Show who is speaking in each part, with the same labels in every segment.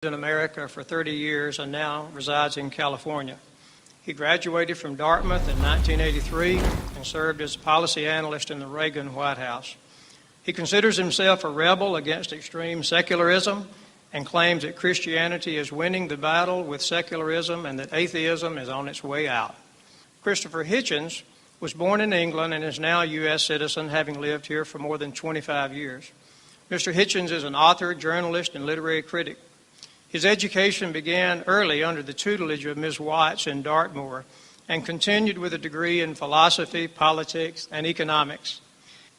Speaker 1: in America for 30 years and now resides in California. He graduated from Dartmouth in 1983 and served as a policy analyst in the Reagan White House. He considers himself a rebel against extreme secularism and claims that Christianity is winning the battle with secularism and that atheism is on its way out. Christopher Hitchens was born in England and is now a U.S. citizen, having lived here for more than 25 years. Mr. Hitchens is an author, journalist, and literary critic. His education began early under the tutelage of Ms. Watts in Dartmoor and continued with a degree in philosophy, politics, and economics.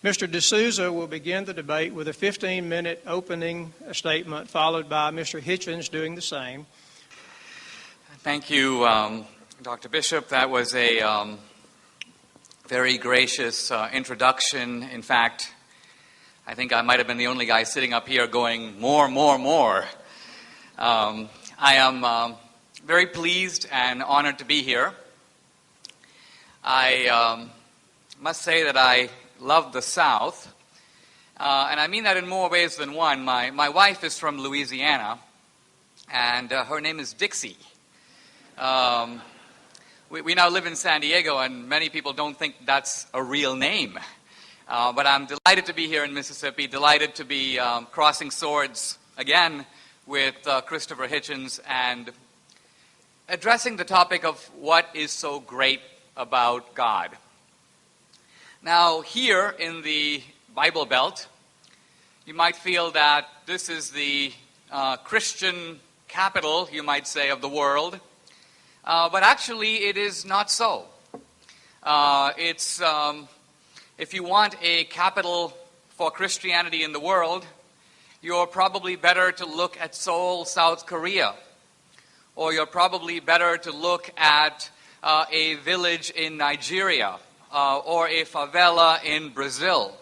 Speaker 1: Mr. D'Souza will begin the debate with a 15-minute opening statement, followed by Mr. Hitchens doing the same.
Speaker 2: Thank you, Dr. Bishop. That was a very gracious introduction. In fact, I think I might have been the only guy sitting up here going, more, more, more. I am very pleased and honored to be here. I must say that I love the South, and I mean that in more ways than one. My wife is from Louisiana, and her name is Dixie. We now live in San Diego, and many people don't think that's a real name. But I'm delighted to be here in Mississippi, delighted to be crossing swords again with Christopher Hitchens and addressing the topic of what is so great about God. Now, here in the Bible Belt, you might feel that this is the Christian capital, you might say, of the world. But actually, it is not so. If you want a capital for Christianity in the world, you're probably better to look at Seoul, South Korea. Or you're probably better to look at a village in Nigeria or a favela in Brazil.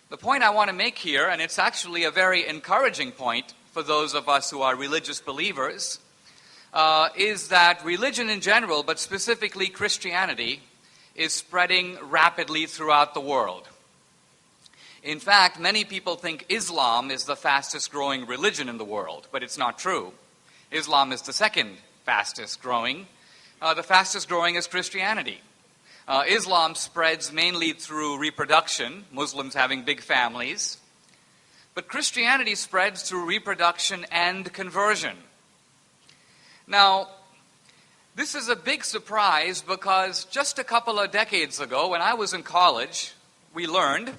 Speaker 2: The point I want to make here, and it's actually a very encouraging point for those of us who are religious believers, is that religion in general, but specifically Christianity, is spreading rapidly throughout the world. In fact, many people think Islam is the fastest growing religion in the world, but it's not true. Islam is the second fastest growing. The fastest growing is Christianity. Islam spreads mainly through reproduction, Muslims having big families. But Christianity spreads through reproduction and conversion. Now, this is a big surprise because just a couple of decades ago, when I was in college, we learned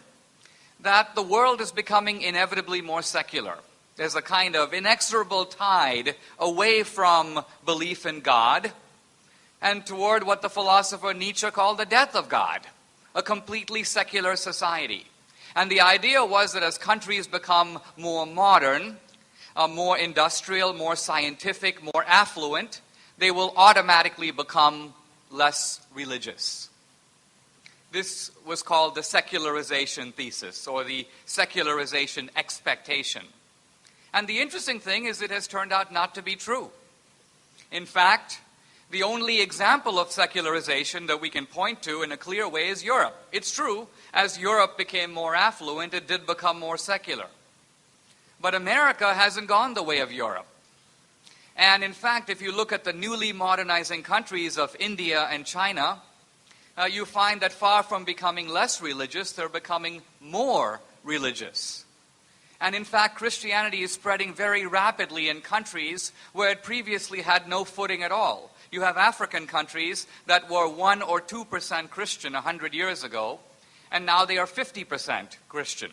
Speaker 2: that the world is becoming inevitably more secular. There's a kind of inexorable tide away from belief in God and toward what the philosopher Nietzsche called the death of God, a completely secular society. And the idea was that as countries become more modern, more industrial, more scientific, more affluent, they will automatically become less religious. This was called the secularization thesis, or the secularization expectation. And the interesting thing is it has turned out not to be true. In fact, the only example of secularization that we can point to in a clear way is Europe. It's true, as Europe became more affluent, it did become more secular. But America hasn't gone the way of Europe. And in fact, if you look at the newly modernizing countries of India and China, you find that far from becoming less religious, they're becoming more religious. And in fact, Christianity is spreading very rapidly in countries where it previously had no footing at all. You have African countries that were 1 or 2% Christian 100 years ago, and now they are 50% Christian.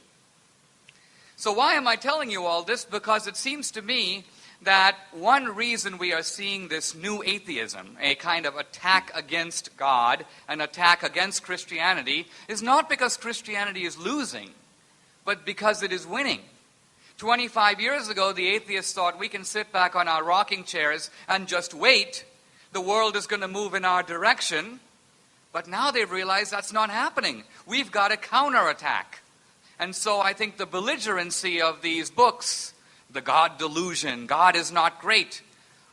Speaker 2: So why am I telling you all this? Because it seems to me that one reason we are seeing this new atheism, a kind of attack against God, an attack against Christianity, is not because Christianity is losing, but because it is winning. 25 years ago, the atheists thought we can sit back on our rocking chairs and just wait. The world is going to move in our direction. But now they've realized that's not happening. We've got a counterattack. And so I think the belligerency of these books, the God delusion, God is not great,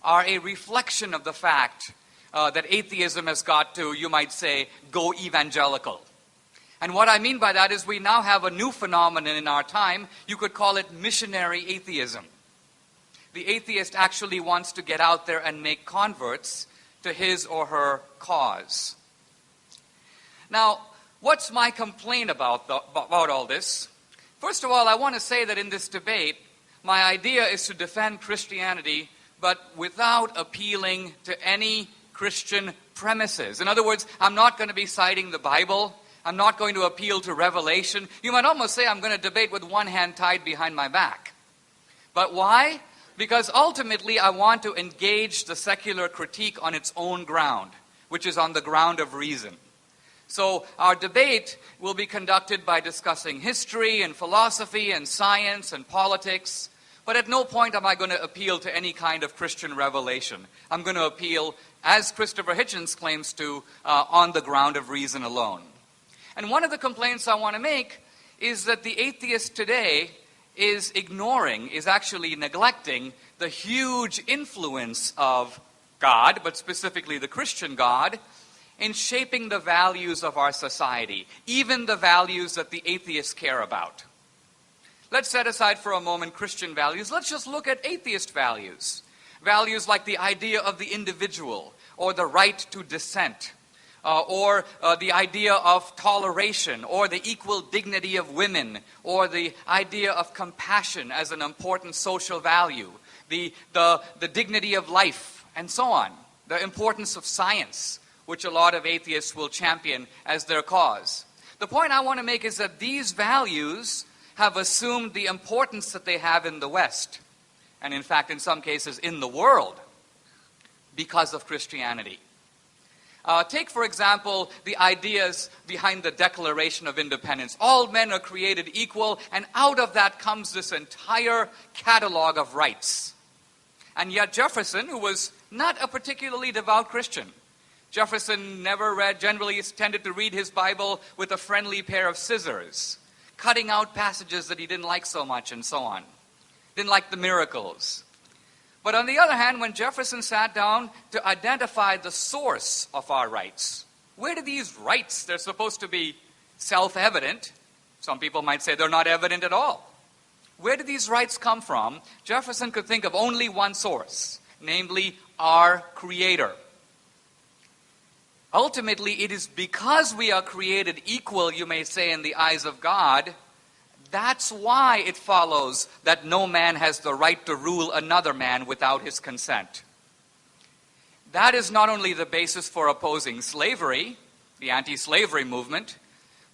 Speaker 2: are a reflection of the fact that atheism has got to, you might say, go evangelical. And what I mean by that is we now have a new phenomenon in our time. You could call it missionary atheism. the atheist actually wants to get out there and make converts to his or her cause. Now, what's my complaint about all this? First of all, I want to say that in this debate, my idea is to defend Christianity, but without appealing to any Christian premises. In other words, I'm not going to be citing the Bible. I'm not going to appeal to Revelation. You might almost say I'm going to debate with one hand tied behind my back. But why? Because ultimately I want to engage the secular critique on its own ground, which is on the ground of reason. So our debate will be conducted by discussing history and philosophy and science and politics, but at no point am I going to appeal to any kind of Christian revelation. I'm going to appeal, as Christopher Hitchens claims to, on the ground of reason alone. And one of the complaints I want to make is that the atheist today is actually neglecting the huge influence of God, but specifically the Christian God, in shaping the values of our society, even the values that the atheists care about. Let's set aside for a moment Christian values. Let's just look at atheist values. Values like the idea of the individual, or the right to dissent, or the idea of toleration, or the equal dignity of women, or the idea of compassion as an important social value, the dignity of life, and so on. The importance of science, which a lot of atheists will champion as their cause. The point I want to make is that these values have assumed the importance that they have in the West, and in fact, in some cases, in the world, because of Christianity. Take, for example, the ideas behind the Declaration of Independence. All men are created equal, and out of that comes this entire catalog of rights. And yet Jefferson, who was not a particularly devout Christian, Jefferson generally tended to read his Bible with a friendly pair of scissors, cutting out passages that he didn't like so much and so on. Didn't like the miracles. But on the other hand, when Jefferson sat down to identify the source of our rights, where do these rights, they're supposed to be self-evident. Some people might say they're not evident at all. Where do these rights come from? Jefferson could think of only one source, namely our Creator. Ultimately, it is because we are created equal, you may say, in the eyes of God. That's why it follows that no man has the right to rule another man without his consent. That is not only the basis for opposing slavery, the anti-slavery movement,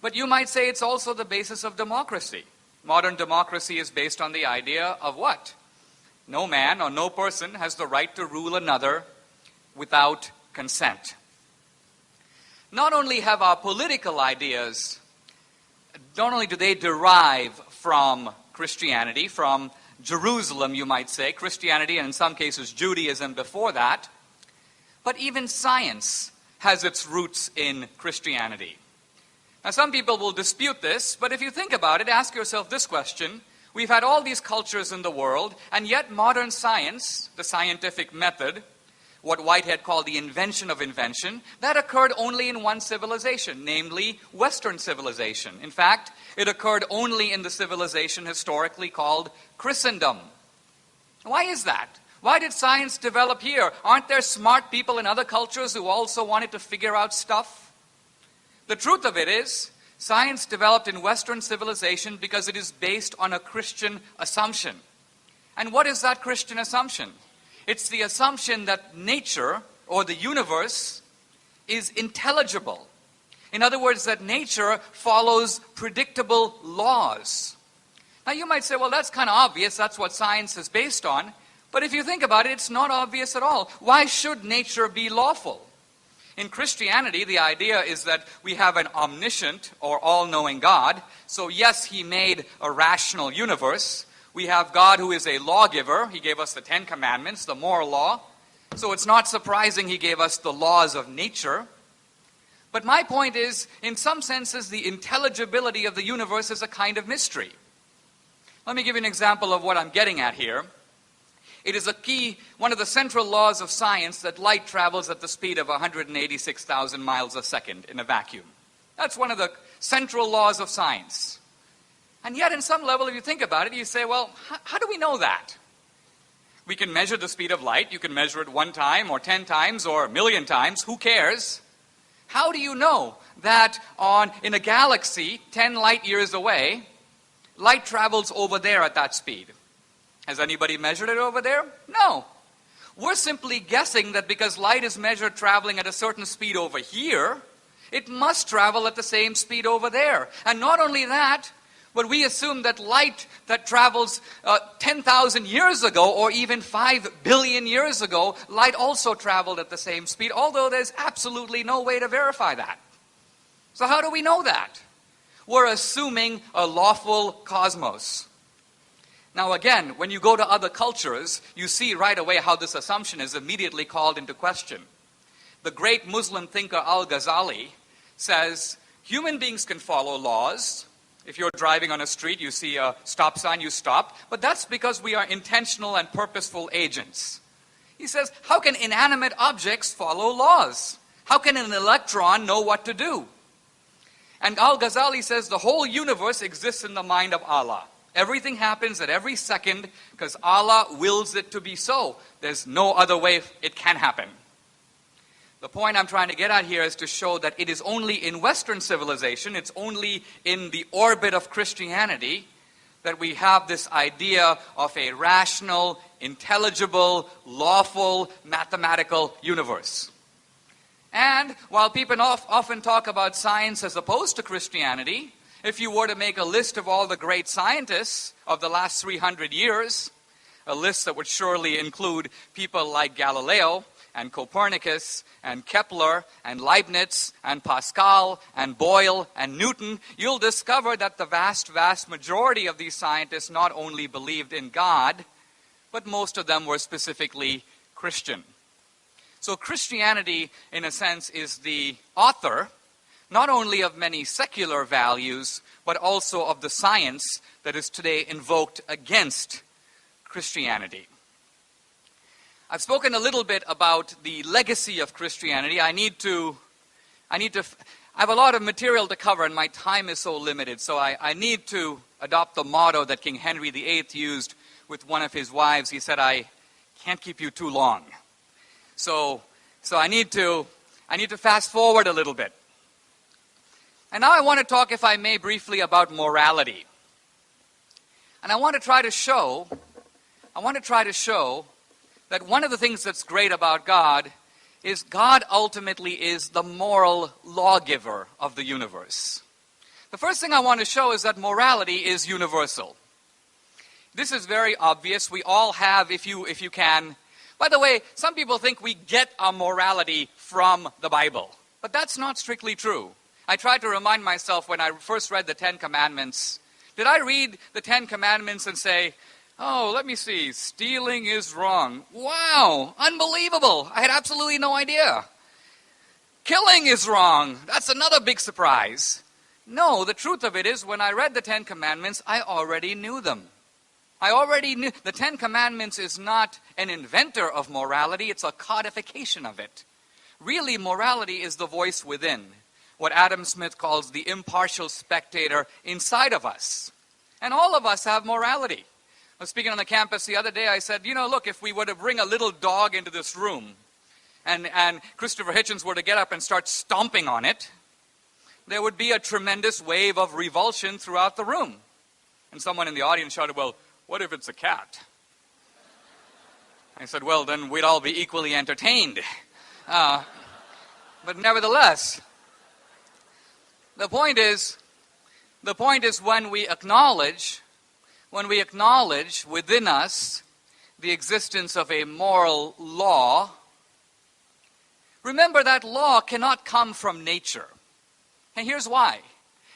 Speaker 2: but you might say it's also the basis of democracy. Modern democracy is based on the idea of what? No man or no person has the right to rule another without consent. Not only have our political ideas, not only do they derive from Christianity, from Jerusalem, you might say, Christianity, and in some cases Judaism before that, but even science has its roots in Christianity. Now, some people will dispute this, but if you think about it, ask yourself this question. We've had all these cultures in the world, and yet modern science, the scientific method, what Whitehead called the invention of invention, that occurred only in one civilization, namely Western civilization. In fact, it occurred only in the civilization historically called Christendom. Why is that? Why did science develop here? Aren't there smart people in other cultures who also wanted to figure out stuff? The truth of it is, science developed in Western civilization because it is based on a Christian assumption. And what is that Christian assumption? It's the assumption that nature, or the universe, is intelligible. In other words, that nature follows predictable laws. Now you might say, well, that's kind of obvious, that's what science is based on. But if you think about it, it's not obvious at all. Why should nature be lawful? In Christianity, the idea is that we have an omniscient or all-knowing God. So yes, He made a rational universe. We have God who is a lawgiver. He gave us the Ten Commandments, the moral law. So it's not surprising He gave us the laws of nature. But my point is, in some senses, the intelligibility of the universe is a kind of mystery. Let me give you an example of what I'm getting at here. It is one of the central laws of science that light travels at the speed of 186,000 miles a second in a vacuum. That's one of the central laws of science. And yet, in some level, if you think about it, you say, well, how do we know that? We can measure the speed of light. You can measure it 1 time or 10 times or 1,000,000 times. Who cares? How do you know that in a galaxy 10 light years away, light travels over there at that speed? Has anybody measured it over there? No. We're simply guessing that because light is measured traveling at a certain speed over here, it must travel at the same speed over there. And not only that, but we assume that light that travels 10,000 years ago or even 5 billion years ago, light also traveled at the same speed, although there's absolutely no way to verify that. So how do we know that? We're assuming a lawful cosmos. Now again, when you go to other cultures, you see right away how this assumption is immediately called into question. The great Muslim thinker Al-Ghazali says, human beings can follow laws. If you're driving on a street, you see a stop sign, you stop. But that's because we are intentional and purposeful agents. He says, how can inanimate objects follow laws? How can an electron know what to do? And Al-Ghazali says the whole universe exists in the mind of Allah. Everything happens at every second because Allah wills it to be so. There's no other way it can happen. The point I'm trying to get at here is to show that it is only in Western civilization, it's only in the orbit of Christianity that we have this idea of a rational, intelligible, lawful, mathematical universe. And while people often talk about science as opposed to Christianity, if you were to make a list of all the great scientists of the last 300 years, a list that would surely include people like Galileo, and Copernicus, and Kepler, and Leibniz, and Pascal, and Boyle, and Newton, you'll discover that the vast, vast majority of these scientists not only believed in God, but most of them were specifically Christian. So Christianity, in a sense, is the author, not only of many secular values, but also of the science that is today invoked against Christianity. I've spoken a little bit about the legacy of Christianity. I have a lot of material to cover and my time is so limited, so I need to adopt the motto that King Henry VIII used with one of his wives. He said, I can't keep you too long. So I need to fast forward a little bit. And now I want to talk, if I may, briefly about morality. And I want to try to show that one of the things that's great about God is God ultimately is the moral lawgiver of the universe. The first thing I want to show is that morality is universal. This is very obvious. We all have, if you can. By the way, some people think we get our morality from the Bible, but that's not strictly true. I tried to remind myself when I first read the 10 Commandments, did I read the 10 Commandments and say, oh, let me see, stealing is wrong. Wow, unbelievable. I had absolutely no idea. Killing is wrong. That's another big surprise. No, the truth of it is when I read the 10 Commandments, I already knew them. I already knew. The 10 Commandments is not an inventor of morality, it's a codification of it. Really, morality is the voice within, what Adam Smith calls the impartial spectator inside of us. And all of us have morality. I was speaking on the campus the other day, I said, look, if we were to bring a little dog into this room and Christopher Hitchens were to get up and start stomping on it, there would be a tremendous wave of revulsion throughout the room. And someone in the audience shouted, well, what if it's a cat? I said, well, then we'd all be equally entertained. But nevertheless, the point is when we acknowledge within us the existence of a moral law, remember that law cannot come from nature. And here's why.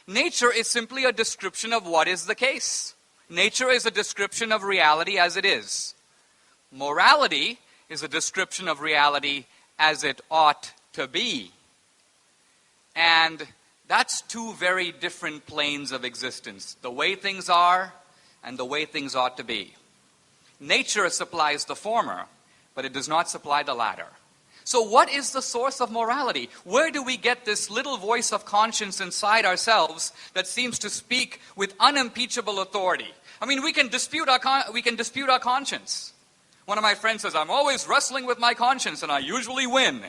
Speaker 2: Nature is simply a description of what is the case. Nature is a description of reality as it is. Morality is a description of reality as it ought to be. And that's two very different planes of existence. The way things are and the way things ought to be. Nature supplies the former, but it does not supply the latter. So what is the source of morality? Where do we get this little voice of conscience inside ourselves that seems to speak with unimpeachable authority? I mean, we can dispute our conscience. One of my friends says, I'm always wrestling with my conscience and I usually win.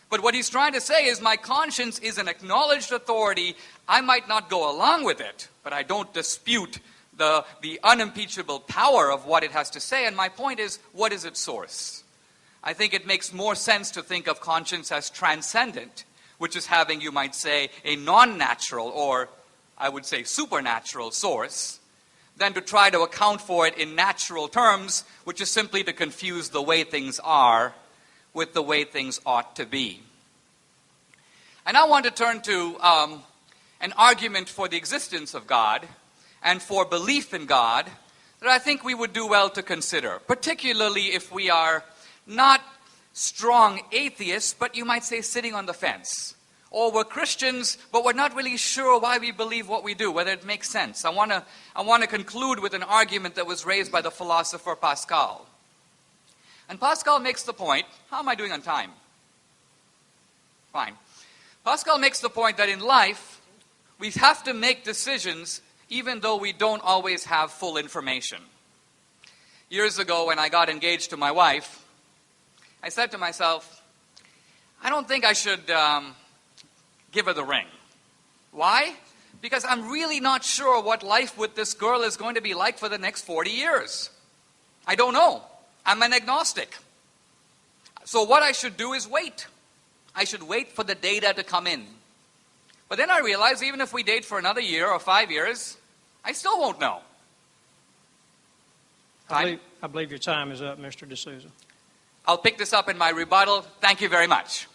Speaker 2: But what he's trying to say is my conscience is an acknowledged authority. I might not go along with it, but I don't dispute the unimpeachable power of what it has to say. And my point is, what is its source? I think it makes more sense to think of conscience as transcendent, which is having, you might say, a non-natural or, I would say, supernatural source, than to try to account for it in natural terms, which is simply to confuse the way things are with the way things ought to be. I now want to turn to an argument for the existence of God and for belief in God that I think we would do well to consider, particularly if we are not strong atheists, but you might say sitting on the fence. Or we're Christians, but we're not really sure why we believe what we do, whether it makes sense. I want to conclude with an argument that was raised by the philosopher Pascal. And Pascal makes the point, how am I doing on time? Fine. Pascal makes the point that in life, we have to make decisions even though we don't always have full information. Years ago, when I got engaged to my wife, I said to myself, I don't think I should give her the ring. Why? Because I'm really not sure what life with this girl is going to be like for the next 40 years. I don't know. I'm an agnostic. So what I should do is wait. I should wait for the data to come in. But then I realized even if we date for another year or 5 years, I still won't know.
Speaker 1: I believe your time is up, Mr. D'Souza.
Speaker 2: I'll pick this up in my rebuttal. Thank you very much.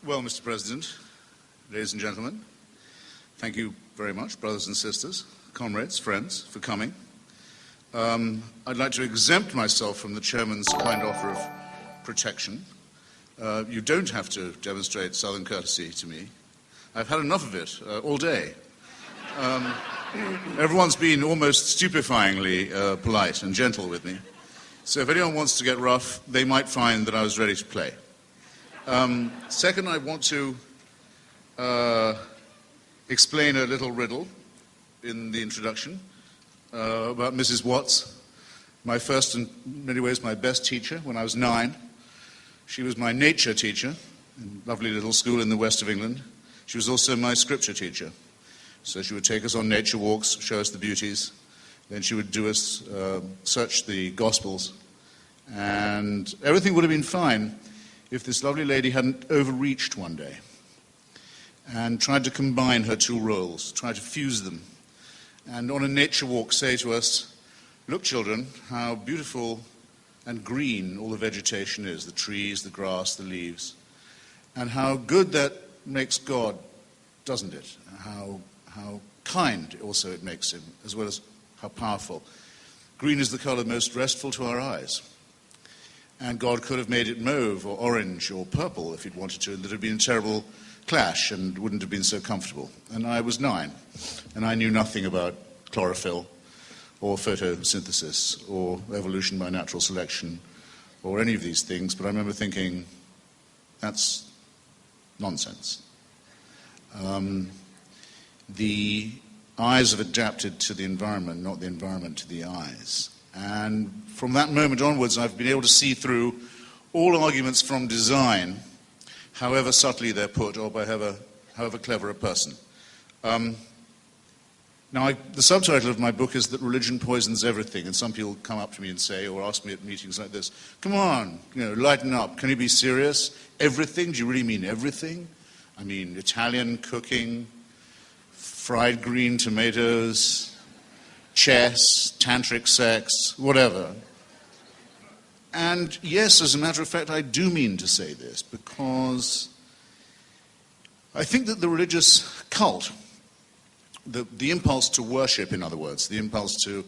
Speaker 3: Well, Mr. President, ladies and gentlemen, thank you very much, brothers and sisters, comrades, friends, for coming. I'd like to exempt myself from the chairman's kind offer of protection. You don't have to demonstrate Southern courtesy to me. I've had enough of it all day. Everyone's been almost stupefyingly polite and gentle with me. So if anyone wants to get rough, they might find that I was ready to play. Second, I want to explain a little riddle in the introduction about Mrs. Watts, my first and in many ways my best teacher when I was 9. She was my nature teacher in a lovely little school in the west of England. She was also my scripture teacher. So she would take us on nature walks, show us the beauties. Then she would do us search the Gospels. And everything would have been fine if this lovely lady hadn't overreached one day and tried to combine her two roles, tried to fuse them, and on a nature walk say to us, look, children, how beautiful and green all the vegetation is, the trees, the grass, the leaves, and how good that makes God, doesn't it? How kind also it makes him, as well as how powerful. Green is the color most restful to our eyes. And God could have made it mauve or orange or purple if he'd wanted to, and there'd have been a terrible clash and wouldn't have been so comfortable. And I was 9, and I knew nothing about chlorophyll or photosynthesis or evolution by natural selection or any of these things, but I remember thinking, that's nonsense. The eyes have adapted to the environment, not the environment to the eyes. And from that moment onwards, I've been able to see through all arguments from design, however subtly they're put, or by however clever a person. Now, the subtitle of my book is that religion poisons everything, and some people come up to me and say, or ask me at meetings like this, come on, lighten up, can you be serious? Everything? Do you really mean everything? I mean Italian cooking, fried green tomatoes, chess, tantric sex, whatever. And yes, as a matter of fact, I do mean to say this, because I think that the religious cult, the impulse to worship, in other words, the impulse to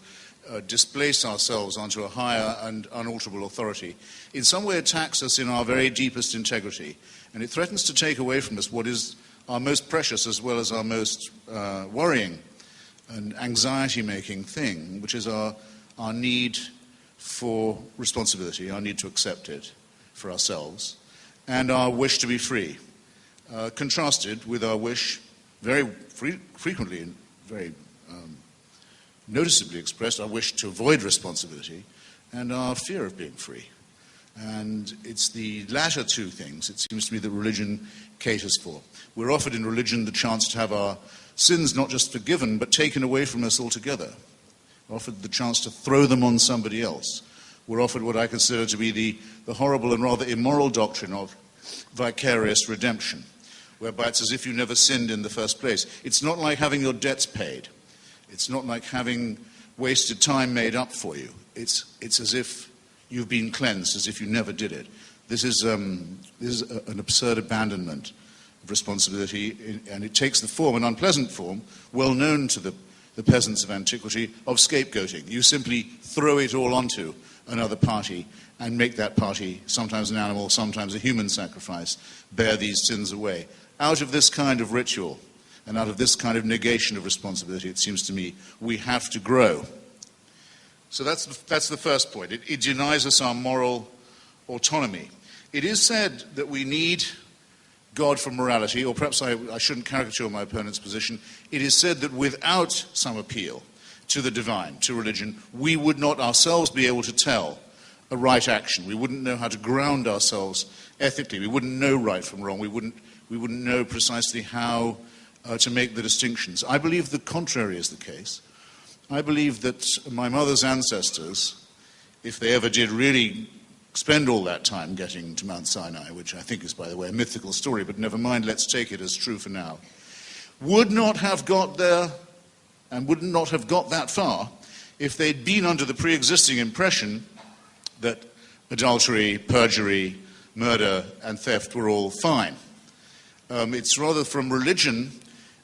Speaker 3: displace ourselves onto a higher and unalterable authority, in some way attacks us in our very deepest integrity, and it threatens to take away from us what is our most precious as well as our most worrying and anxiety-making thing, which is our need for responsibility, our need to accept it for ourselves, and our wish to be free, contrasted with our wish, very frequently and very noticeably expressed, our wish to avoid responsibility and our fear of being free. And it's the latter two things, it seems to me, that religion caters for. We're offered in religion the chance to have our sins not just forgiven, but taken away from us altogether. We're offered the chance to throw them on somebody else. We're offered what I consider to be the horrible and rather immoral doctrine of vicarious redemption, whereby it's as if you never sinned in the first place. It's not like having your debts paid. It's not like having wasted time made up for you. It's as if you've been cleansed, as if you never did it. This is an absurd abandonment of responsibility, and it takes the form, an unpleasant form, well known to the peasants of antiquity, of scapegoating. You simply throw it all onto another party and make that party, sometimes an animal, sometimes a human sacrifice, bear these sins away. Out of this kind of ritual, and out of this kind of negation of responsibility, it seems to me, we have to grow. So that's the first point. It denies us our moral autonomy. It is said that we need God for morality, or perhaps I shouldn't caricature my opponent's position. It is said that without some appeal to the divine, to religion, we would not ourselves be able to tell a right action. We wouldn't know how to ground ourselves ethically. We wouldn't know right from wrong. We wouldn't know precisely how to make the distinctions. I believe the contrary is the case. I believe that my mother's ancestors, if they ever did really spend all that time getting to Mount Sinai, which I think is, by the way, a mythical story, but never mind, let's take it as true for now, would not have got there and would not have got that far if they'd been under the pre-existing impression that adultery, perjury, murder, and theft were all fine. It's rather from religion,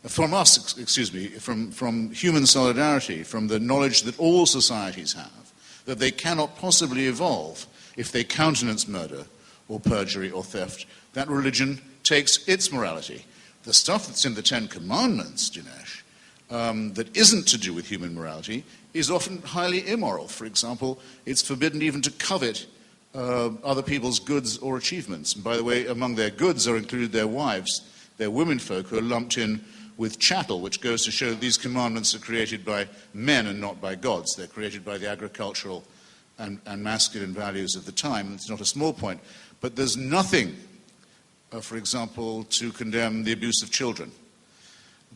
Speaker 3: from us, excuse me, from human solidarity, from the knowledge that all societies have, that they cannot possibly evolve if they countenance murder or perjury or theft. That religion takes its morality. The stuff that's in the Ten Commandments, Dinesh, that isn't to do with human morality is often highly immoral. For example, it's forbidden even to covet other people's goods or achievements. And by the way, among their goods are included their wives, their womenfolk, who are lumped in with chattel, which goes to show that these commandments are created by men and not by gods. They're created by the agricultural and masculine values of the time. It's not a small point. But there's nothing, for example, to condemn the abuse of children.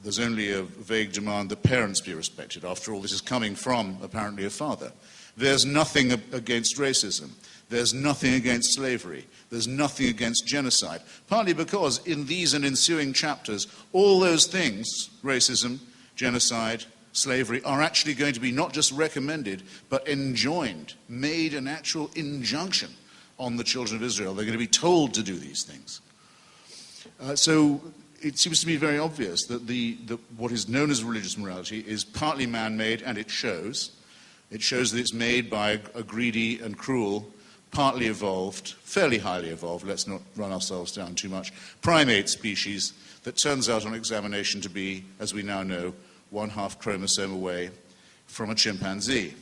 Speaker 3: There's only a vague demand that parents be respected. After all, this is coming from, apparently, a father. There's nothing against racism. There's nothing against slavery. There's nothing against genocide. Partly because in these and ensuing chapters, all those things, racism, genocide, slavery, are actually going to be not just recommended, but enjoined, made an actual injunction on the children of Israel. They're going to be told to do these things. So it seems to me very obvious that what is known as religious morality is partly man-made, and it shows. It shows that it's made by a greedy and cruel, partly evolved, fairly highly evolved, let's not run ourselves down too much, primate species that turns out on examination to be, as we now know, 1/2 chromosome away from a chimpanzee.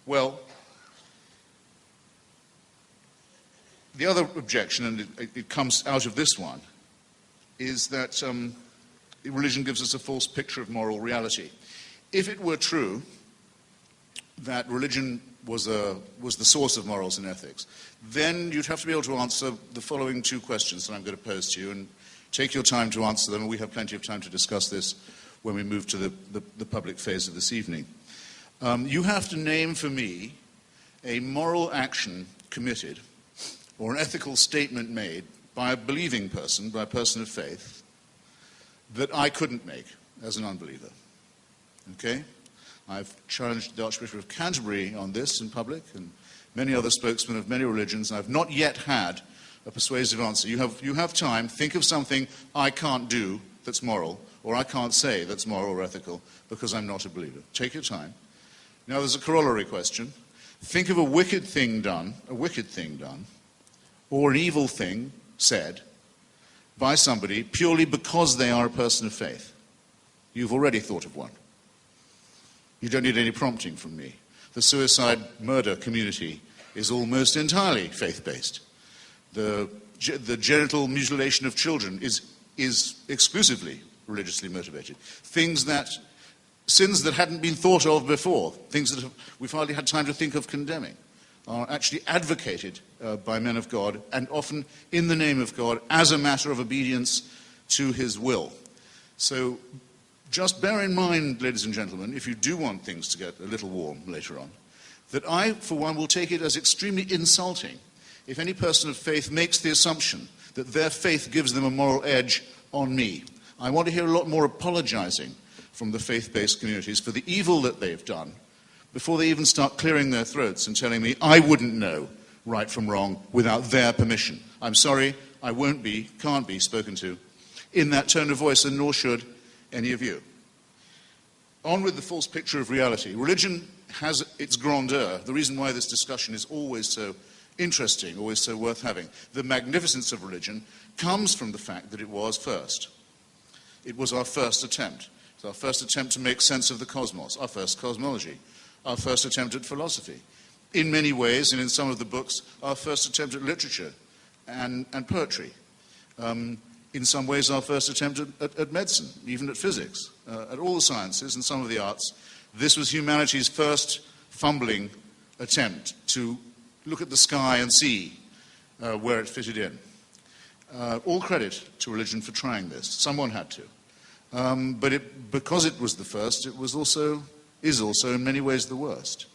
Speaker 3: Well, the other objection, and it comes out of this one, is that religion gives us a false picture of moral reality. If it were true that religion was the source of morals and ethics, then you'd have to be able to answer the following two questions that I'm going to pose to you, and take your time to answer them, and we have plenty of time to discuss this when we move to the public phase of this evening. You have to name for me a moral action committed or an ethical statement made by a believing person, by a person of faith, that I couldn't make as an unbeliever. Okay? I've challenged the Archbishop of Canterbury on this in public, and many other spokesmen of many religions, and I've not yet had a persuasive answer. You have time. Think of something I can't do that's moral, or I can't say that's moral or ethical, because I'm not a believer. Take your time. Now there's a corollary question. Think of a wicked thing done, or an evil thing said, by somebody purely because they are a person of faith. You've already thought of one. You don't need any prompting from me. The suicide murder community is almost entirely faith-based. The genital mutilation of children is exclusively religiously motivated. Sins that hadn't been thought of before, things that we've hardly had time to think of condemning, are actually advocated by men of God, and often in the name of God, as a matter of obedience to his will. So just bear in mind, ladies and gentlemen, if you do want things to get a little warm later on, that I, for one, will take it as extremely insulting if any person of faith makes the assumption that their faith gives them a moral edge on me. I want to hear a lot more apologizing from the faith-based communities for the evil that they've done before they even start clearing their throats and telling me I wouldn't know right from wrong without their permission. I'm sorry, I won't be, can't be spoken to in that tone of voice, and nor should any of you. On with the false picture of reality. Religion has its grandeur. The reason why this discussion is always so interesting, always so worth having. The magnificence of religion comes from the fact that it was first. It was our first attempt. It's our first attempt to make sense of the cosmos, our first cosmology, our first attempt at philosophy. In many ways, and in some of the books, our first attempt at literature and poetry. In some ways, our first attempt at medicine, even at physics, at all the sciences and some of the arts. This was humanity's first fumbling attempt to look at the sky and see where it fitted in. All credit to religion for trying this. Someone had to. But because it was the first, it is also in many ways the worst.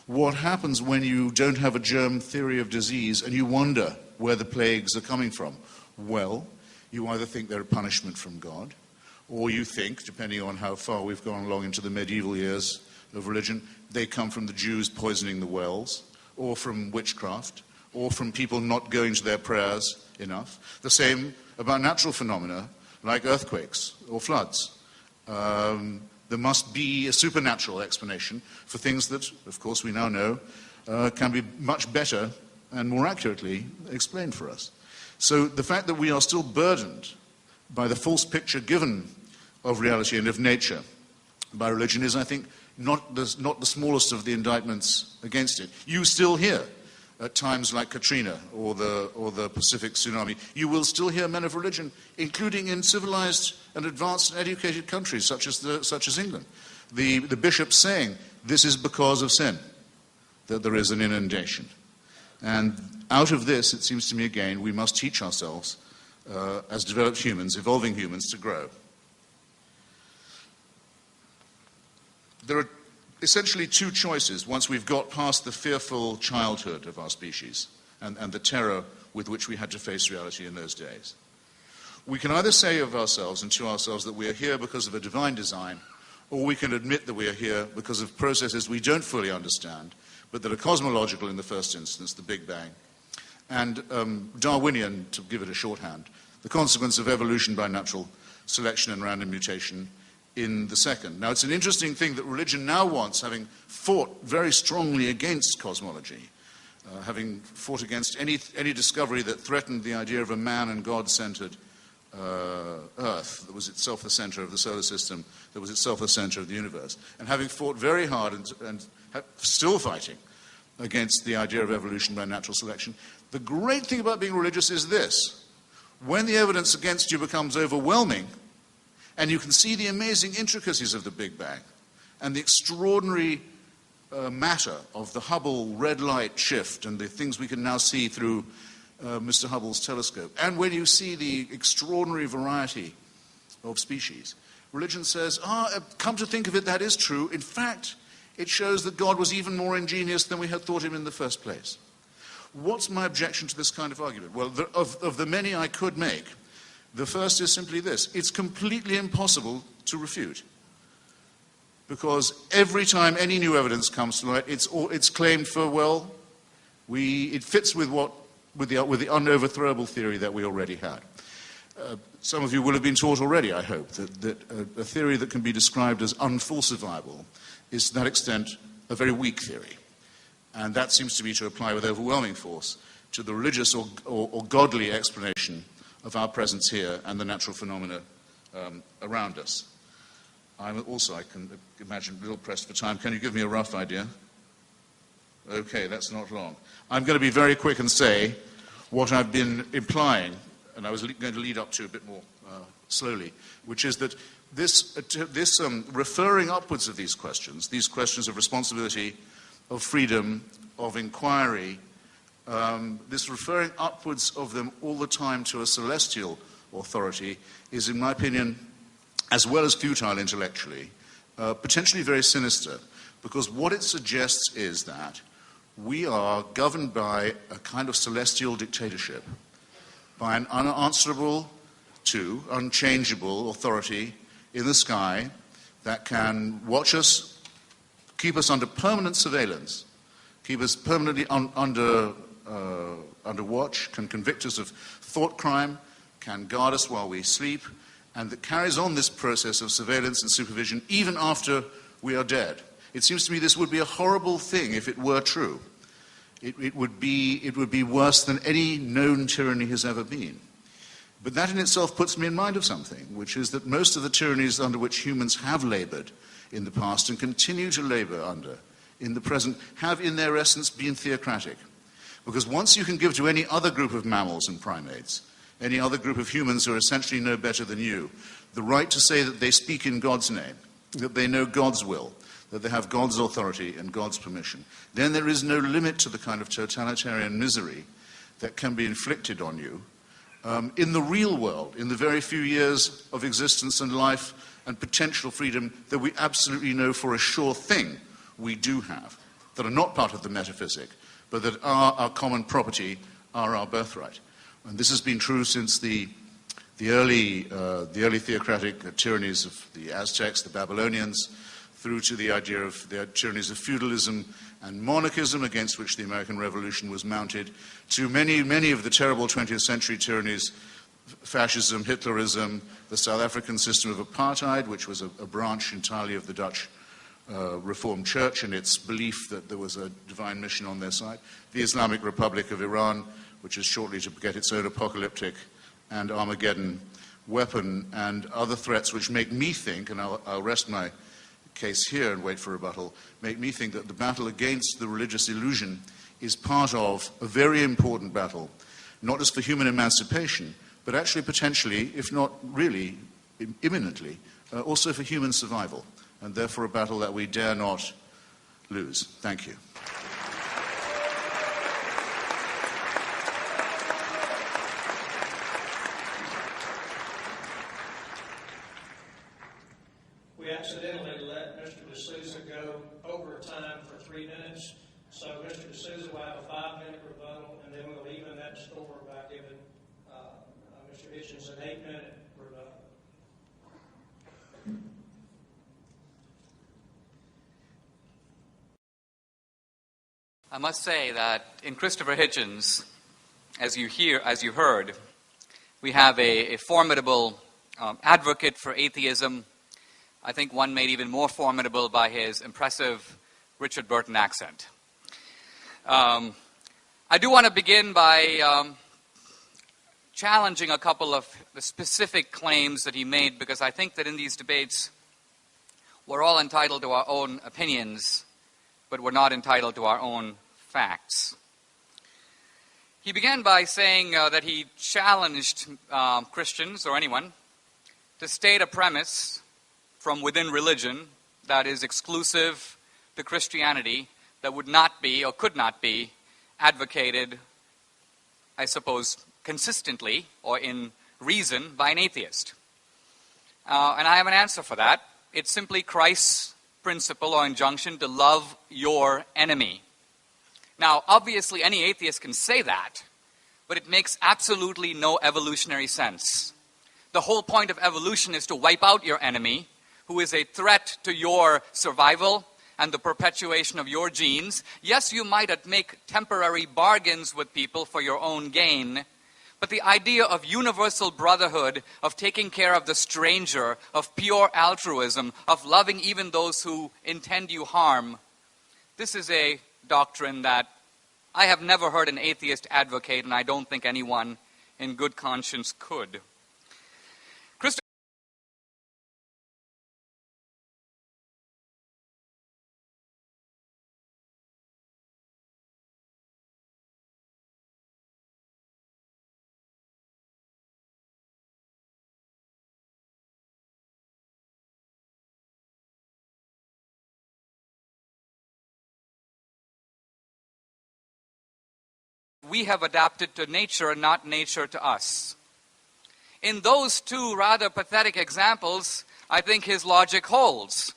Speaker 3: What happens when you don't have a germ theory of disease and you wonder where the plagues are coming from? Well, you either think they're a punishment from God, or you think, depending on how far we've gone along into the medieval years of religion, they come from the Jews poisoning the wells, or from witchcraft, or from people not going to their prayers enough. The same about natural phenomena like earthquakes or floods. There must be a supernatural explanation for things that, of course, we now know can be much better and more accurately explained for us. So the fact that we are still burdened by the false picture given of reality and of nature by religion is, I think, not the smallest of the indictments against it. You still hear, at times like Katrina or the Pacific tsunami, you will still hear men of religion, including in civilized and advanced and educated countries such as England, the bishops saying, this is because of sin that there is an inundation. And out of this, it seems to me again, we must teach ourselves as developed humans, evolving humans, to grow. There are essentially two choices once we've got past the fearful childhood of our species and the terror with which we had to face reality in those days. We can either say of ourselves and to ourselves that we are here because of a divine design, or we can admit that we are here because of processes we don't fully understand, but that are cosmological in the first instance, the Big Bang, and Darwinian, to give it a shorthand, the consequence of evolution by natural selection and random mutation in the second. Now, it's an interesting thing that religion now wants, having fought very strongly against cosmology, having fought against any discovery that threatened the idea of a man and God-centered Earth that was itself the center of the solar system, that was itself the center of the universe, and having fought very hard and still fighting against the idea of evolution by natural selection. The great thing about being religious is this: when the evidence against you becomes overwhelming, and you can see the amazing intricacies of the Big Bang and the extraordinary matter of the Hubble red light shift and the things we can now see through Mr. Hubble's telescope, and when you see the extraordinary variety of species, religion says, come to think of it, that is true. In fact, it shows that God was even more ingenious than we had thought him in the first place. What's my objection to this kind of argument? Well, of the many I could make, the first is simply this: it's completely impossible to refute. Because every time any new evidence comes to light, it's claimed for, well, it fits with the unoverthrowable theory that we already had. Some of you will have been taught already, I hope, that a theory that can be described as unfalsifiable is, to that extent, a very weak theory. And that seems to be to apply with overwhelming force to the religious or godly explanation of our presence here and the natural phenomena around us. I can imagine, a little pressed for time. Can you give me a rough idea? Okay, that's not long. I'm going to be very quick and say what I've been implying, and I was going to lead up to a bit more slowly, which is that this referring upwards of these questions of responsibility, of freedom, of inquiry, this referring upwards of them all the time to a celestial authority is, in my opinion, as well as futile intellectually, potentially very sinister, because what it suggests is that we are governed by a kind of celestial dictatorship, by an unanswerable to unchangeable authority in the sky that can watch us, keep us under permanent surveillance, keep us permanently under watch, can convict us of thought crime, can guard us while we sleep, and that carries on this process of surveillance and supervision even after we are dead. It seems to me this would be a horrible thing if it were true. It would be worse than any known tyranny has ever been. But that in itself puts me in mind of something, which is that most of the tyrannies under which humans have labored in the past and continue to labor under in the present have in their essence been theocratic. Because once you can give to any other group of mammals and primates, any other group of humans who are essentially no better than you, the right to say that they speak in God's name, that they know God's will, that they have God's authority and God's permission, then there is no limit to the kind of totalitarian misery that can be inflicted on you in the real world, in the very few years of existence and life and potential freedom that we absolutely know for a sure thing we do have, that are not part of the metaphysic, but that are our common property, are our birthright. And this has been true since the early theocratic tyrannies of the Aztecs, the Babylonians, through to the idea of the tyrannies of feudalism and monarchism against which the American Revolution was mounted, to many of the terrible 20th century tyrannies, fascism, Hitlerism, the South African system of apartheid, which was a branch entirely of the Dutch Reformed Church and its belief that there was a divine mission on their side, the Islamic Republic of Iran, which is shortly to get its own apocalyptic and Armageddon weapon, and other threats which make me think, and I'll rest my case here and wait for rebuttal, make me think that the battle against the religious illusion is part of a very important battle, not just for human emancipation, but actually potentially, if not really imminently, also for human survival, and therefore a battle that we dare not lose. Thank you.
Speaker 1: We accidentally let Mr. D'Souza go over time for 3 minutes, so Mr. D'Souza will have a 5-minute rebuttal, and then we'll even that score by giving Mr. Hitchens an 8-minute rebuttal.
Speaker 2: I must say that in Christopher Hitchens, as you heard, we have a formidable advocate for atheism. I think one made even more formidable by his impressive Richard Burton accent. I do want to begin by challenging a couple of the specific claims that he made, because I think that in these debates we're all entitled to our own opinions, but we're not entitled to our own facts. He began by saying that he challenged Christians, or anyone, to state a premise from within religion that is exclusive to Christianity, that would not be or could not be advocated, I suppose, consistently or in reason by an atheist. And I have an answer for that. It's simply Christ's principle or injunction to love your enemy. Now, obviously, any atheist can say that, but it makes absolutely no evolutionary sense. The whole point of evolution is to wipe out your enemy, who is a threat to your survival and the perpetuation of your genes. Yes, you might make temporary bargains with people for your own gain, but the idea of universal brotherhood, of taking care of the stranger, of pure altruism, of loving even those who intend you harm, this is a doctrine that I have never heard an atheist advocate, and I don't think anyone in good conscience could. We have adapted to nature, not nature to us. In those two rather pathetic examples, I think his logic holds.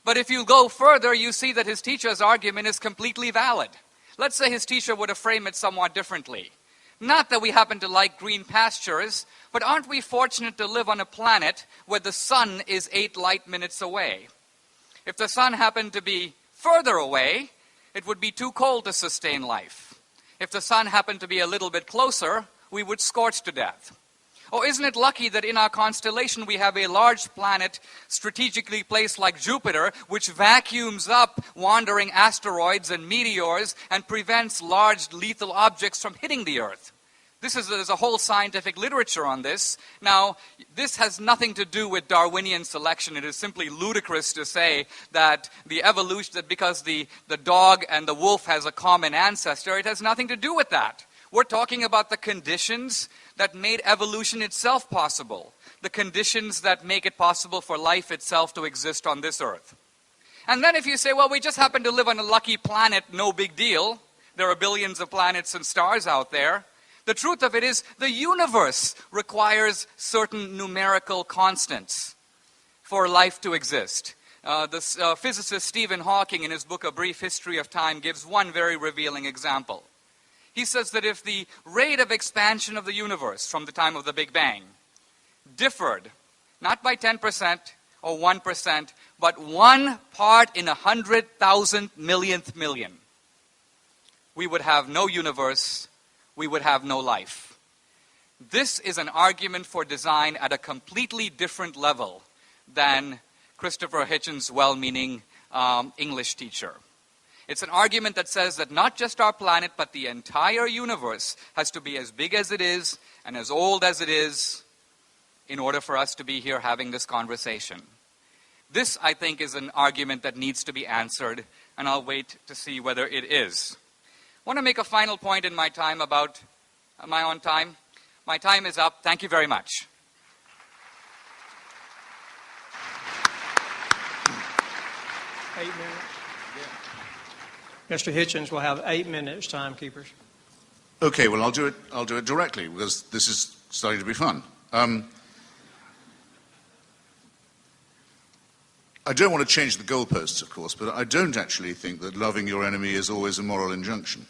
Speaker 2: But if you go further, you see that his teacher's argument is completely valid. Let's say his teacher would have framed it somewhat differently. Not that we happen to like green pastures, but aren't we fortunate to live on a planet where the sun is 8 light minutes away? If the sun happened to be further away, it would be too cold to sustain life. If the sun happened to be a little bit closer, we would scorch to death. Oh, isn't it lucky that in our constellation we have a large planet strategically placed like Jupiter, which vacuums up wandering asteroids and meteors and prevents large lethal objects from hitting the Earth? There's a whole scientific literature on this. Now, this has nothing to do with Darwinian selection. It is simply ludicrous to say that the evolution, that because the dog and the wolf has a common ancestor, it has nothing to do with that. We're talking about the conditions that made evolution itself possible, the conditions that make it possible for life itself to exist on this earth. And then if you say, well, we just happen to live on a lucky planet, no big deal. There are billions of planets and stars out there. The truth of it is the universe requires certain numerical constants for life to exist. The physicist Stephen Hawking, in his book A Brief History of Time, gives one very revealing example. He says that if the rate of expansion of the universe from the time of the Big Bang differed, not by 10% or 1%, but 1 part in 100,000 millionth million, we would have no universe, we would have no life. This is an argument for design at a completely different level than Christopher Hitchens' well-meaning English teacher. It's an argument that says that not just our planet, but the entire universe has to be as big as it is and as old as it is in order for us to be here having this conversation. This, I think, is an argument that needs to be answered, and I'll wait to see whether it is. I want to make a final point in my time about my own time. My time is up. Thank you very much.
Speaker 1: Eight minutes. Mr. Hitchens will have 8 minutes, timekeepers.
Speaker 3: Okay, well, I'll do it directly, because this is starting to be fun. I don't want to change the goalposts, of course, but I don't actually think that loving your enemy is always a moral injunction.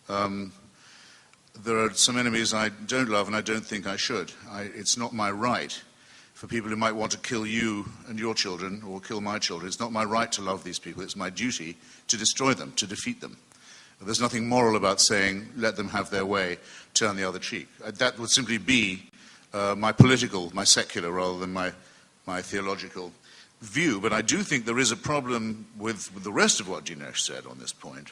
Speaker 3: There are some enemies I don't love, and I don't think I should. It's not my right for people who might want to kill you and your children, or kill my children. It's not my right to love these people. It's my duty to destroy them, to defeat them. There's nothing moral about saying, let them have their way, turn the other cheek. That would simply be my political, my secular, rather than my theological view. But I do think there is a problem with the rest of what Dinesh said on this point.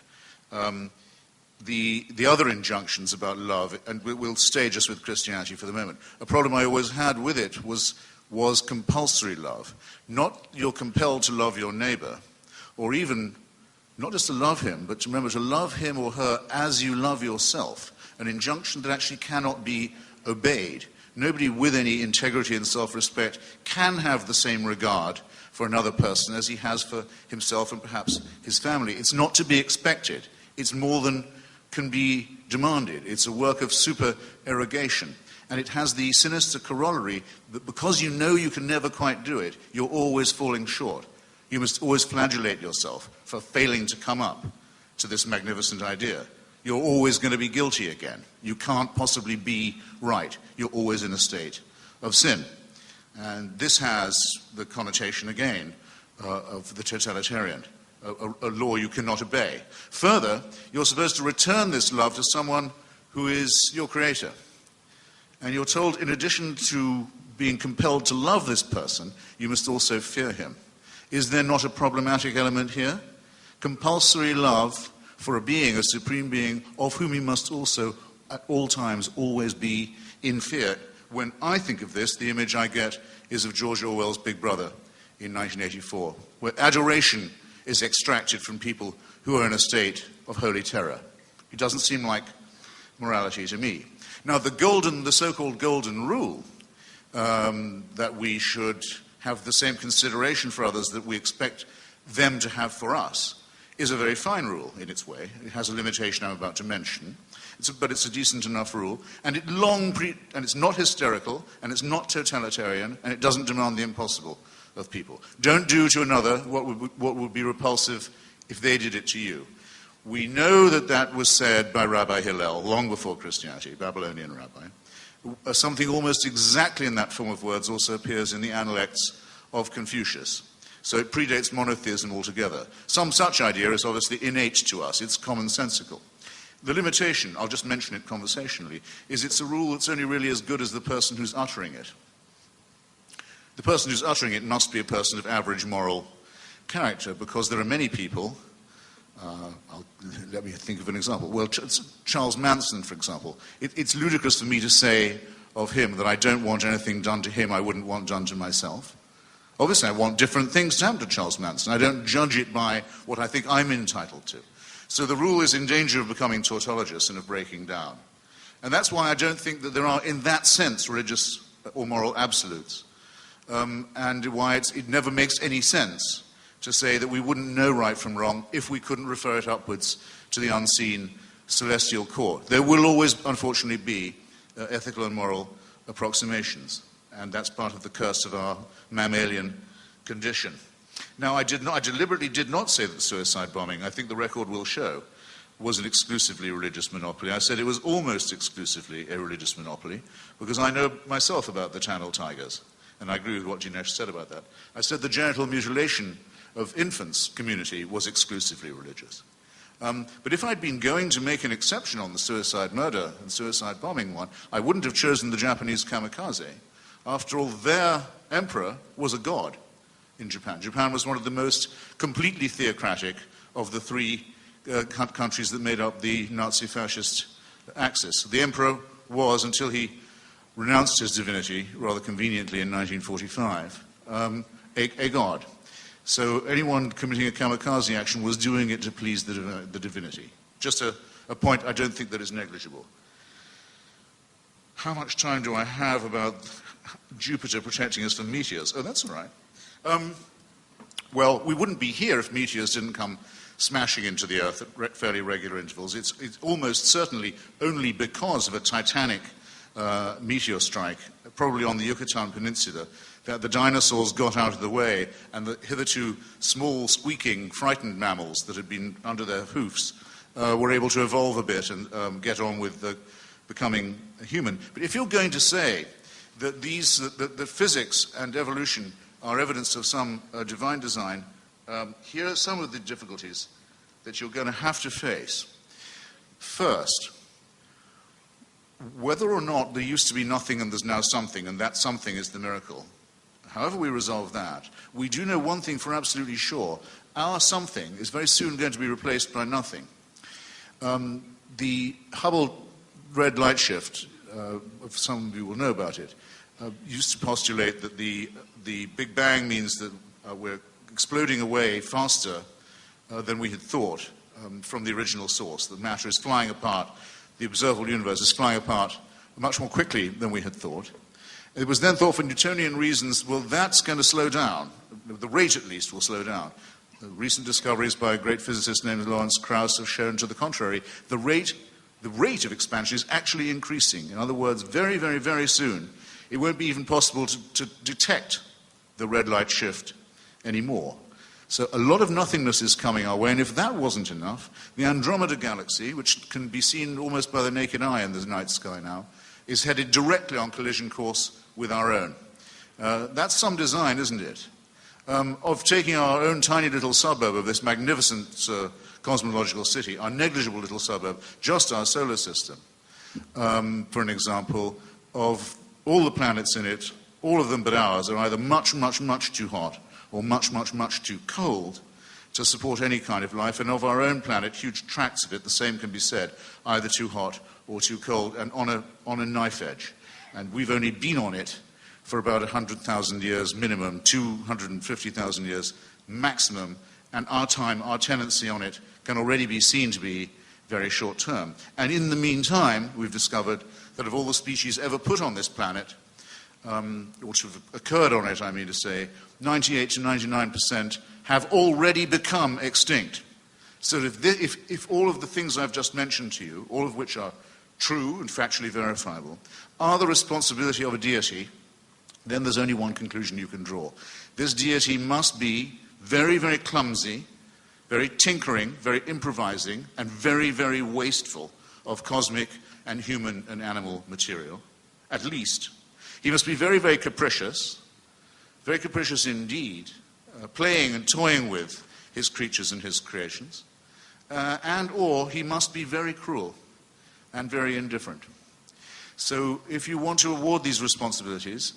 Speaker 3: The other injunctions about love, and we'll stay just with Christianity for the moment. A problem I always had with it was compulsory love. Not you're compelled to love your neighbor, or even not just to love him, but to remember to love him or her as you love yourself, an injunction that actually cannot be obeyed. Nobody with any integrity and self-respect can have the same regard for another person as he has for himself and perhaps his family. It's not to be expected. It's more than can be demanded. It's a work of supererogation. And it has the sinister corollary that because you know you can never quite do it, you're always falling short. You must always flagellate yourself for failing to come up to this magnificent idea. You're always going to be guilty again. You can't possibly be right. You're always in a state of sin. And this has the connotation, again, of the totalitarian, a law you cannot obey. Further, you're supposed to return this love to someone who is your creator. And you're told, in addition to being compelled to love this person, you must also fear him. Is there not a problematic element here? Compulsory love for a being, a supreme being, of whom you must also at all times always be in fear. When I think of this, the image I get is of George Orwell's Big Brother in 1984, where adoration is extracted from people who are in a state of holy terror. It doesn't seem like morality to me. Now, the so-called golden rule, that we should have the same consideration for others that we expect them to have for us, is a very fine rule in its way. It has a limitation I'm about to mention, but it's a decent enough rule, and and it's not hysterical, and it's not totalitarian, and it doesn't demand the impossible of people. Don't do to another what would be repulsive if they did it to you. We know that that was said by Rabbi Hillel long before Christianity, Babylonian rabbi. Something almost exactly in that form of words also appears in the Analects of Confucius. So it predates monotheism altogether. Some such idea is obviously innate to us. It's commonsensical. The limitation, I'll just mention it conversationally, is it's a rule that's only really as good as the person who's uttering it. The person who's uttering it must be a person of average moral character, because there are many people, let me think of an example. Well, Charles Manson, for example. It's ludicrous for me to say of him that I don't want anything done to him I wouldn't want done to myself. Obviously, I want different things to happen to Charles Manson. I don't judge it by what I think I'm entitled to. So the rule is in danger of becoming tautologous and of breaking down. And that's why I don't think that there are, in that sense, religious or moral absolutes. And why it never makes any sense to say that we wouldn't know right from wrong if we couldn't refer it upwards to the unseen celestial court. There will always, unfortunately, be ethical and moral approximations, and that's part of the curse of our mammalian condition. Now, I deliberately did not say that suicide bombing, I think the record will show, was an exclusively religious monopoly. I said it was almost exclusively a religious monopoly, because I know myself about the Tamil Tigers, and I agree with what Jinesh said about that. I said the genital mutilation of infants community was exclusively religious. But if I'd been going to make an exception on the suicide murder and suicide bombing one, I wouldn't have chosen the Japanese kamikaze. After all, their emperor was a god in Japan. Japan was one of the most completely theocratic of the three countries that made up the Nazi-fascist axis. The emperor was, until he renounced his divinity, rather conveniently in 1945, a god. So anyone committing a kamikaze action was doing it to please the divinity. Just a point I don't think that is negligible. How much time do I have about Jupiter protecting us from meteors? Oh, that's all right. Well, we wouldn't be here if meteors didn't come smashing into the Earth at fairly regular intervals. It's almost certainly only because of a titanic meteor strike, probably on the Yucatan Peninsula, that the dinosaurs got out of the way and the hitherto small, squeaking, frightened mammals that had been under their hoofs were able to evolve a bit and get on with becoming human. But if you're going to say that that physics and evolution are evidence of some divine design, here are some of the difficulties that you're going to have to face. First, whether or not there used to be nothing and there's now something, and that something is the miracle, however we resolve that, we do know one thing for absolutely sure. Our something is very soon going to be replaced by nothing. The Hubble red light shift, some of you will know about it, used to postulate that the Big Bang means that we're exploding away faster than we had thought from the original source. That matter is flying apart, the observable universe is flying apart much more quickly than we had thought. It was then thought for Newtonian reasons, well, that's going to slow down. The rate, at least, will slow down. The recent discoveries by a great physicist named Lawrence Krauss have shown to the contrary. The rate of expansion is actually increasing. In other words, very, very, very soon, it won't be even possible to detect the red light shift anymore. So a lot of nothingness is coming our way, and if that wasn't enough, the Andromeda Galaxy, which can be seen almost by the naked eye in the night sky now, is headed directly on collision course with our own. That's some design, isn't it? Of taking our own tiny little suburb of this magnificent cosmological city, our negligible little suburb, just our solar system, for an example, of all the planets in it, all of them but ours, are either much, much, much too hot or much, much, much too cold to support any kind of life, and of our own planet, huge tracts of it, the same can be said, either too hot or too cold, and on a knife edge. And we've only been on it for about 100,000 years minimum, 250,000 years maximum, and our tenancy on it can already be seen to be very short term. And in the meantime, we've discovered that of all the species ever put on this planet, or to have occurred on it, I mean to say, 98 to 99% have already become extinct. So if all of the things I've just mentioned to you, all of which are true and factually verifiable, are the responsibility of a deity, then there's only one conclusion you can draw. This deity must be very, very clumsy, very tinkering, very improvising, and very, very wasteful of cosmic and human and animal material, at least. He must be very, very capricious indeed, playing and toying with his creatures and his creations, and/or he must be very cruel and very indifferent. So if you want to award these responsibilities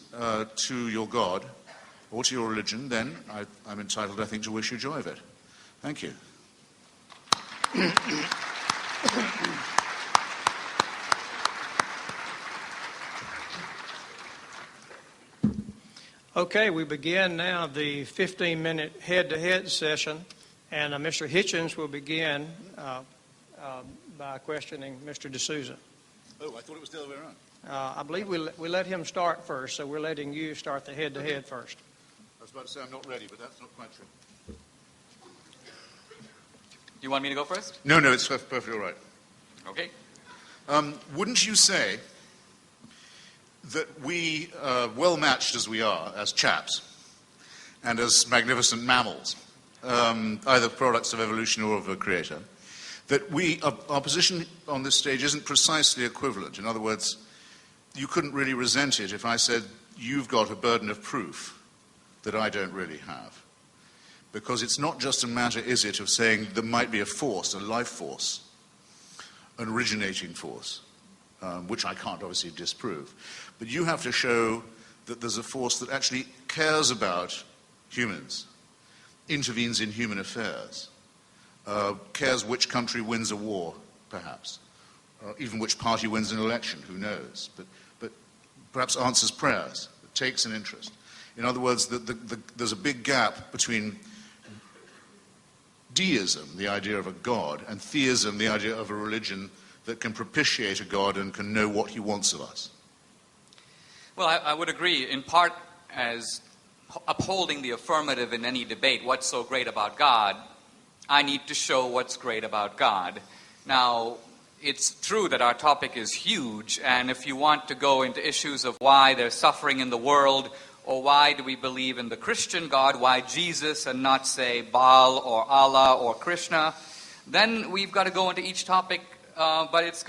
Speaker 3: to your God or to your religion, then I'm entitled, I think, to wish you joy of it. Thank you.
Speaker 1: Okay, we begin now the 15-minute head-to-head session, and Mr. Hitchens will begin by questioning Mr. D'Souza.
Speaker 3: Oh, I thought it was the other way around.
Speaker 1: I believe we let him start first, so we're letting you start the head-to-head first.
Speaker 3: I was about to say I'm not ready, but that's not quite true.
Speaker 2: You want me to go first?
Speaker 3: No, it's perfectly all right.
Speaker 2: Okay.
Speaker 3: Wouldn't you say that we, well-matched as we are as chaps, and as magnificent mammals, either products of evolution or of a creator, that our position on this stage isn't precisely equivalent? In other words, you couldn't really resent it if I said, you've got a burden of proof that I don't really have. Because it's not just a matter, is it, of saying there might be a force, a life force, an originating force, which I can't obviously disprove. But you have to show that there's a force that actually cares about humans, intervenes in human affairs, cares which country wins a war, perhaps, even which party wins an election, who knows, but perhaps answers prayers, takes an interest. In other words, there's a big gap between deism, the idea of a god, and theism, the idea of a religion that can propitiate a god and can know what he wants of us.
Speaker 2: Well, I would agree, in part, as upholding the affirmative in any debate, what's so great about God, I need to show what's great about God. Now, it's true that our topic is huge, and if you want to go into issues of why there's suffering in the world, or why do we believe in the Christian God, why Jesus and not, say, Baal or Allah or Krishna, then we've got to go into each topic, but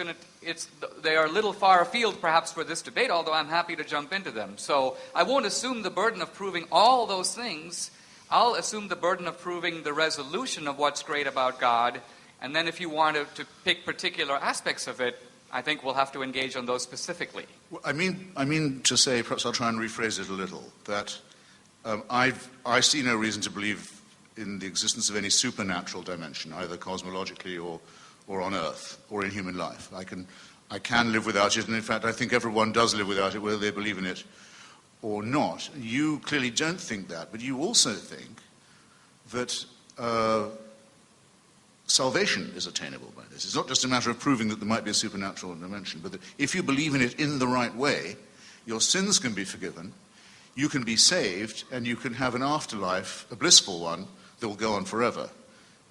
Speaker 2: they are a little far afield perhaps for this debate, although I'm happy to jump into them. So I won't assume the burden of proving all those things. I'll assume the burden of proving the resolution of what's great about God, and then if you want to pick particular aspects of it, I think we'll have to engage on those specifically.
Speaker 3: Well, I mean to say, perhaps I'll try and rephrase it a little, that I see no reason to believe in the existence of any supernatural dimension, either cosmologically or on Earth, or in human life. I can live without it, and in fact I think everyone does live without it, whether they believe in it or not. You clearly don't think that, but you also think that salvation is attainable by this. It's not just a matter of proving that there might be a supernatural dimension, but that if you believe in it in the right way, your sins can be forgiven, you can be saved, and you can have an afterlife, a blissful one, that will go on forever.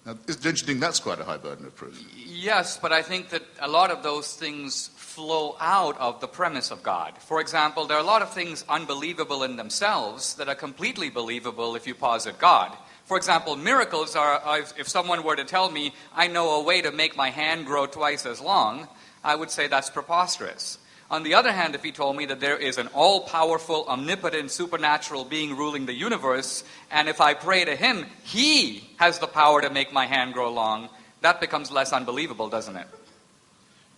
Speaker 3: Now, don't you think that's quite a high burden of proof?
Speaker 2: Yes, but I think that a lot of those things flow out of the premise of God. For example, there are a lot of things unbelievable in themselves that are completely believable if you posit God. For example, miracles are, if someone were to tell me, I know a way to make my hand grow twice as long, I would say that's preposterous. On the other hand, if he told me that there is an all-powerful, omnipotent, supernatural being ruling the universe, and if I pray to him, he has the power to make my hand grow long, that becomes less unbelievable, doesn't it?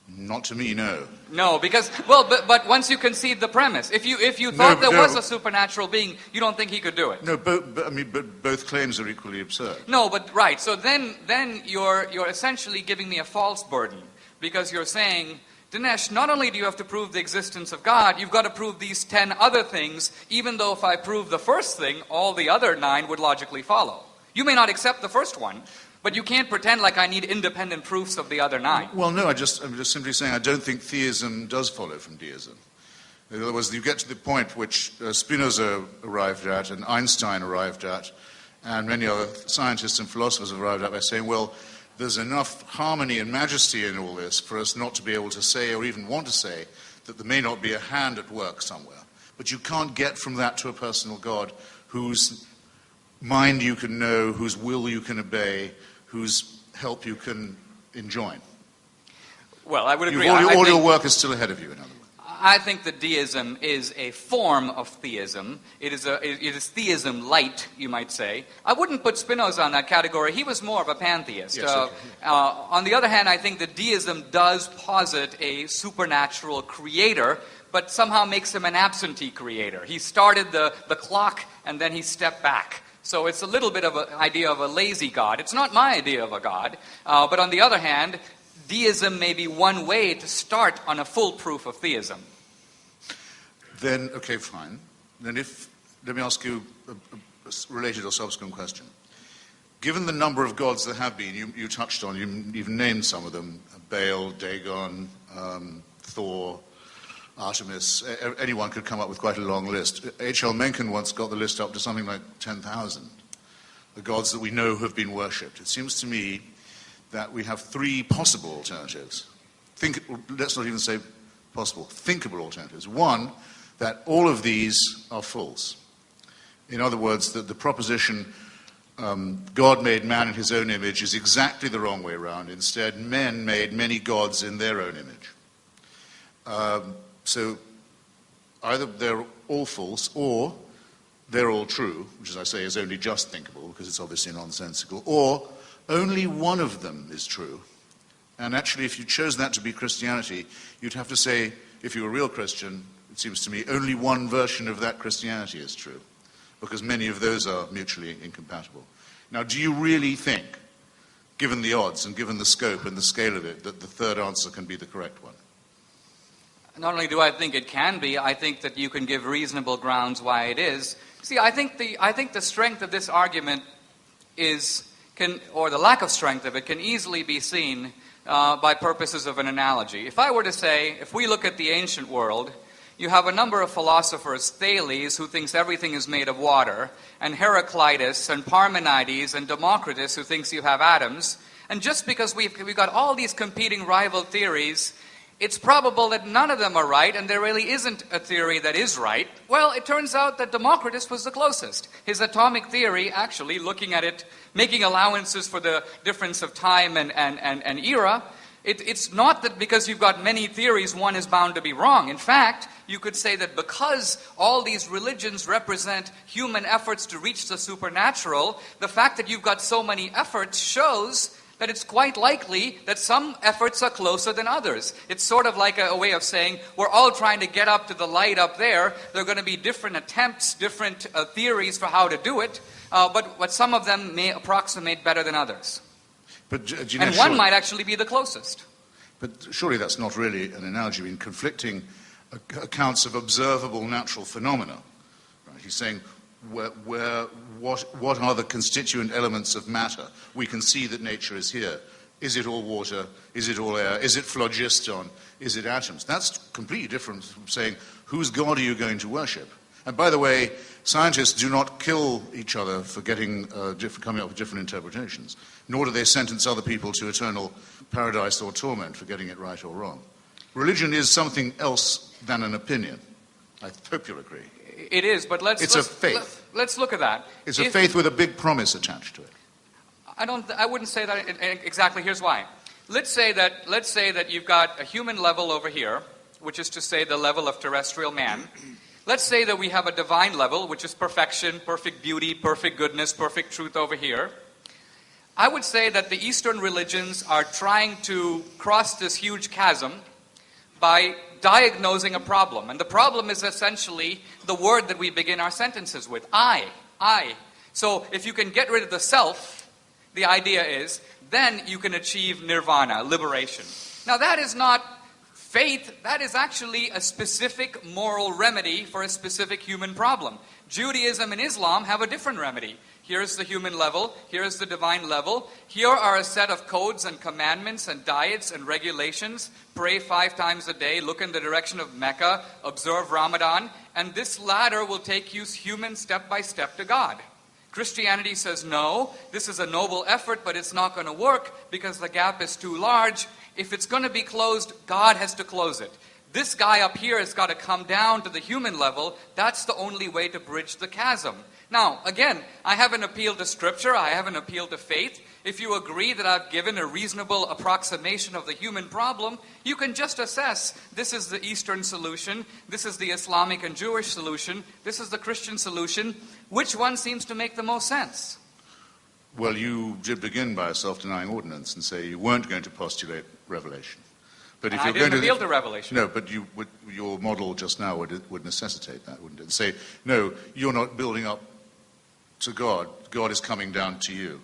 Speaker 3: Not to me, no.
Speaker 2: No, because, well, but once you concede the premise, if you thought there was a supernatural being, you don't think he could do it.
Speaker 3: No, but both claims are equally absurd.
Speaker 2: No, but right. So then you're essentially giving me a false burden, because you're saying, Dinesh, not only do you have to prove the existence of God, you've got to prove these 10 other things, even though if I prove the first thing, all the other 9 would logically follow. You may not accept the first one, but you can't pretend like I need independent proofs of the other 9.
Speaker 3: Well, no, I'm just simply saying I don't think theism does follow from deism. In other words, you get to the point which Spinoza arrived at and Einstein arrived at, and many other scientists and philosophers have arrived at by saying, well, there's enough harmony and majesty in all this for us not to be able to say or even want to say that there may not be a hand at work somewhere. But you can't get from that to a personal God whose mind you can know, whose will you can obey, whose help you can enjoin.
Speaker 2: Well, I would agree.
Speaker 3: All your work is still ahead of you, in other words.
Speaker 2: I think that deism is a form of theism. It is theism light, you might say. I wouldn't put Spinoza on that category. He was more of a pantheist.
Speaker 3: Yes, okay.
Speaker 2: On the other hand, I think that deism does posit a supernatural creator, but somehow makes him an absentee creator. He started the clock and then he stepped back. So it's a little bit of an idea of a lazy God. It's not my idea of a God. But on the other hand, deism may be one way to start on a full proof of theism.
Speaker 3: Then, okay, fine. Then let me ask you a related or subsequent question. Given the number of gods there have been, you touched on, you even named some of them, Baal, Dagon, Thor, Artemis, anyone could come up with quite a long list. H.L. Mencken once got the list up to something like 10,000, the gods that we know have been worshipped. It seems to me that we have 3 possible alternatives. Let's not even say possible, thinkable alternatives. One, that all of these are false. In other words, that the proposition God made man in his own image is exactly the wrong way around. Instead, men made many gods in their own image. So either they're all false or they're all true, which, as I say, is only just thinkable because it's obviously nonsensical, or only one of them is true. And actually, if you chose that to be Christianity, you'd have to say, if you're a real Christian, it seems to me, only one version of that Christianity is true, because many of those are mutually incompatible. Now, do you really think, given the odds and given the scope and the scale of it, that the third answer can be the correct one?
Speaker 2: Not only do I think it can be, I think that you can give reasonable grounds why it is. See, I think the strength of this argument or the lack of strength of it can easily be seen by purposes of an analogy. If I were to say, if we look at the ancient world, you have a number of philosophers, Thales, who thinks everything is made of water, and Heraclitus, and Parmenides, and Democritus, who thinks you have atoms. And just because we've got all these competing rival theories, it's probable that none of them are right, and there really isn't a theory that is right. Well, it turns out that Democritus was the closest. His atomic theory, actually, looking at it, making allowances for the difference of time and era, it's not that because you've got many theories, one is bound to be wrong. In fact, you could say that because all these religions represent human efforts to reach the supernatural, the fact that you've got so many efforts shows that it's quite likely that some efforts are closer than others. It's sort of like a way of saying, we're all trying to get up to the light up there. There are going to be different attempts, different theories for how to do it, but some of them may approximate better than others.
Speaker 3: But,
Speaker 2: and one might actually be the closest.
Speaker 3: But surely that's not really an analogy. I mean, conflicting accounts of observable natural phenomena. Right? He's saying, what are the constituent elements of matter? We can see that nature is here. Is it all water? Is it all air? Is it phlogiston? Is it atoms? That's completely different from saying, whose God are you going to worship? And by the way, scientists do not kill each other for coming up with different interpretations, nor do they sentence other people to eternal paradise or torment for getting it right or wrong. Religion is something else than an opinion. I hope you'll agree.
Speaker 2: It is, but let's
Speaker 3: a faith.
Speaker 2: Let's look at that.
Speaker 3: It's a faith with a big promise attached to it.
Speaker 2: I wouldn't say that exactly. Here's why. Let's say that you've got a human level over here, which is to say the level of terrestrial man. Let's say that we have a divine level, which is perfection, perfect beauty, perfect goodness, perfect truth over here. I would say that the Eastern religions are trying to cross this huge chasm by diagnosing a problem. And the problem is essentially the word that we begin our sentences with, I. So if you can get rid of the self, the idea is, then you can achieve nirvana, liberation. Now that is not faith, that is actually a specific moral remedy for a specific human problem. Judaism and Islam have a different remedy. Here's the human level, here's the divine level. Here are a set of codes and commandments and diets and regulations. Pray 5 times a day, look in the direction of Mecca, observe Ramadan, and this ladder will take you human step by step to God. Christianity says, no, this is a noble effort, but it's not going to work because the gap is too large. If it's going to be closed, God has to close it. This guy up here has got to come down to the human level. That's the only way to bridge the chasm. Now, again, I haven't appealed to Scripture. I haven't appealed to faith. If you agree that I've given a reasonable approximation of the human problem, you can just assess, this is the Eastern solution, this is the Islamic and Jewish solution, this is the Christian solution. Which one seems to make the most sense?
Speaker 3: Well, you did begin by a self-denying ordinance and say you weren't going to postulate revelation. But if
Speaker 2: I
Speaker 3: you're
Speaker 2: didn't
Speaker 3: going
Speaker 2: appeal to revelation.
Speaker 3: No, but your model just now would necessitate that, wouldn't it? Say, no, you're not building up to God. God is coming down to you.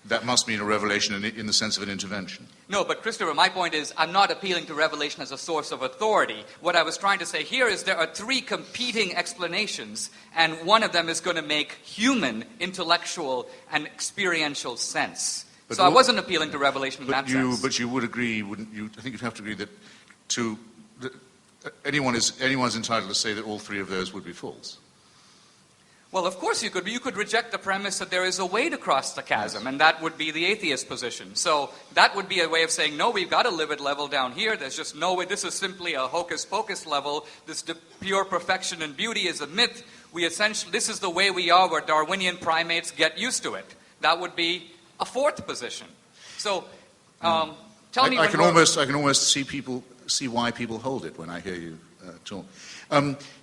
Speaker 3: That must mean a revelation in the sense of an intervention.
Speaker 2: No, but Christopher, my point is, I'm not appealing to revelation as a source of authority. What I was trying to say here is there are 3 competing explanations, and one of them is going to make human, intellectual, and experiential sense.
Speaker 3: But
Speaker 2: so I wasn't appealing to revelation in that sense.
Speaker 3: But you would agree, wouldn't you? I think you'd have to agree that anyone's entitled to say that all 3 of those would be false.
Speaker 2: Well, of course you could, but you could reject the premise that there is a way to cross the chasm, and that would be the atheist position. So that would be a way of saying, no, we've got a livid level down here. There's just no way. This is simply a hocus-pocus level. This pure perfection and beauty is a myth. This is the way we are, where Darwinian primates get used to it. That would be a 4th position. So tell me.
Speaker 3: I can almost see why people hold it when I hear you talk.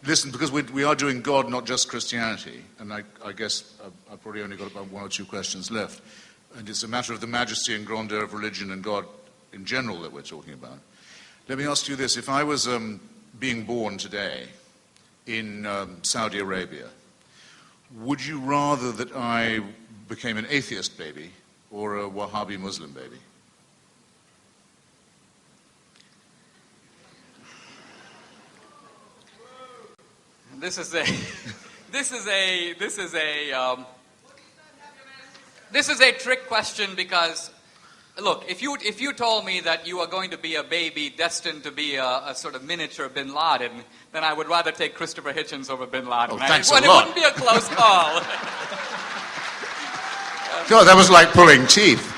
Speaker 3: Listen, because we are doing God, not just Christianity, and I guess I've probably only got about 1 or 2 questions left, and it's a matter of the majesty and grandeur of religion and God in general that we're talking about. Let me ask you this. If I was being born today in Saudi Arabia, would you rather that I became an atheist baby or a Wahhabi Muslim baby?
Speaker 2: This is a trick question because, look, if you told me that you are going to be a baby destined to be a sort of miniature Bin Laden, then I would rather take Christopher Hitchens over Bin Laden.
Speaker 3: Oh, thanks a lot.
Speaker 2: It wouldn't be a close call.
Speaker 3: God, that was like pulling teeth.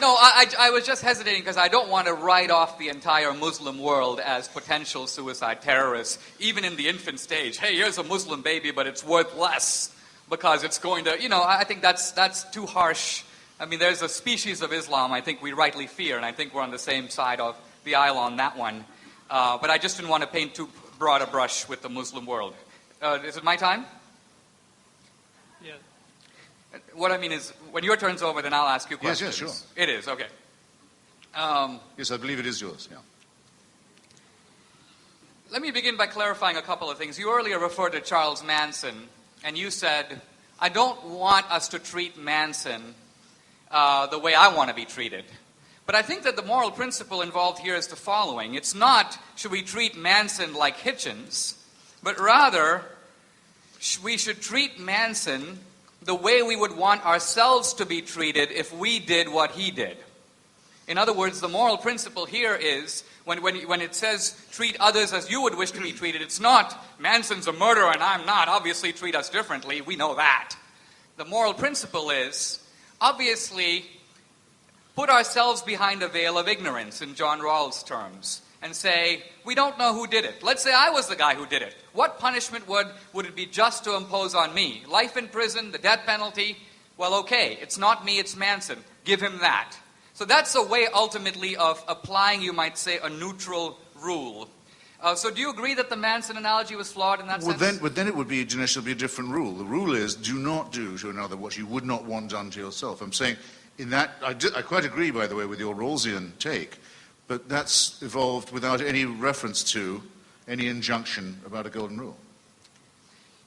Speaker 2: No, I was just hesitating because I don't want to write off the entire Muslim world as potential suicide terrorists, even in the infant stage. Hey, here's a Muslim baby, but it's worth less because it's going to, I think that's too harsh. I mean, there's a species of Islam I think we rightly fear, and I think we're on the same side of the aisle on that one. But I just didn't want to paint too broad a brush with the Muslim world. Is it my time?
Speaker 1: Yeah.
Speaker 2: What I mean is, when your turn's over, then I'll ask you questions.
Speaker 3: Yes, sure.
Speaker 2: It is, okay.
Speaker 3: Yes, I believe it is yours, yeah.
Speaker 2: Let me begin by clarifying a couple of things. You earlier referred to Charles Manson, and you said, I don't want us to treat Manson the way I want to be treated. But I think that the moral principle involved here is the following. It's not, should we treat Manson like Hitchens, but rather, we should treat Manson the way we would want ourselves to be treated if we did what he did. In other words, the moral principle here is, when it says treat others as you would wish to be treated, it's not Manson's a murderer and I'm not, obviously treat us differently, we know that. The moral principle is, obviously, put ourselves behind a veil of ignorance, in John Rawls' terms, and say, we don't know who did it. Let's say I was the guy who did it. What punishment would it be just to impose on me? Life in prison, the death penalty? Well, okay, it's not me, it's Manson. Give him that. So that's a way, ultimately, of applying, you might say, a neutral rule. So do you agree that the Manson analogy was flawed in that
Speaker 3: Well,
Speaker 2: sense?
Speaker 3: then it would be, Dinesh, a different rule. The rule is do not do to another what you would not want done to yourself. I'm saying in that, I quite agree, by the way, with your Rawlsian take, but that's evolved without any reference to any injunction about a golden rule.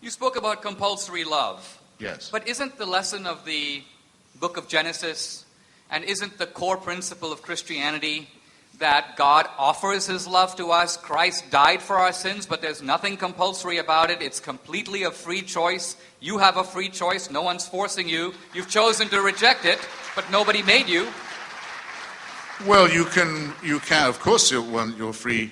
Speaker 2: You spoke about compulsory love.
Speaker 3: Yes.
Speaker 2: But isn't the lesson of the book of Genesis, and isn't the core principle of Christianity that God offers his love to us? Christ died for our sins, but there's nothing compulsory about it. It's completely a free choice. You have a free choice. No one's forcing you. You've chosen to reject it, but nobody made you.
Speaker 3: Well, you can, of course, you're free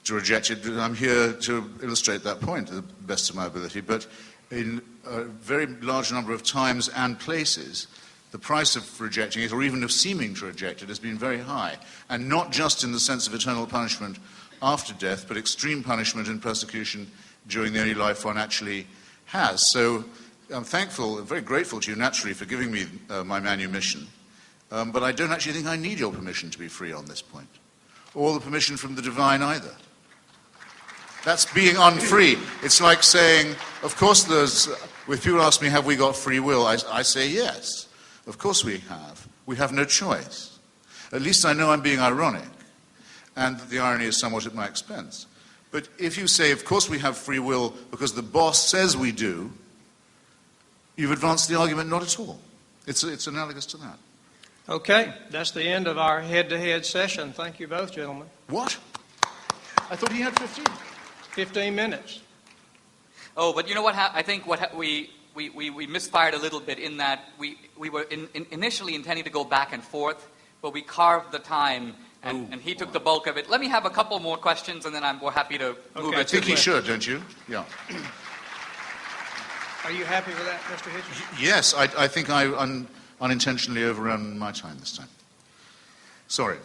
Speaker 3: to reject it. I'm here to illustrate that point to the best of my ability. But in a very large number of times and places, the price of rejecting it, or even of seeming to reject it, has been very high. And not just in the sense of eternal punishment after death, but extreme punishment and persecution during the only life one actually has. So I'm thankful, very grateful to you, naturally, for giving me my manumission. But I don't actually think I need your permission to be free on this point, or the permission from the divine either. That's being unfree. It's like saying, of course if people ask me, have we got free will, I say yes. Of course we have. We have no choice. At least I know I'm being ironic, and that the irony is somewhat at my expense. But if you say, of course we have free will because the boss says we do, you've advanced the argument not at all. It's analogous to that.
Speaker 1: Okay, that's the end of our head-to-head session. Thank you both, gentlemen.
Speaker 3: What? I thought he had 15.
Speaker 1: 15 minutes.
Speaker 2: Oh, but you know what? I think we misfired a little bit in that we were initially intending to go back and forth, but we carved the time, and he took the bulk of it. Let me have a couple more questions, and then we're happy to move it.
Speaker 3: I think he should, don't you? Yeah.
Speaker 1: Are you happy with that, Mr. Hitchens?
Speaker 3: Yes, I think I unintentionally overrun my time this time. Sorry.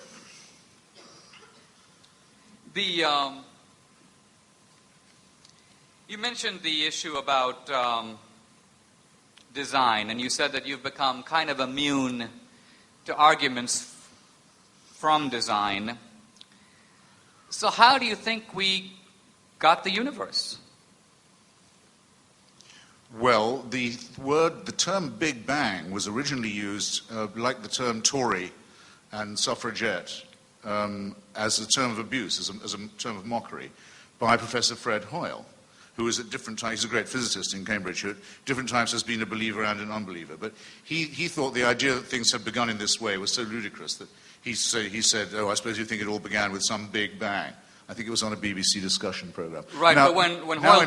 Speaker 2: You mentioned the issue about design, and you said that you've become kind of immune to arguments from design. So how do you think we got the universe?
Speaker 3: Well, the term Big Bang was originally used, like the term Tory and suffragette, as a term of abuse, as a term of mockery, by Professor Fred Hoyle, who is at different times, he's a great physicist in Cambridge, who at different times has been a believer and an unbeliever. But he thought the idea that things had begun in this way was so ludicrous that he said, oh, I suppose you think it all began with some Big Bang. I think it was on a BBC discussion program.
Speaker 2: Right, now, but when Hoyle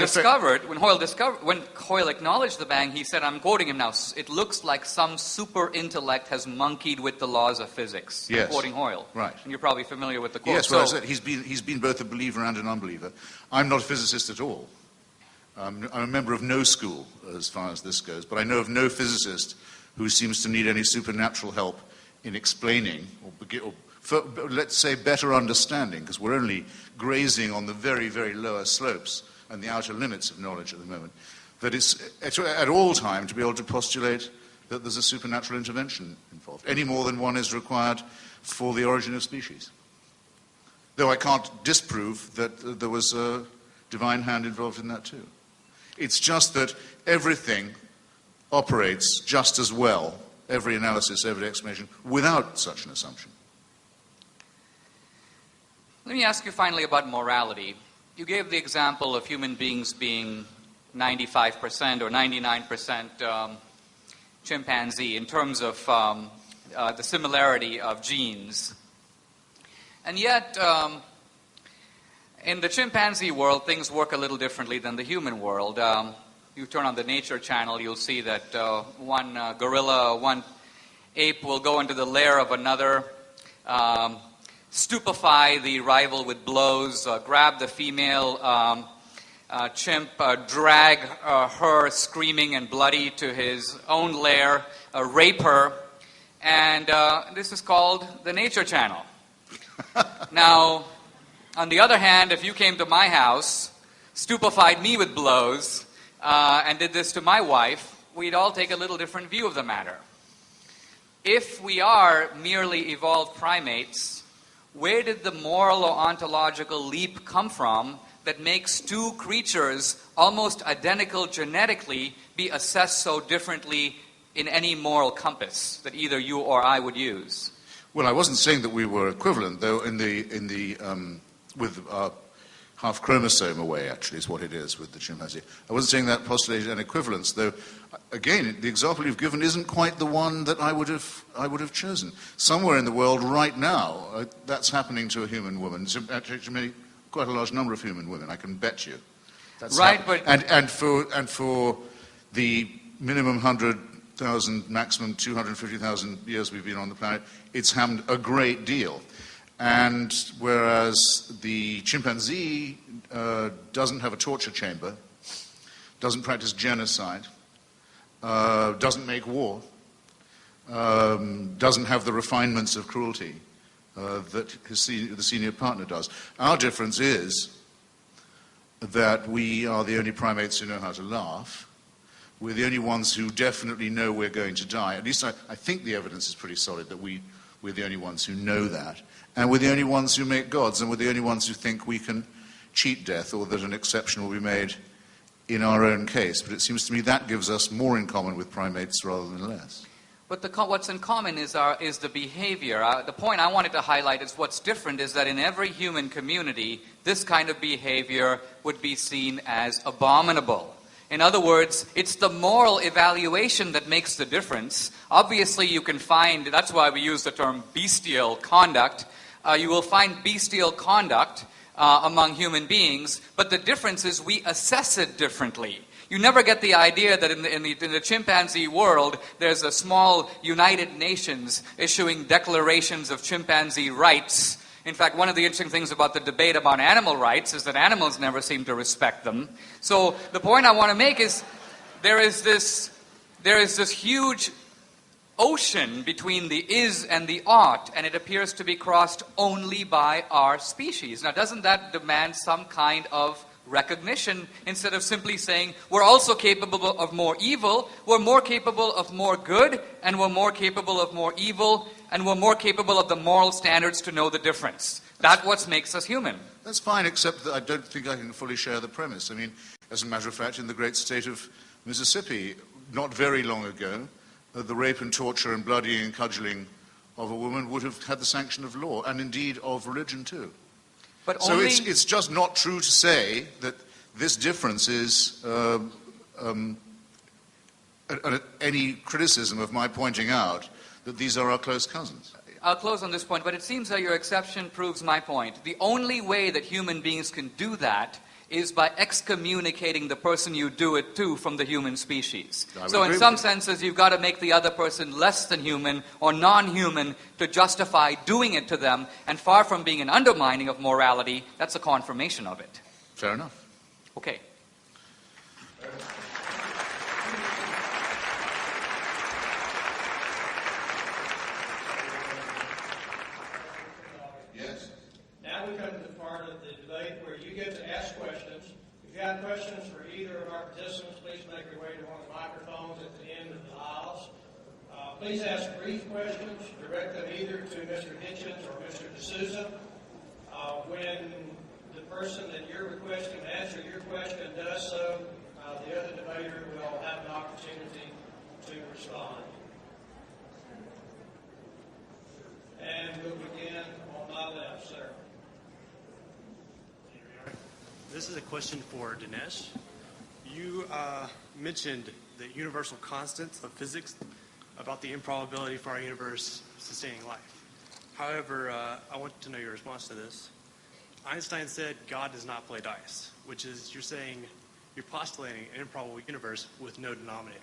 Speaker 2: acknowledged the bang, he said, I'm quoting him now, it looks like some super intellect has monkeyed with the laws of physics.
Speaker 3: Yes.
Speaker 2: I'm quoting Hoyle.
Speaker 3: Right.
Speaker 2: And you're probably familiar with the quote.
Speaker 3: Yes, well, he's been both a believer and an unbeliever. I'm not a physicist at all. I'm a member of no school as far as this goes, but I know of no physicist who seems to need any supernatural help in explaining or let's say better understanding, because we're only grazing on the very, very lower slopes and the outer limits of knowledge at the moment, that it's at all time to be able to postulate that there's a supernatural intervention involved, any more than one is required for the origin of species. Though I can't disprove that there was a divine hand involved in that too. It's just that everything operates just as well, every analysis, every explanation, without such an assumption.
Speaker 2: Let me ask you finally about morality. You gave the example of human beings being 95% or 99% chimpanzee in terms of the similarity of genes. And yet, in the chimpanzee world, things work a little differently than the human world. You turn on the Nature Channel, you'll see that one gorilla, one ape will go into the lair of another, stupefy the rival with blows, grab the female chimp, drag her screaming and bloody to his own lair, rape her, and this is called the Nature Channel. Now, on the other hand, if you came to my house, stupefied me with blows, and did this to my wife, we'd all take a little different view of the matter. If we are merely evolved primates, where did the moral or ontological leap come from that makes two creatures almost identical genetically be assessed so differently in any moral compass that either you or I would use?
Speaker 3: Well, I wasn't saying that we were equivalent, though, with our half chromosome away, actually, is what it is with the chimpanzee. I wasn't saying that postulated an equivalence, though, again, the example you've given isn't quite the one that I would have chosen. Somewhere in the world right now, that's happening to a human woman. So, actually, quite a large number of human women, I can bet you. That's
Speaker 2: right, but...
Speaker 3: And for the minimum 100,000, maximum 250,000 years we've been on the planet, it's happened a great deal. And whereas the chimpanzee doesn't have a torture chamber, doesn't practice genocide, doesn't make war, doesn't have the refinements of cruelty that the senior partner does. Our difference is that we are the only primates who know how to laugh. We're the only ones who definitely know we're going to die. At least I think the evidence is pretty solid that we're the only ones who know that. And we're the only ones who make gods, and we're the only ones who think we can cheat death or that an exception will be made in our own case. But it seems to me that gives us more in common with primates rather than less.
Speaker 2: But what's in common is the behavior. The point I wanted to highlight is what's different is that in every human community, this kind of behavior would be seen as abominable. In other words, it's the moral evaluation that makes the difference. Obviously, you can find, that's why we use the term bestial conduct. You will find bestial conduct among human beings, but the difference is we assess it differently. You never get the idea that in the chimpanzee world, there's a small United Nations issuing declarations of chimpanzee rights. In fact, one of the interesting things about the debate about animal rights is that animals never seem to respect them. So the point I want to make is there is this huge ocean between the is and the ought, and it appears to be crossed only by our species. Now, doesn't that demand some kind of recognition instead of simply saying we're also capable of more evil, we're more capable of more good, and we're more capable of more evil, and we're more capable of the moral standards to know the difference. That's what makes us human.
Speaker 3: That's fine, except that I don't think I can fully share the premise. I mean, as a matter of fact, in the great state of Mississippi, not very long ago, the rape and torture and bloodying and cudgeling of a woman would have had the sanction of law, and indeed of religion too.
Speaker 2: But
Speaker 3: so it's just not true to say that this difference is any criticism of my pointing out that these are our close cousins.
Speaker 2: I'll close on this point, but it seems that your exception proves my point. The only way that human beings can do that is by excommunicating the person you do it to from the human species. So in some senses, you've got to make the other person less than human or non-human to justify doing it to them, and far from being an undermining of morality, that's a confirmation of it.
Speaker 3: Fair enough.
Speaker 2: Okay.
Speaker 3: Yes.
Speaker 1: Now we come to the part of the debate where you get to ask questions. If you have questions for either of our participants, please make your way to one of the microphones at the end of the aisles. Please ask brief questions. Direct them either to Mr. Hitchens or Mr. D'Souza. When the person that you're requesting to answer your question does so, the other debater will have an opportunity to respond. And we'll begin on my left, sir.
Speaker 4: This is a question for Dinesh. You mentioned the universal constants of physics about the improbability for our universe sustaining life. However, I want to know your response to this. Einstein said God does not play dice, which is you're saying you're postulating an improbable universe with no denominator.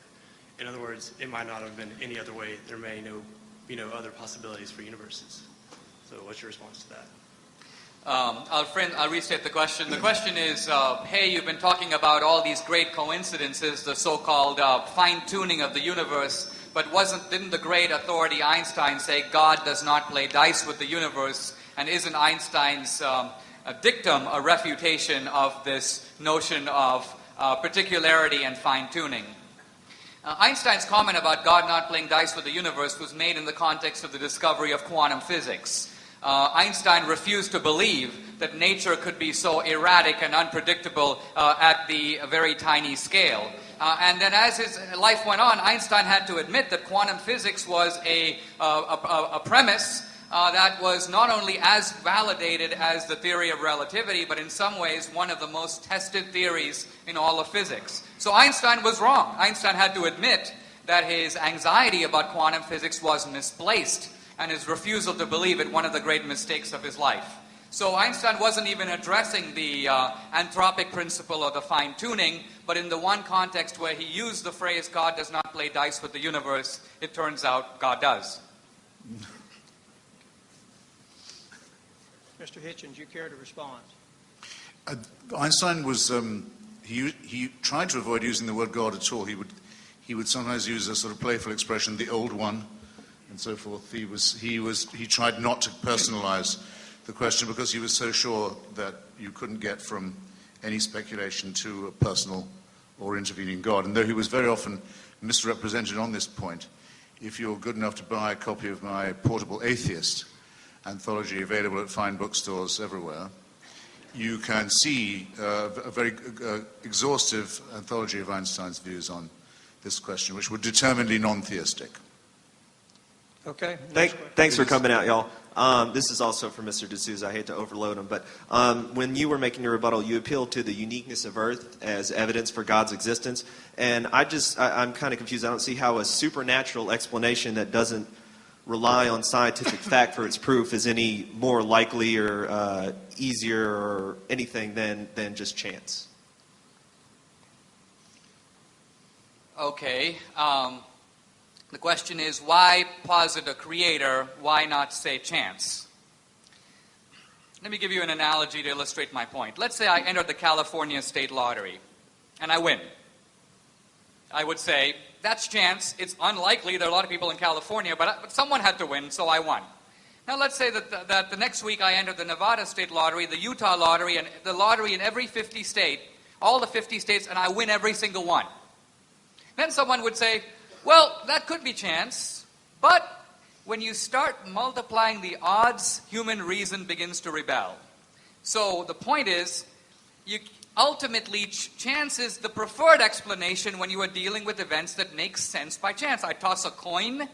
Speaker 4: In other words, it might not have been any other way. There may be no other possibilities for universes. So what's your response to that?
Speaker 2: I'll restate the question. The question is, hey, you've been talking about all these great coincidences, the so-called fine-tuning of the universe, but didn't the great authority Einstein say God does not play dice with the universe, and isn't Einstein's dictum a refutation of this notion of particularity and fine-tuning? Einstein's comment about God not playing dice with the universe was made in the context of the discovery of quantum physics. Einstein refused to believe that nature could be so erratic and unpredictable at the very tiny scale. And then as his life went on, Einstein had to admit that quantum physics was a premise that was not only as validated as the theory of relativity, but in some ways one of the most tested theories in all of physics. So Einstein was wrong. Einstein had to admit that his anxiety about quantum physics was misplaced, and his refusal to believe it one of the great mistakes of his life. So Einstein wasn't even addressing the anthropic principle or the fine-tuning, but in the one context where he used the phrase, God does not play dice with the universe, it turns out God does.
Speaker 1: Mr. Hitchens, you care to respond?
Speaker 3: Einstein was, he tried to avoid using the word God at all. He would sometimes use a sort of playful expression, the old one, and so forth. He tried not to personalize the question because he was so sure that you couldn't get from any speculation to a personal or intervening God. And though he was very often misrepresented on this point, if you're good enough to buy a copy of my portable Atheist anthology available at fine bookstores everywhere, you can see a very exhaustive anthology of Einstein's views on this question, which were determinedly non-theistic.
Speaker 1: Okay.
Speaker 5: Thanks for coming out, y'all. This is also for Mr. D'Souza. I hate to overload him, but when you were making your rebuttal, you appealed to the uniqueness of Earth as evidence for God's existence. And I'm kind of confused. I don't see how a supernatural explanation that doesn't rely on scientific fact for its proof is any more likely or easier or anything than just chance.
Speaker 2: Okay. The question is, why posit a creator? Why not say chance? Let me give you an analogy to illustrate my point. Let's say I entered the California State Lottery, and I win. I would say, that's chance. It's unlikely. There are a lot of people in California, but someone had to win, so I won. Now let's say that the next week I entered the Nevada State Lottery, the Utah Lottery, and the lottery in every 50 state, all the 50 states, and I win every single one. Then someone would say, well, that could be chance, but when you start multiplying the odds, human reason begins to rebel. So the point is, ultimately, chance is the preferred explanation when you are dealing with events that make sense by chance. I toss a coin,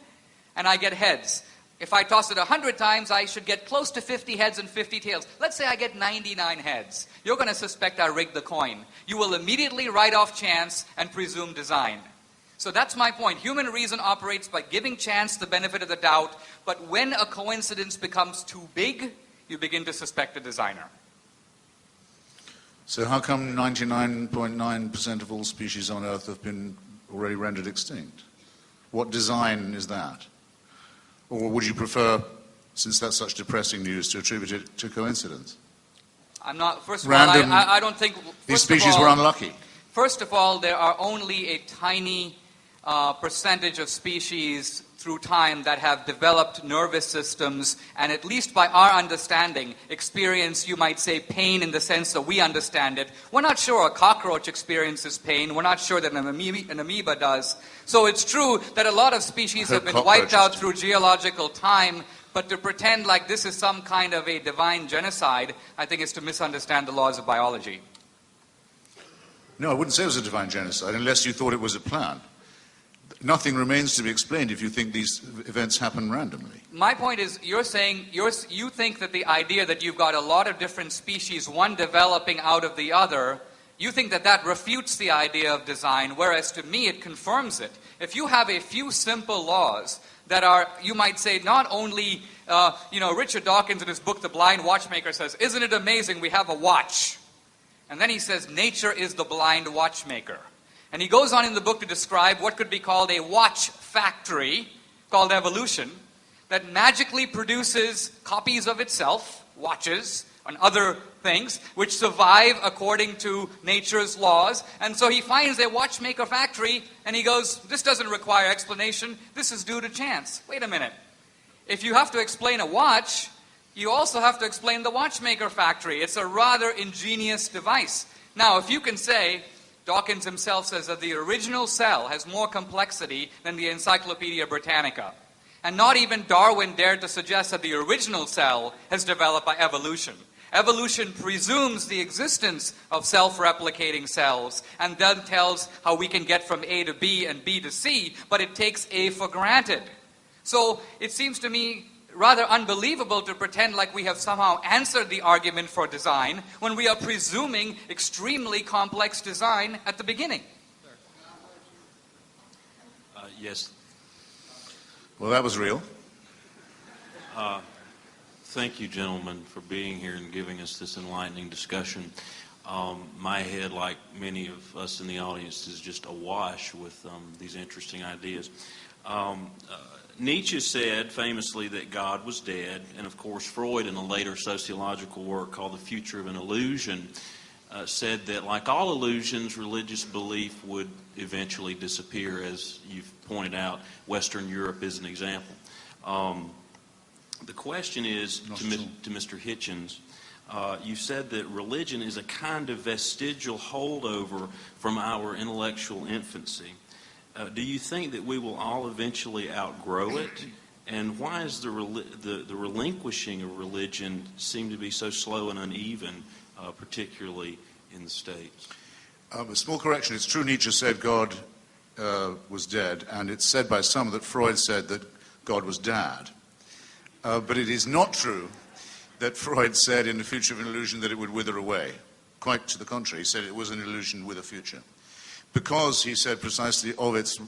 Speaker 2: and I get heads. If I toss it 100 times, I should get close to 50 heads and 50 tails. Let's say I get 99 heads. You're going to suspect I rigged the coin. You will immediately write off chance and presume design. So that's my point. Human reason operates by giving chance the benefit of the doubt, but when a coincidence becomes too big, you begin to suspect the designer.
Speaker 3: So how come 99.9% of all species on Earth have been already rendered extinct? What design is that? Or would you prefer, since that's such depressing news, to attribute it to coincidence?
Speaker 2: I'm not, first of
Speaker 3: Random,
Speaker 2: all, I don't think...
Speaker 3: These species were unlucky.
Speaker 2: First of all, there are only a tiny percentage of species through time that have developed nervous systems and, at least by our understanding, experience, you might say, pain in the sense that we understand it. We're not sure a cockroach experiences pain. We're not sure that an amoeba does. So it's true that a lot of species have been wiped out through geological time, but to pretend like this is some kind of a divine genocide, I think is to misunderstand the laws of biology.
Speaker 3: No, I wouldn't say it was a divine genocide unless you thought it was a plan. Nothing remains to be explained if you think these events happen randomly.
Speaker 2: My point is, you're saying you think that the idea that you've got a lot of different species, one developing out of the other, you think that that refutes the idea of design, whereas to me it confirms it. If you have a few simple laws that are, you might say, not only, Richard Dawkins in his book, The Blind Watchmaker, says, isn't it amazing we have a watch? And then he says, nature is the blind watchmaker. And he goes on in the book to describe what could be called a watch factory, called evolution, that magically produces copies of itself, watches, and other things, which survive according to nature's laws. And so he finds a watchmaker factory, and he goes, this doesn't require explanation, this is due to chance. Wait a minute. If you have to explain a watch, you also have to explain the watchmaker factory. It's a rather ingenious device. Now, if you can say, Dawkins himself says that the original cell has more complexity than the Encyclopedia Britannica. And not even Darwin dared to suggest that the original cell has developed by evolution. Evolution presumes the existence of self-replicating cells and then tells how we can get from A to B and B to C, but it takes A for granted. So it seems to me rather unbelievable to pretend like we have somehow answered the argument for design when we are presuming extremely complex design at the beginning.
Speaker 6: Yes.
Speaker 3: Well, that was real.
Speaker 6: Thank you, gentlemen, for being here and giving us this enlightening discussion. My head, like many of us in the audience, is just awash with these interesting ideas. Nietzsche said famously that God was dead, and of course Freud, in a later sociological work called The Future of an Illusion, said that, like all illusions, religious belief would eventually disappear. As you've pointed out, Western Europe is an example. The question is to Mr. Hitchens, you said that religion is a kind of vestigial holdover from our intellectual infancy. Do you think that we will all eventually outgrow it? And why is the relinquishing of religion seem to be so slow and uneven, particularly in the States?
Speaker 3: A small correction. It's true Nietzsche said God was dead, and it's said by some that Freud said that God was dad. But it is not true that Freud said in The Future of an Illusion that it would wither away. Quite to the contrary, he said it was an illusion with a future. Because, he said precisely, of its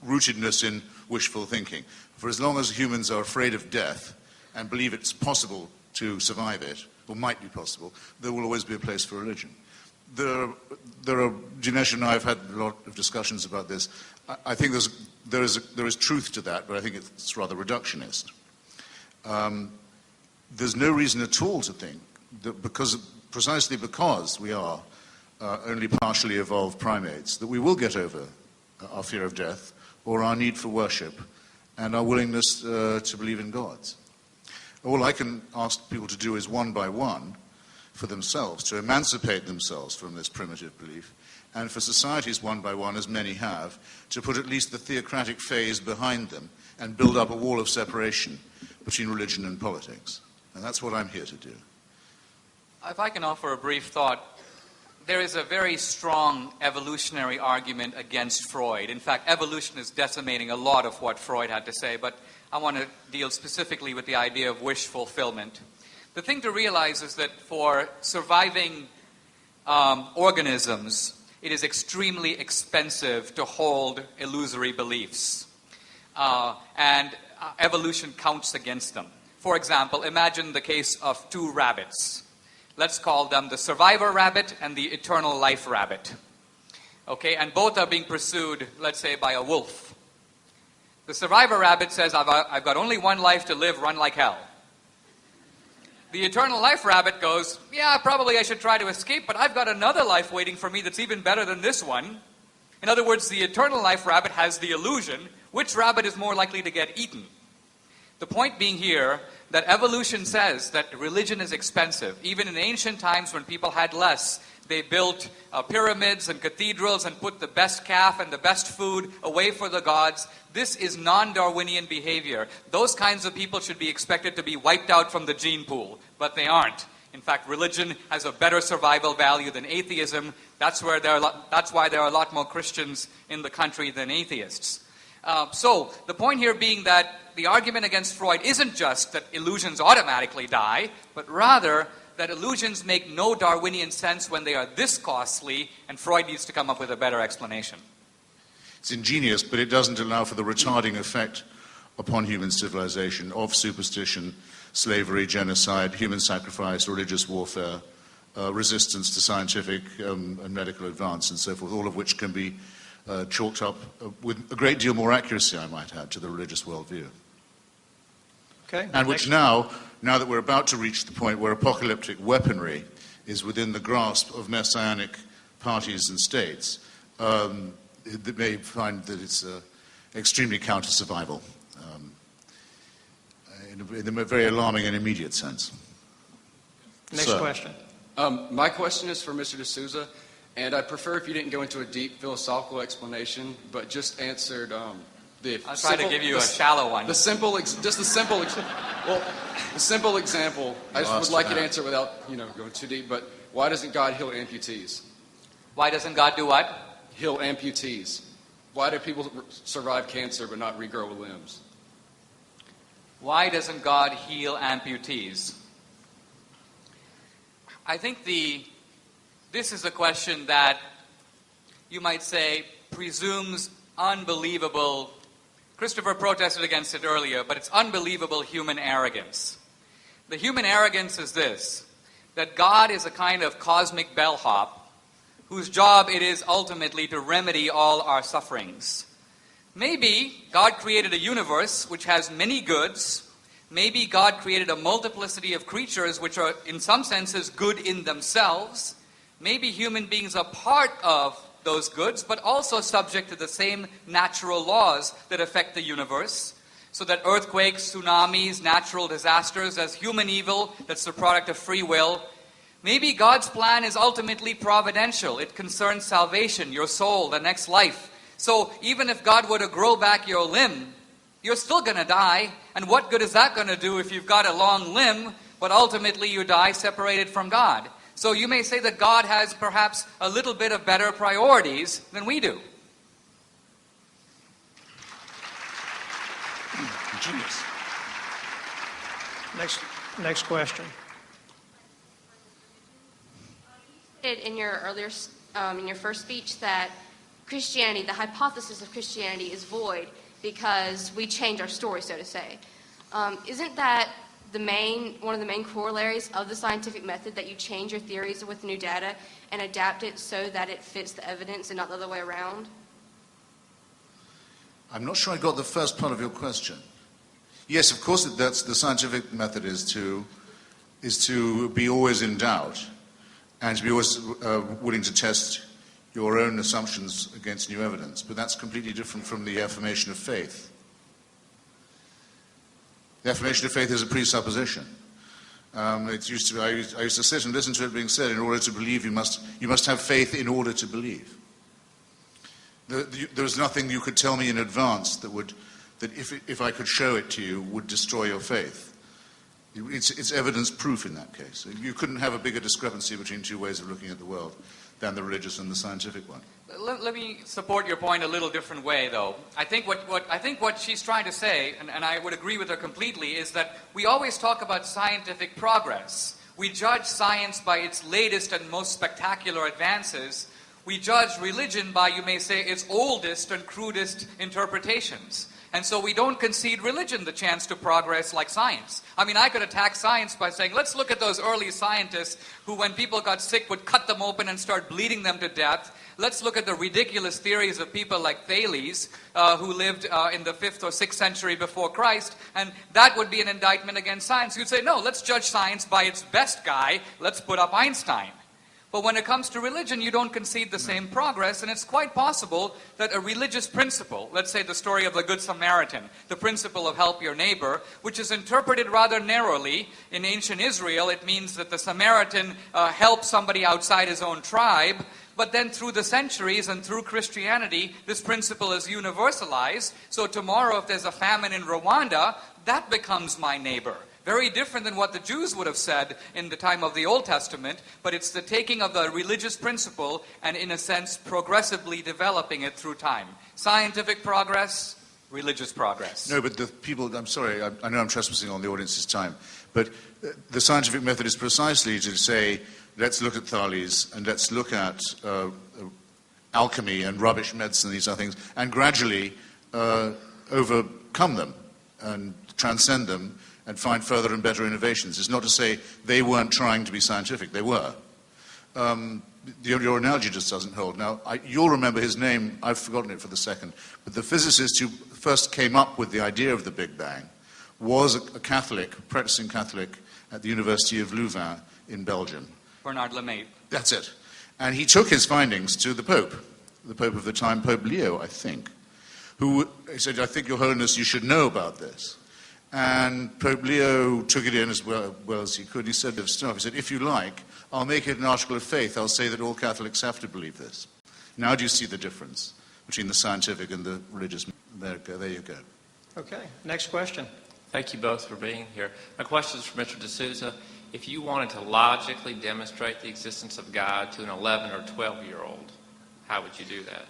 Speaker 3: rootedness in wishful thinking. For as long as humans are afraid of death and believe it's possible to survive it, or might be possible, there will always be a place for religion. Dinesh and I have had a lot of discussions about this. I think there is truth to that, but I think it's rather reductionist. There's no reason at all to think that precisely because we are only partially evolved primates, that we will get over our fear of death or our need for worship and our willingness to believe in gods. All I can ask people to do is one by one for themselves, to emancipate themselves from this primitive belief, and for societies one by one, as many have, to put at least the theocratic phase behind them and build up a wall of separation between religion and politics. And that's what I'm here to do.
Speaker 2: If I can offer a brief thought, there is a very strong evolutionary argument against Freud. In fact, evolution is decimating a lot of what Freud had to say, but I want to deal specifically with the idea of wish fulfillment. The thing to realize is that for surviving organisms, it is extremely expensive to hold illusory beliefs. And evolution counts against them. For example, imagine the case of two rabbits. Let's call them the survivor rabbit and the eternal life rabbit. Okay, and both are being pursued, let's say, by a wolf. The survivor rabbit says, I've got only one life to live, run like hell. The eternal life rabbit goes, yeah, probably I should try to escape, but I've got another life waiting for me that's even better than this one. In other words, the eternal life rabbit has the illusion. Which rabbit is more likely to get eaten? The point being here that evolution says that religion is expensive. Even in ancient times when people had less, they built pyramids and cathedrals and put the best calf and the best food away for the gods. This is non-Darwinian behavior. Those kinds of people should be expected to be wiped out from the gene pool, but they aren't. In fact, religion has a better survival value than atheism. That's why there are a lot more Christians in the country than atheists. So the point here being that the argument against Freud isn't just that illusions automatically die, but rather that illusions make no Darwinian sense when they are this costly, and Freud needs to come up with a better explanation.
Speaker 3: It's ingenious, but it doesn't allow for the retarding effect upon human civilization of superstition, slavery, genocide, human sacrifice, religious warfare, resistance to scientific and medical advance, and so forth, all of which can be chalked up with a great deal more accuracy, I might add, to the religious worldview.
Speaker 1: Okay.
Speaker 3: And which now that we're about to reach the point where apocalyptic weaponry is within the grasp of messianic parties and states, they may find that it's extremely counter-survival in a very alarming and immediate sense.
Speaker 1: Next
Speaker 3: Sir.
Speaker 1: question.
Speaker 7: My question is for Mr. D'Souza, and I'd prefer if you didn't go into a deep philosophical explanation, but just answered
Speaker 2: I'll try to give you a shallow one.
Speaker 7: The simple example. I just would like you to answer without going too deep. But why doesn't God heal amputees?
Speaker 2: Why doesn't God do what?
Speaker 7: Heal amputees. Why do people survive cancer but not regrow limbs?
Speaker 2: Why doesn't God heal amputees? I think this is a question that you might say presumes unbelievable. Christopher protested against it earlier, but it's unbelievable human arrogance. The human arrogance is this, that God is a kind of cosmic bellhop whose job it is ultimately to remedy all our sufferings. Maybe God created a universe which has many goods. Maybe God created a multiplicity of creatures which are in some senses good in themselves. Maybe human beings are part of those goods, but also subject to the same natural laws that affect the universe. So that earthquakes, tsunamis, natural disasters, as human evil, that's the product of free will. Maybe God's plan is ultimately providential. It concerns salvation, your soul, the next life. So even if God were to grow back your limb, you're still going to die. And what good is that going to do if you've got a long limb, but ultimately you die separated from God? So you may say that God has perhaps a little bit of better priorities than we do.
Speaker 3: Genius.
Speaker 1: Next question.
Speaker 8: In your earlier, in your first speech, that Christianity, the hypothesis of Christianity, is void because we change our story, so to say. Isn't that one of the main corollaries of the scientific method, that you change your theories with new data and adapt it so that it fits the evidence and not the other way around?
Speaker 3: I'm not sure I got the first part of your question. Yes, of course, that's the scientific method is to be always in doubt and to be always willing to test your own assumptions against new evidence. But that's completely different from the affirmation of faith. The affirmation of faith is a presupposition. I used to sit and listen to it being said, in order to believe, you must have faith in order to believe. There was nothing you could tell me in advance that if I could show it to you, would destroy your faith. It's evidence proof in that case. You couldn't have a bigger discrepancy between two ways of looking at the world than the religious and the scientific one.
Speaker 2: Let me support your point a little different way, though. I think what she's trying to say, and I would agree with her completely, is that we always talk about scientific progress. We judge science by its latest and most spectacular advances. We judge religion by, you may say, its oldest and crudest interpretations. And so we don't concede religion the chance to progress like science. I mean, I could attack science by saying, let's look at those early scientists who, when people got sick, would cut them open and start bleeding them to death. Let's look at the ridiculous theories of people like Thales, who lived in the 5th or 6th century before Christ, and that would be an indictment against science. You'd say, no, let's judge science by its best guy. Let's put up Einstein. But when it comes to religion, you don't concede the same progress, and it's quite possible that a religious principle, let's say the story of the Good Samaritan, the principle of help your neighbor, which is interpreted rather narrowly. In ancient Israel, it means that the Samaritan helps somebody outside his own tribe, but then through the centuries and through Christianity, this principle is universalized. So tomorrow, if there's a famine in Rwanda, that becomes my neighbor. Very different than what the Jews would have said in the time of the Old Testament, but it's the taking of the religious principle and, in a sense, progressively developing it through time. Scientific progress, religious progress.
Speaker 3: No, but the people, I'm sorry, I know I'm trespassing on the audience's time, but the scientific method is precisely to say, let's look at Thales and let's look at alchemy and rubbish medicine, these other things, and gradually overcome them and transcend them and find further and better innovations. It's not to say they weren't trying to be scientific. They were. Your analogy just doesn't hold. Now, you'll remember his name. I've forgotten it for the second. But the physicist who first came up with the idea of the Big Bang was a Catholic, practicing Catholic, at the University of Louvain in Belgium.
Speaker 2: Bernard Lemaitre.
Speaker 3: That's it. And he took his findings to the Pope of the time, Pope Leo, I think, who said, I think, Your Holiness, you should know about this. And Pope Leo took it in as well as he could. He said, if you like, I'll make it an article of faith. I'll say that all Catholics have to believe this. Now do you see the difference between the scientific and the religious? There you go.
Speaker 1: Okay, next question.
Speaker 9: Thank you both for being here. My question is for Mr. D'Souza. If you wanted to logically demonstrate the existence of God to an 11 or 12-year-old, how would you do that?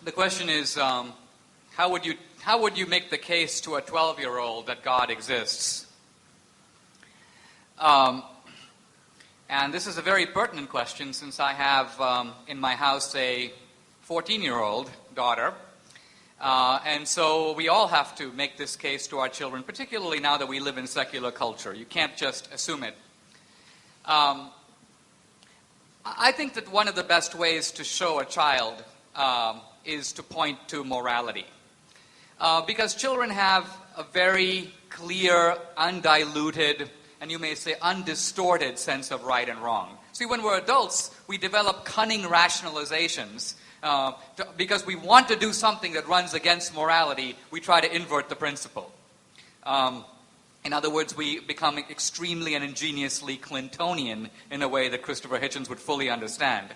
Speaker 2: The question is, how would you make the case to a 12-year-old that God exists? And this is a very pertinent question, since I have in my house a 14-year-old daughter. And so we all have to make this case to our children, particularly now that we live in secular culture. You can't just assume it. I think that one of the best ways to show a child is to point to morality. Because children have a very clear, undiluted, and you may say undistorted sense of right and wrong. See, when we're adults, we develop cunning rationalizations. Because we want to do something that runs against morality, we try to invert the principle. In other words, we become extremely and ingeniously Clintonian in a way that Christopher Hitchens would fully understand.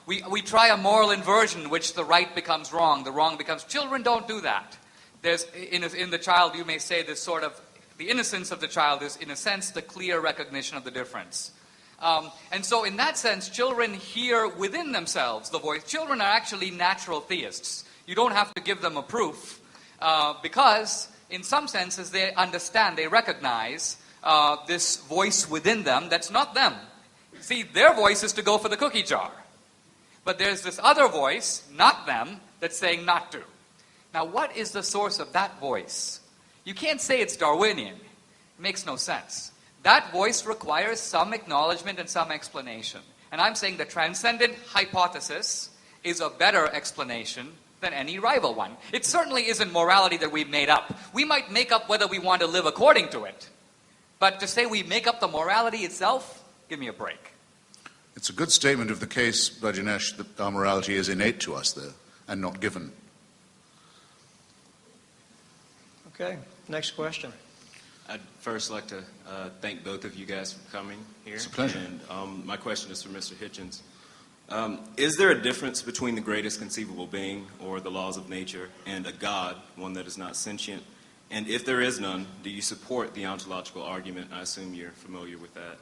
Speaker 2: We try a moral inversion in which the right becomes wrong, the wrong becomes... Children don't do that. There's, in the child, you may say, this sort of... The innocence of the child is, in a sense, the clear recognition of the difference. And so in that sense, children hear within themselves the voice. Children are actually natural theists. You don't have to give them a proof because, in some senses, they understand, they recognize this voice within them that's not them. See, their voice is to go for the cookie jar. But there's this other voice, not them, that's saying not to. Now, what is the source of that voice? You can't say it's Darwinian. It makes no sense. That voice requires some acknowledgement and some explanation. And I'm saying the transcendent hypothesis is a better explanation than any rival one. It certainly isn't morality that we've made up. We might make up whether we want to live according to it. But to say we make up the morality itself, give me a break.
Speaker 3: It's a good statement of the case by Dinesh that our morality is innate to us, though, and not given.
Speaker 1: Okay, next question.
Speaker 10: I'd first like to thank both of you guys for coming here.
Speaker 3: It's a pleasure.
Speaker 10: And my question is for Mr. Hitchens. Is there a difference between the greatest conceivable being, or the laws of nature, and a God, one that is not sentient? And if there is none, do you support the ontological argument? I assume you're familiar with that.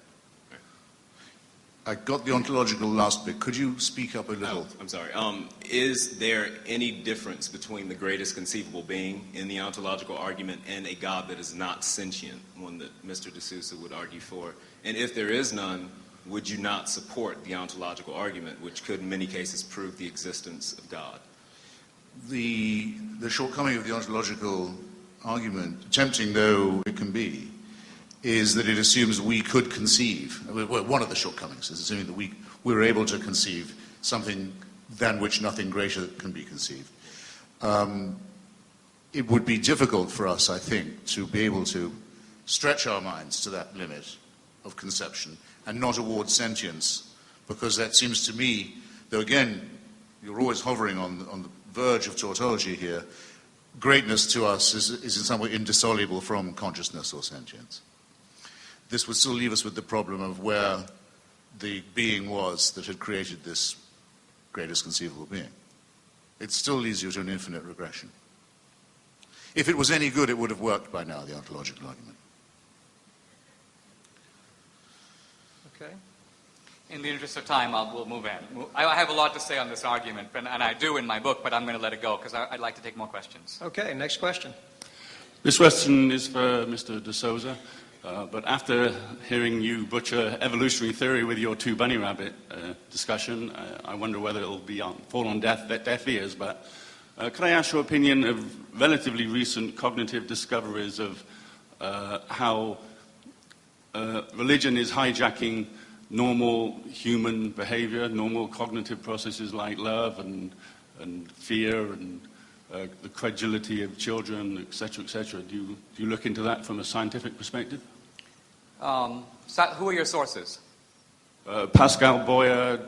Speaker 3: I got the ontological last bit. Could you speak up a little?
Speaker 10: I'm sorry. Is there any difference between the greatest conceivable being in the ontological argument and a God that is not sentient, one that Mr. D'Souza would argue for? And if there is none, would you not support the ontological argument, which could in many cases prove the existence of God?
Speaker 3: The shortcoming of the ontological argument, tempting though it can be, is that it assumes we could conceive. Well, one of the shortcomings is assuming that we were able to conceive something than which nothing greater can be conceived. It would be difficult for us, I think, to be able to stretch our minds to that limit of conception and not award sentience, because that seems to me, though again, you're always hovering on the verge of tautology here, greatness to us is in some way indissoluble from consciousness or sentience. This would still leave us with the problem of where the being was that had created this greatest conceivable being. It still leads you to an infinite regression. If it was any good, it would have worked by now, the ontological argument.
Speaker 1: Okay.
Speaker 2: In the interest of time, we'll move in. I have a lot to say on this argument, and I do in my book, but I'm going to let it go because I'd like to take more questions.
Speaker 1: Okay, next question.
Speaker 11: This question is for Mr. D'Souza. But after hearing you butcher evolutionary theory with your two bunny rabbit discussion, I wonder whether it'll fall on deaf ears. But could I ask your opinion of relatively recent cognitive discoveries of how religion is hijacking normal human behavior, normal cognitive processes like love and fear and the credulity of children, etc., etc. Do you look into that from a scientific perspective?
Speaker 2: Who are your sources?
Speaker 11: Pascal Boyer,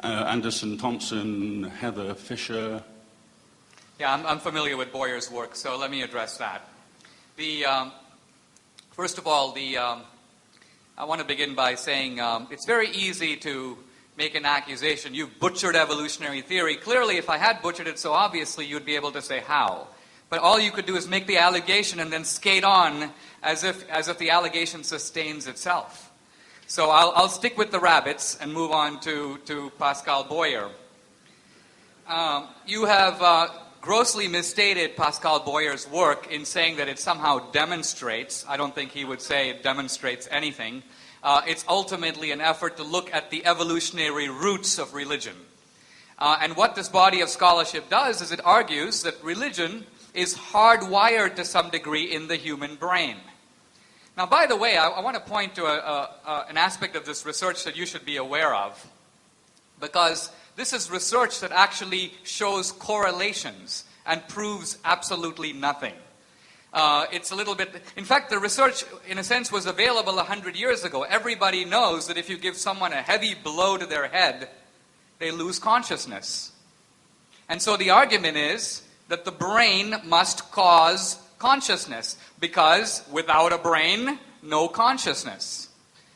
Speaker 11: Anderson Thompson, Heather Fisher.
Speaker 2: Yeah, I'm familiar with Boyer's work, so let me address that. First of all, I want to begin by saying it's very easy to make an accusation. You've butchered evolutionary theory. Clearly, if I had butchered it so obviously, you'd be able to say how. But all you could do is make the allegation and then skate on as if the allegation sustains itself. So I'll stick with the rabbits and move on to Pascal Boyer. You have grossly misstated Pascal Boyer's work in saying that it somehow demonstrates. I don't think he would say it demonstrates anything. It's ultimately an effort to look at the evolutionary roots of religion. And what this body of scholarship does is it argues that religion is hardwired to some degree in the human brain. Now, by the way, I want to point to an aspect of this research that you should be aware of, because this is research that actually shows correlations and proves absolutely nothing. It's a little bit... In fact, the research, in a sense, was available 100 years ago. Everybody knows that if you give someone a heavy blow to their head, they lose consciousness. And so the argument is that the brain must cause consciousness, because without a brain, no consciousness.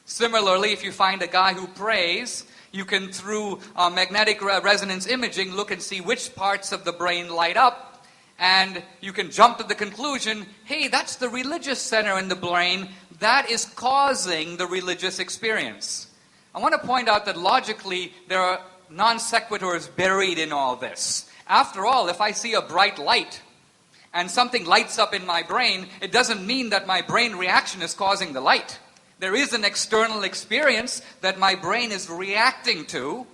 Speaker 2: Similarly, if you find a guy who prays, you can, through magnetic resonance imaging, look and see which parts of the brain light up, and you can jump to the conclusion, hey, that's the religious center in the brain that is causing the religious experience. I want to point out that logically there are non sequiturs buried in all this. After all, if I see a bright light and something lights up in my brain, it doesn't mean that my brain reaction is causing the light. There is an external experience that my brain is reacting to,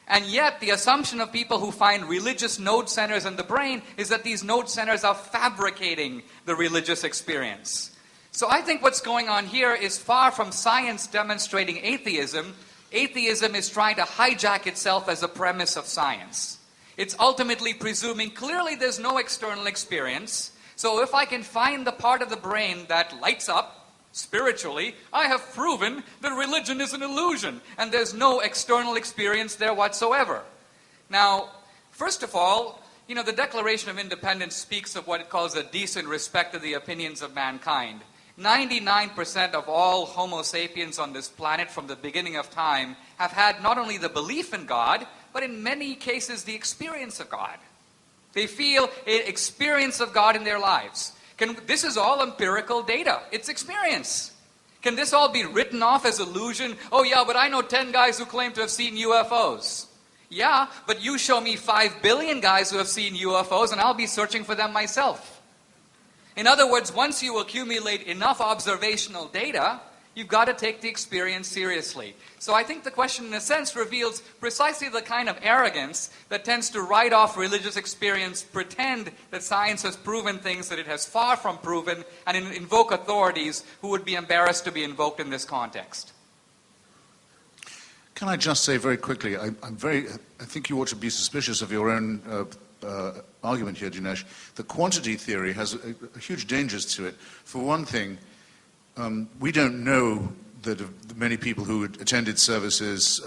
Speaker 2: and yet the assumption of people who find religious node centers in the brain is that these node centers are fabricating the religious experience. So I think what's going on here is far from science demonstrating atheism. Atheism is trying to hijack itself as a premise of science. It's ultimately presuming clearly there's no external experience, so if I can find the part of the brain that lights up spiritually, I have proven that religion is an illusion, and there's no external experience there whatsoever. Now, first of all, the Declaration of Independence speaks of what it calls a decent respect of the opinions of mankind. 99% of all Homo sapiens on this planet from the beginning of time have had not only the belief in God, but in many cases the experience of God. They feel an experience of God in their lives. This is all empirical data. It's experience. Can this all be written off as illusion? Oh yeah, but I know 10 guys who claim to have seen UFOs. Yeah, but you show me 5 billion guys who have seen UFOs and I'll be searching for them myself. In other words, once you accumulate enough observational data, you've got to take the experience seriously. So I think the question, in a sense, reveals precisely the kind of arrogance that tends to write off religious experience, pretend that science has proven things that it has far from proven, and invoke authorities who would be embarrassed to be invoked in this context.
Speaker 3: Can I just say very quickly, I think you ought to be suspicious of your own argument here, Dinesh. The quantity theory has huge dangers to it. For one thing, we don't know that many people who attended services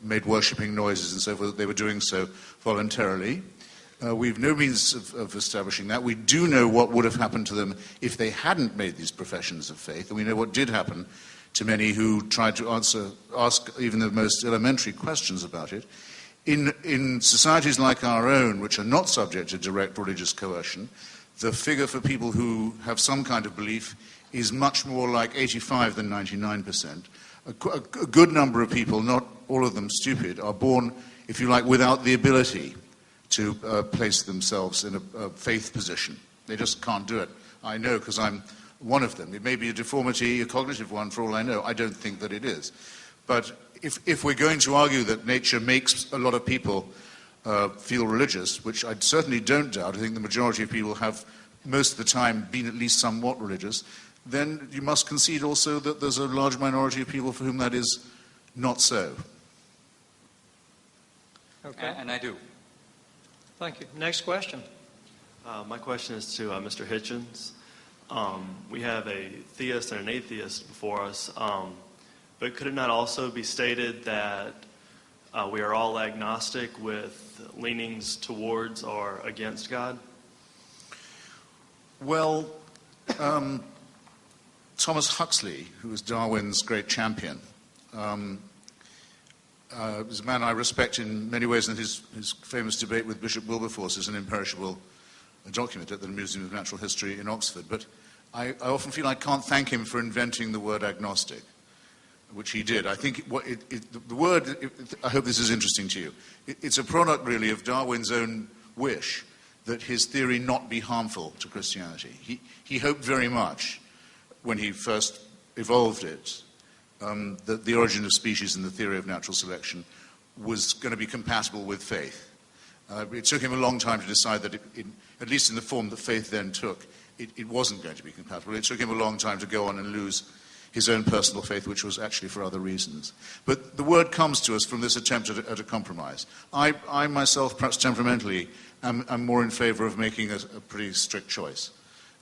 Speaker 3: made worshipping noises and so forth, they were doing so voluntarily. We've no means of establishing that. We do know what would have happened to them if they hadn't made these professions of faith, and we know what did happen to many who tried to ask even the most elementary questions about it. In societies like our own, which are not subject to direct religious coercion, the figure for people who have some kind of belief is much more like 85 than 99%. A good number of people, not all of them stupid, are born, if you like, without the ability to place themselves in a faith position. They just can't do it. I know, because I'm one of them. It may be a deformity, a cognitive one, for all I know. I don't think that it is. But if we're going to argue that nature makes a lot of people feel religious, which I certainly don't doubt, I think the majority of people have most of the time been at least somewhat religious, then you must concede also that there's a large minority of people for whom that is not so.
Speaker 2: Okay. And I do.
Speaker 1: Thank you. Next question.
Speaker 12: My question is to Mr. Hitchens. We have a theist and an atheist before us, but could it not also be stated that we are all agnostic with leanings towards or against God?
Speaker 3: Well, Thomas Huxley, who was Darwin's great champion, is a man I respect in many ways, and his famous debate with Bishop Wilberforce is an imperishable document at the Museum of Natural History in Oxford. But I often feel I can't thank him for inventing the word agnostic, which he did. I think the word, I hope this is interesting to you, it's a product really of Darwin's own wish that his theory not be harmful to Christianity. He hoped very much when he first evolved it that the origin of species and the theory of natural selection was going to be compatible with faith. It took him a long time to decide that, at least in the form that faith then took, it wasn't going to be compatible. It took him a long time to go on and lose his own personal faith, which was actually for other reasons. But the word comes to us from this attempt at a compromise. I myself, perhaps temperamentally, am more in favor of making a pretty strict choice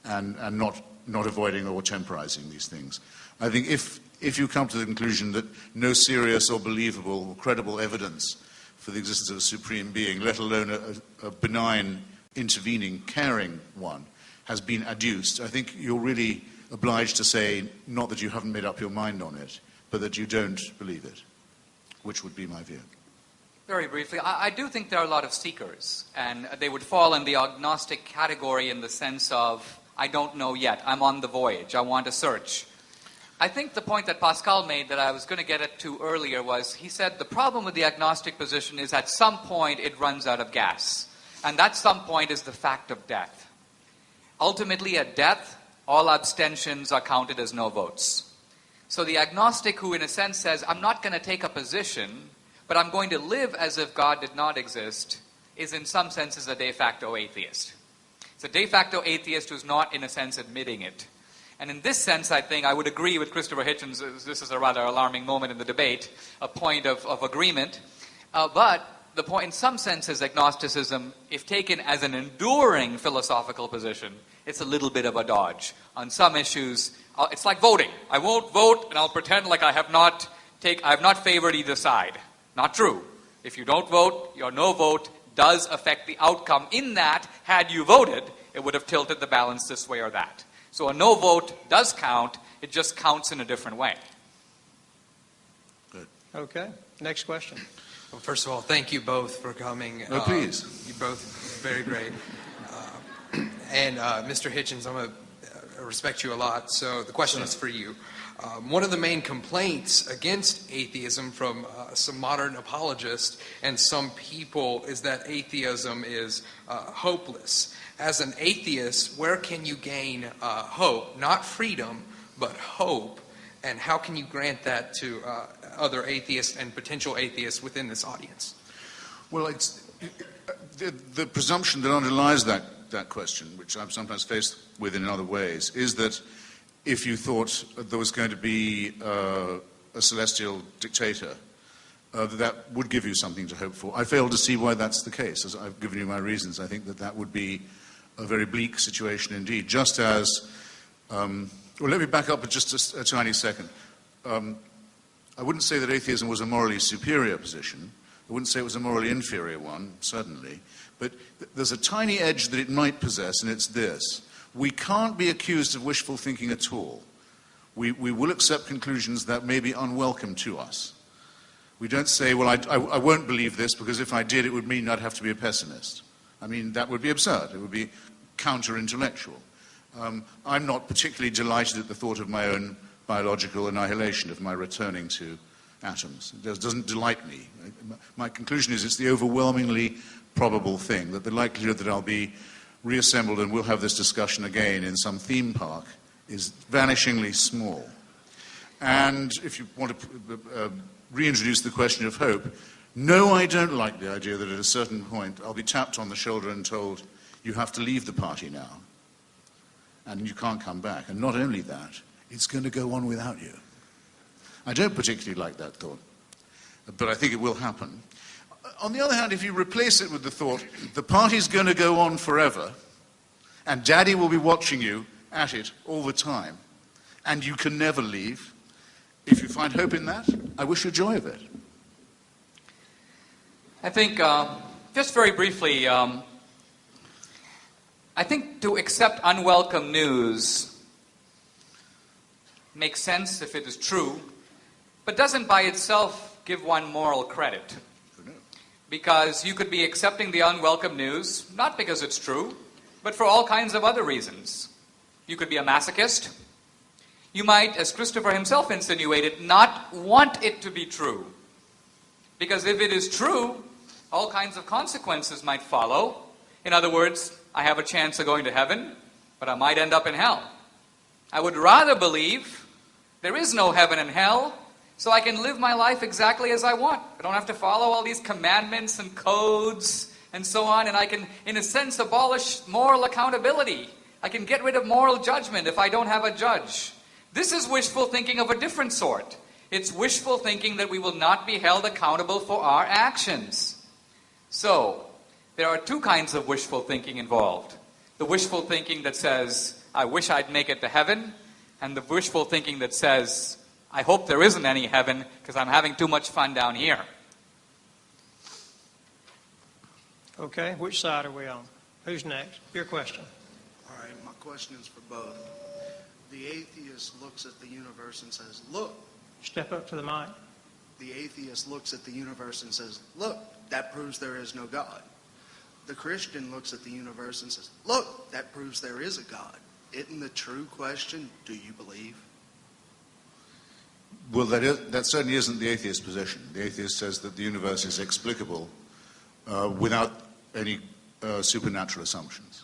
Speaker 3: and not avoiding or temporizing these things. I think if you come to the conclusion that no serious or believable or credible evidence for the existence of a supreme being, let alone a benign, intervening, caring one, has been adduced, I think you're really obliged to say, not that you haven't made up your mind on it, but that you don't believe it, which would be my view.
Speaker 2: Very briefly, I do think there are a lot of seekers, and they would fall in the agnostic category in the sense of, I don't know yet, I'm on the voyage, I want to search. I think the point that Pascal made that I was going to get to earlier was, he said the problem with the agnostic position is at some point it runs out of gas, and that some point is the fact of death. Ultimately, at death, all abstentions are counted as no votes. So the agnostic who in a sense says, I'm not going to take a position, but I'm going to live as if God did not exist, is in some senses a de facto atheist. It's a de facto atheist who's not in a sense admitting it. And in this sense, I think I would agree with Christopher Hitchens, this is a rather alarming moment in the debate, a point of agreement. But the point in some senses, agnosticism, if taken as an enduring philosophical position, it's a little bit of a dodge. On some issues, it's like voting. I won't vote and I'll pretend like I have not favored either side. Not true. If you don't vote, your no vote does affect the outcome. In that, had you voted, it would have tilted the balance this way or that. So a no vote does count, it just counts in a different way.
Speaker 3: Good.
Speaker 1: Okay, next question.
Speaker 13: Well, first of all, thank you both for coming.
Speaker 3: Oh, please.
Speaker 13: You both very great. And Mr. Hitchens, I respect you a lot, so the question is for you. One of the main complaints against atheism from some modern apologists and some people is that atheism is hopeless. As an atheist, where can you gain hope? Not freedom, but hope. And how can you grant that to other atheists and potential atheists within this audience?
Speaker 3: Well, it's the presumption that underlies that question, which I'm sometimes faced with in other ways, is that if you thought there was going to be a celestial dictator, that would give you something to hope for. I fail to see why that's the case. As I've given you my reasons, I think that would be a very bleak situation indeed. Just as, well, let me back up just a tiny second. I wouldn't say that atheism was a morally superior position. I wouldn't say it was a morally inferior one, certainly. But there's a tiny edge that it might possess, and it's this. We can't be accused of wishful thinking at all. We will accept conclusions that may be unwelcome to us. We don't say, well, I won't believe this because if I did, it would mean I'd have to be a pessimist. I mean, that would be absurd. It would be counter-intellectual. I'm not particularly delighted at the thought of my own biological annihilation, of my returning to atoms. It doesn't delight me. My conclusion is it's the overwhelmingly probable thing, that the likelihood that I'll be reassembled and we'll have this discussion again in some theme park is vanishingly small. And if you want to reintroduce the question of hope, no, I don't like the idea that at a certain point I'll be tapped on the shoulder and told, you have to leave the party now, and you can't come back. And not only that, it's going to go on without you. I don't particularly like that thought, but I think it will happen. On the other hand, if you replace it with the thought, the party's going to go on forever, and Daddy will be watching you at it all the time, and you can never leave, if you find hope in that, I wish you joy of it.
Speaker 2: I think, just very briefly, I think to accept unwelcome news makes sense if it is true, but doesn't by itself give one moral credit. Because you could be accepting the unwelcome news, not because it's true, but for all kinds of other reasons. You could be a masochist. You might, as Christopher himself insinuated, not want it to be true. Because if it is true, all kinds of consequences might follow. In other words, I have a chance of going to heaven, but I might end up in hell. I would rather believe there is no heaven and hell, so I can live my life exactly as I want. I don't have to follow all these commandments and codes and so on, and I can, in a sense, abolish moral accountability. I can get rid of moral judgment if I don't have a judge. This is wishful thinking of a different sort. It's wishful thinking that we will not be held accountable for our actions. So, there are two kinds of wishful thinking involved. The wishful thinking that says, I wish I'd make it to heaven, and the wishful thinking that says, I hope there isn't any heaven because I'm having too much fun down here.
Speaker 1: Okay, which side are we on? Who's next? Your question.
Speaker 14: All right, my question is for both. The atheist looks at the universe and says, look.
Speaker 1: Step up to the mic.
Speaker 14: The atheist looks at the universe and says, look, that proves there is no God. The Christian looks at the universe and says, look, that proves there is a God. Isn't the true question, do you believe?
Speaker 3: Well, that certainly isn't the atheist position. The atheist says that the universe is explicable without any supernatural assumptions.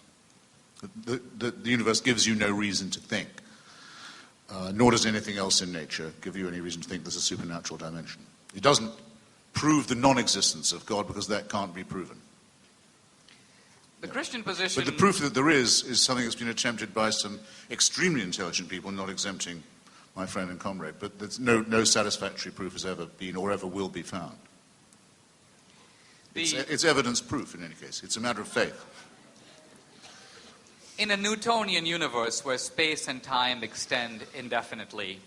Speaker 3: The universe gives you no reason to think, nor does anything else in nature give you any reason to think there's a supernatural dimension. It doesn't prove the non-existence of God because that can't be proven.
Speaker 2: The Christian position...
Speaker 3: But the proof that there is something that's been attempted by some extremely intelligent people, not exempting my friend and comrade, but there's no satisfactory proof has ever been or ever will be found. It's evidence proof in any case. It's a matter of faith.
Speaker 2: In a Newtonian universe where space and time extend indefinitely,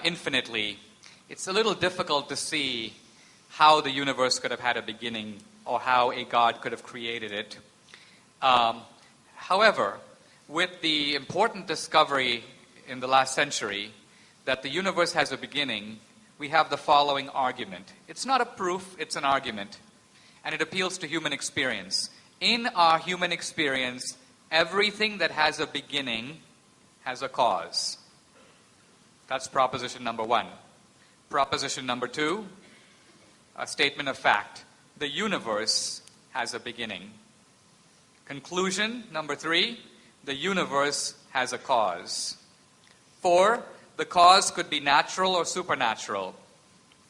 Speaker 2: infinitely, it's a little difficult to see how the universe could have had a beginning or how a God could have created it. However, with the important discovery in the last century that the universe has a beginning, we have the following argument. It's not a proof, it's an argument. And it appeals to human experience. In our human experience, everything that has a beginning has a cause. That's proposition number one. Proposition number two, a statement of fact. The universe has a beginning. Conclusion number three, the universe has a cause. 4, the cause could be natural or supernatural.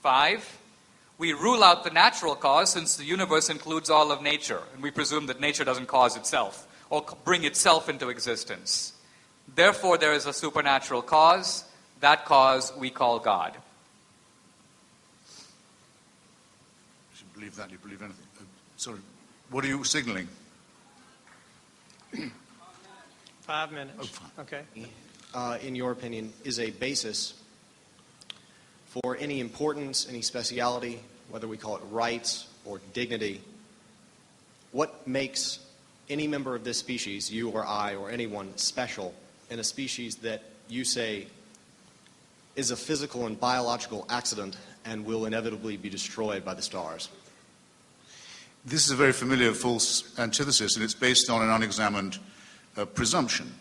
Speaker 2: 5, we rule out the natural cause since the universe includes all of nature, and we presume that nature doesn't cause itself or bring itself into existence. Therefore, there is a supernatural cause. That cause we call God.
Speaker 3: If you believe that, you believe anything. Sorry, what are you signaling?
Speaker 1: 5 minutes.
Speaker 3: Oh, fine.
Speaker 1: Okay.
Speaker 15: In your opinion, is a basis for any importance, any speciality, whether we call it rights or dignity. What makes any member of this species, you or I or anyone, special in a species that you say is a physical and biological accident and will inevitably be destroyed by the stars?
Speaker 3: This is a very familiar false antithesis, and it's based on an unexamined presumption,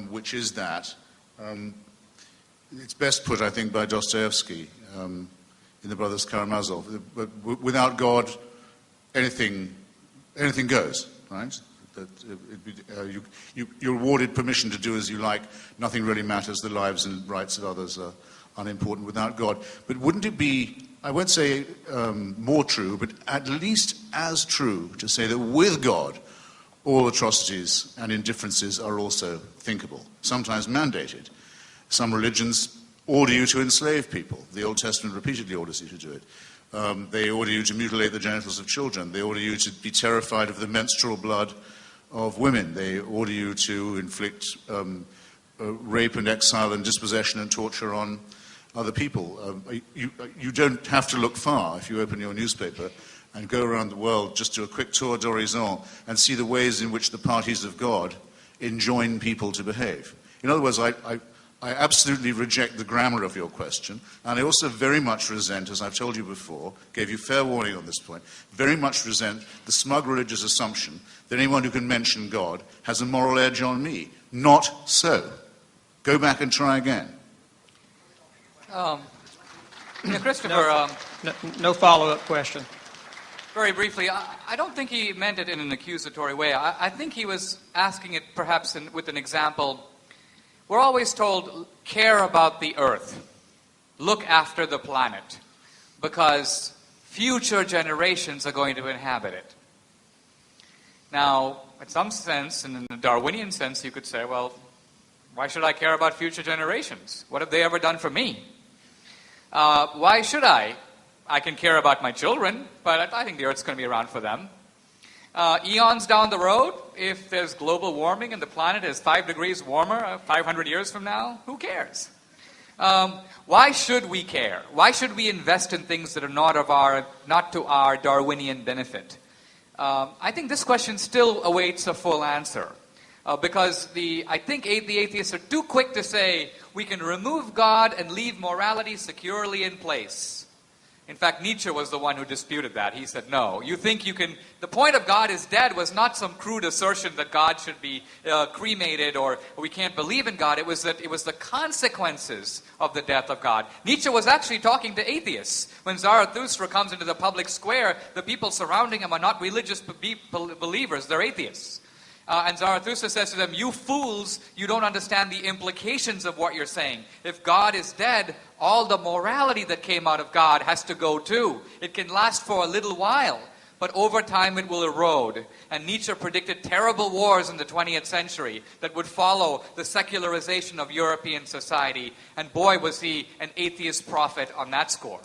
Speaker 3: which is that it's best put, I think, by Dostoevsky in The Brothers Karamazov. But without God, anything goes, right? That you're awarded permission to do as you like. Nothing really matters. The lives and rights of others are unimportant without God. But wouldn't it be, I won't say more true, but at least as true to say that with God, all atrocities and indifferences are also thinkable, sometimes mandated. Some religions order you to enslave people. The Old Testament repeatedly orders you to do it. They order you to mutilate the genitals of children. They order you to be terrified of the menstrual blood of women. They order you to inflict rape and exile and dispossession and torture on other people. You don't have to look far if you open your newspaper and go around the world, just do a quick tour d'horizon and see the ways in which the parties of God enjoin people to behave. In other words, I I absolutely reject the grammar of your question, and I also very much resent, as I've told you before, gave you fair warning on this point, very much resent the smug religious assumption that anyone who can mention God has a moral edge on me. Not so. Go back and try again.
Speaker 2: Christopher.
Speaker 1: No follow-up question.
Speaker 2: Very briefly, I don't think he meant it in an accusatory way. I think he was asking it perhaps with an example. We're always told, care about the earth. Look after the planet. Because future generations are going to inhabit it. Now, in some sense, and in the Darwinian sense, you could say, well, why should I care about future generations? What have they ever done for me? Why should I? I can care about my children, but I think the Earth's going to be around for them. Eons down the road, if there's global warming and the planet is 5 degrees warmer 500 years from now, who cares? Why should we care? Why should we invest in things that are not to our Darwinian benefit? I think this question still awaits a full answer. Because I think the atheists are too quick to say we can remove God and leave morality securely in place. In fact, Nietzsche was the one who disputed that. He said, no, you think you can... The point of God is dead was not some crude assertion that God should be cremated or we can't believe in God. It was the consequences of the death of God. Nietzsche was actually talking to atheists. When Zarathustra comes into the public square, the people surrounding him are not religious believers, they're atheists. And Zarathustra says to them, you fools, you don't understand the implications of what you're saying. If God is dead, all the morality that came out of God has to go too. It can last for a little while, but over time it will erode. And Nietzsche predicted terrible wars in the 20th century that would follow the secularization of European society. And boy, was he an atheist prophet on that score.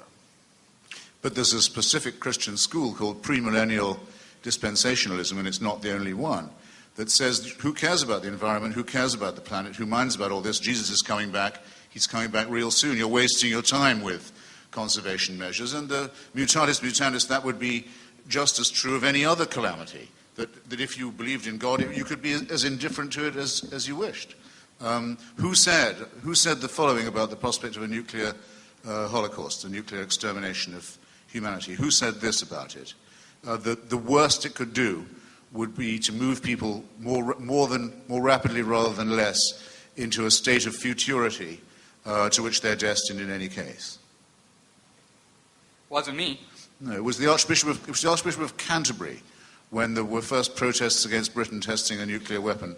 Speaker 3: But there's a specific Christian school called premillennial dispensationalism, and it's not the only one, that says, who cares about the environment, who cares about the planet, who minds about all this? Jesus is coming back, he's coming back real soon. You're wasting your time with conservation measures. And mutatis mutandis, that would be just as true of any other calamity, that if you believed in God, you could be as indifferent to it as you wished. Who said the following about the prospect of a nuclear holocaust, a nuclear extermination of humanity? Who said this about it? The worst it could do would be to move people more rapidly rather than less into a state of futurity to which they're destined in any case.
Speaker 2: Wasn't me.
Speaker 3: No, it was the Archbishop of Canterbury when there were first protests against Britain testing a nuclear weapon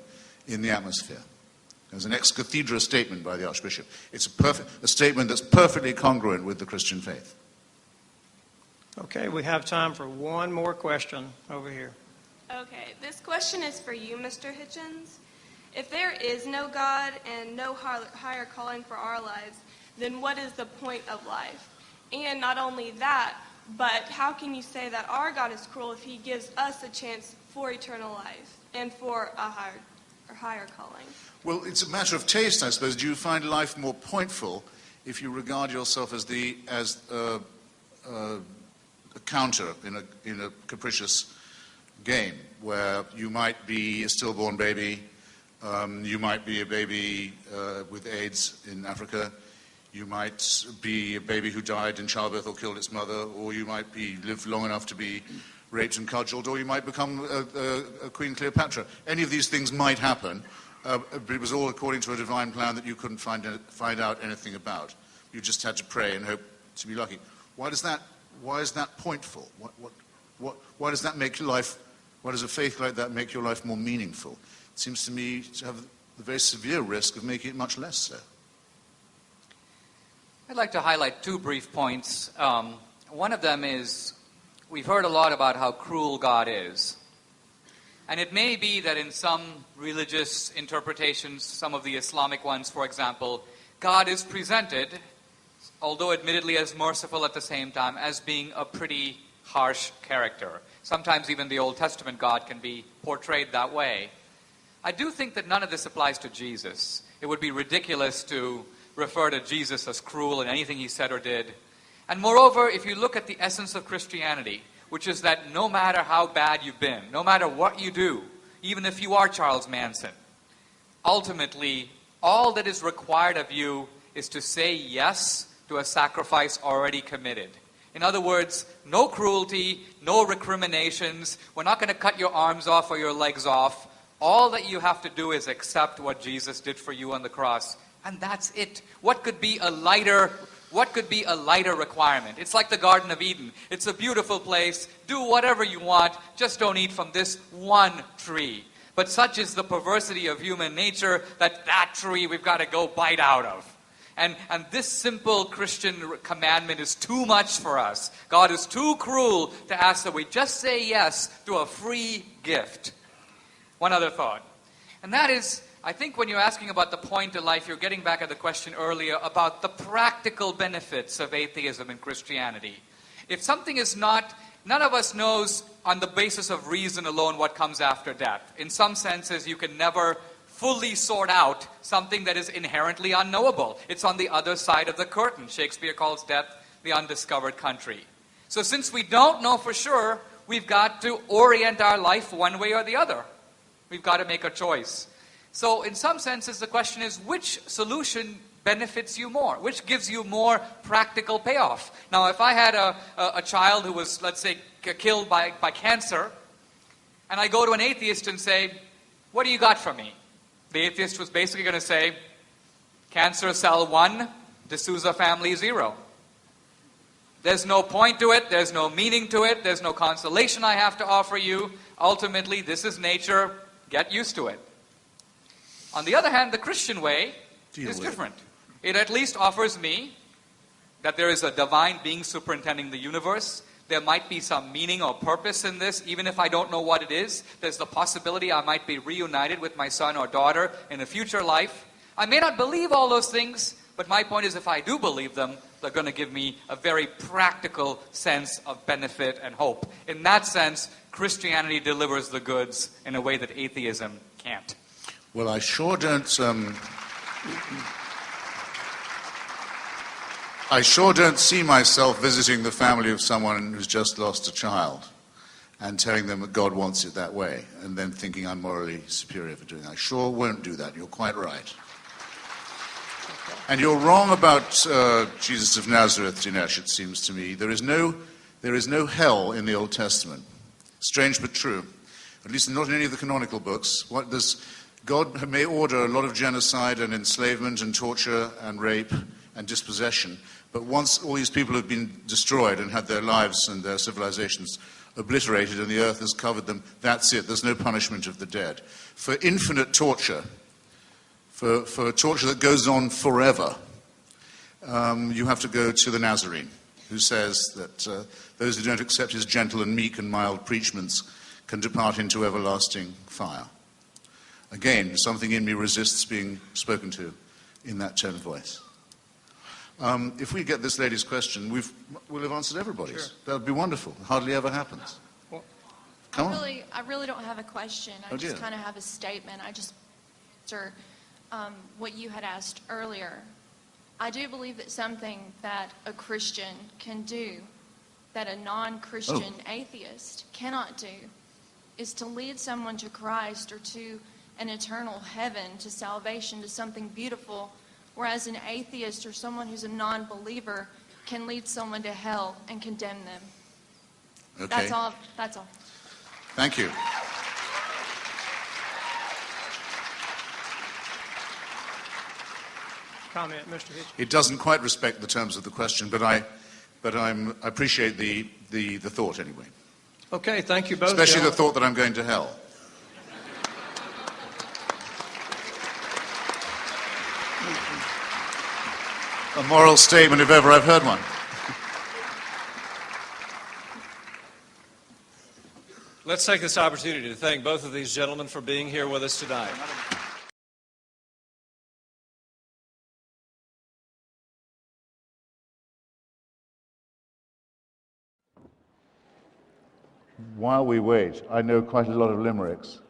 Speaker 3: in the atmosphere. It was an ex cathedra statement by the Archbishop. It's a statement that's perfectly congruent with the Christian faith.
Speaker 1: Okay, we have time for one more question over here.
Speaker 16: Okay, this question is for you, Mr. Hitchens. If there is no God and no higher calling for our lives, then what is the point of life? And not only that, but how can you say that our God is cruel if he gives us a chance for eternal life and for a higher calling?
Speaker 3: Well, it's a matter of taste, I suppose. Do you find life more pointful if you regard yourself as a counter in a capricious game where you might be a stillborn baby, you might be a baby with AIDS in Africa, you might be a baby who died in childbirth or killed its mother, or you might live long enough to be raped and cudgeled, or you might become a Queen Cleopatra. Any of these things might happen, but it was all according to a divine plan that you couldn't find out anything about. You just had to pray and hope to be lucky. Why is that pointful? Why does that make your life? Why does a faith like that make your life more meaningful? It seems to me to have the very severe risk of making it much less so.
Speaker 2: I'd like to highlight two brief points. One of them is we've heard a lot about how cruel God is. And it may be that in some religious interpretations, some of the Islamic ones, for example, God is presented, although admittedly as merciful at the same time, as being a pretty harsh character. Sometimes even the Old Testament God can be portrayed that way. I do think that none of this applies to Jesus. It would be ridiculous to refer to Jesus as cruel in anything he said or did. And moreover, if you look at the essence of Christianity, which is that no matter how bad you've been, no matter what you do, even if you are Charles Manson, ultimately All that is required of you is to say yes to a sacrifice already committed. In other words, no cruelty, no recriminations. We're not going to cut your arms off or your legs off. All that you have to do is accept what Jesus did for you on the cross. And that's it. What could be a lighter requirement? It's like the Garden of Eden. It's a beautiful place. Do whatever you want. Just don't eat from this one tree. But such is the perversity of human nature that tree we've got to go bite out of. And this simple Christian commandment is too much for us. God is too cruel to ask that we just say yes to a free gift. One other thought. And that is, I think when you're asking about the point of life, you're getting back at the question earlier about the practical benefits of atheism and Christianity. If something is not, none of us knows on the basis of reason alone what comes after death. In some senses, you can never fully sort out something that is inherently unknowable. It's on the other side of the curtain. Shakespeare calls death the undiscovered country. So since we don't know for sure, we've got to orient our life one way or the other. We've got to make a choice. So in some senses, the question is, which solution benefits you more? Which gives you more practical payoff? Now, if I had a child who was, let's say, killed by cancer, and I go to an atheist and say, what do you got for me? The atheist was basically going to say, cancer cell 1, D'Souza family 0. There's no point to it. There's no meaning to it. There's no consolation I have to offer you. Ultimately, this is nature. Get used to it. On the other hand, the Christian way is different. It at least offers me that there is a divine being superintending the universe. There might be some meaning or purpose in this, even if I don't know what it is. There's the possibility I might be reunited with my son or daughter in a future life. I may not believe all those things, but my point is if I do believe them, they're going to give me a very practical sense of benefit and hope. In that sense, Christianity delivers the goods in a way that atheism can't.
Speaker 3: Well, I sure don't see myself visiting the family of someone who's just lost a child and telling them that God wants it that way and then thinking I'm morally superior for doing that. I sure won't do that. You're quite right. And you're wrong about Jesus of Nazareth, Dinesh, it seems to me. There is no hell in the Old Testament. Strange but true. At least not in any of the canonical books. God may order a lot of genocide and enslavement and torture and rape and dispossession, but once all these people have been destroyed and had their lives and their civilizations obliterated and the earth has covered them, that's it. There's no punishment of the dead. For infinite torture, for torture that goes on forever, you have to go to the Nazarene, who says that those who don't accept his gentle and meek and mild preachments can depart into everlasting fire. Again, something in me resists being spoken to in that tone of voice. If we get this lady's question, we'll have answered everybody's. Sure. That would be wonderful. It hardly ever happens.
Speaker 17: Well,
Speaker 3: Come on.
Speaker 17: I really don't have a question. I just kind of have a statement. I just answer what you had asked earlier. I do believe that something that a Christian can do that a non-Christian atheist cannot do is to lead someone to Christ or to an eternal heaven, to salvation, to something beautiful, whereas an atheist or someone who's a non-believer can lead someone to hell and condemn them.
Speaker 3: Okay.
Speaker 17: That's all.
Speaker 3: Thank you.
Speaker 1: Comment, Mr. Hitchens.
Speaker 3: It doesn't quite respect the terms of the question, but I appreciate the thought anyway.
Speaker 1: Okay, thank you both.
Speaker 3: Especially the thought that I'm going to hell. A moral statement if ever I've heard one.
Speaker 18: Let's take this opportunity to thank both of these gentlemen for being here with us tonight.
Speaker 3: While we wait, I know quite a lot of limericks.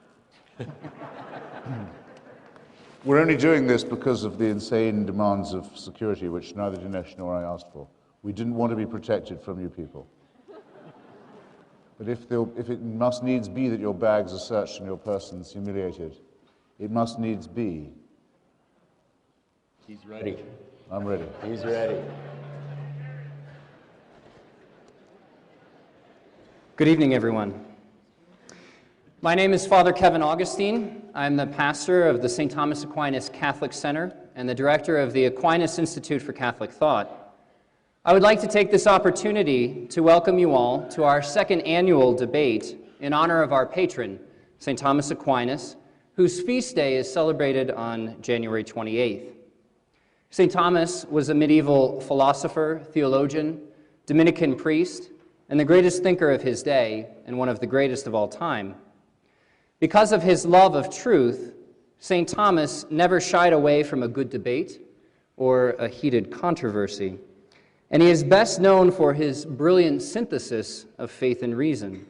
Speaker 3: We're only doing this because of the insane demands of security, which neither Dinesh nor I asked for. We didn't want to be protected from you people. But if it must needs be that your bags are searched and your persons humiliated, it must needs be
Speaker 19: He's ready. I'm ready. He's ready.
Speaker 20: Good evening, everyone. My name is Father Kevin Augustine. I'm the pastor of the St. Thomas Aquinas Catholic Center and the director of the Aquinas Institute for Catholic Thought. I would like to take this opportunity to welcome you all to our second annual debate in honor of our patron, St. Thomas Aquinas, whose feast day is celebrated on January 28th. St. Thomas was a medieval philosopher, theologian, Dominican priest, and the greatest thinker of his day, and one of the greatest of all time. Because of his love of truth, St. Thomas never shied away from a good debate or a heated controversy, and he is best known for his brilliant synthesis of faith and reason.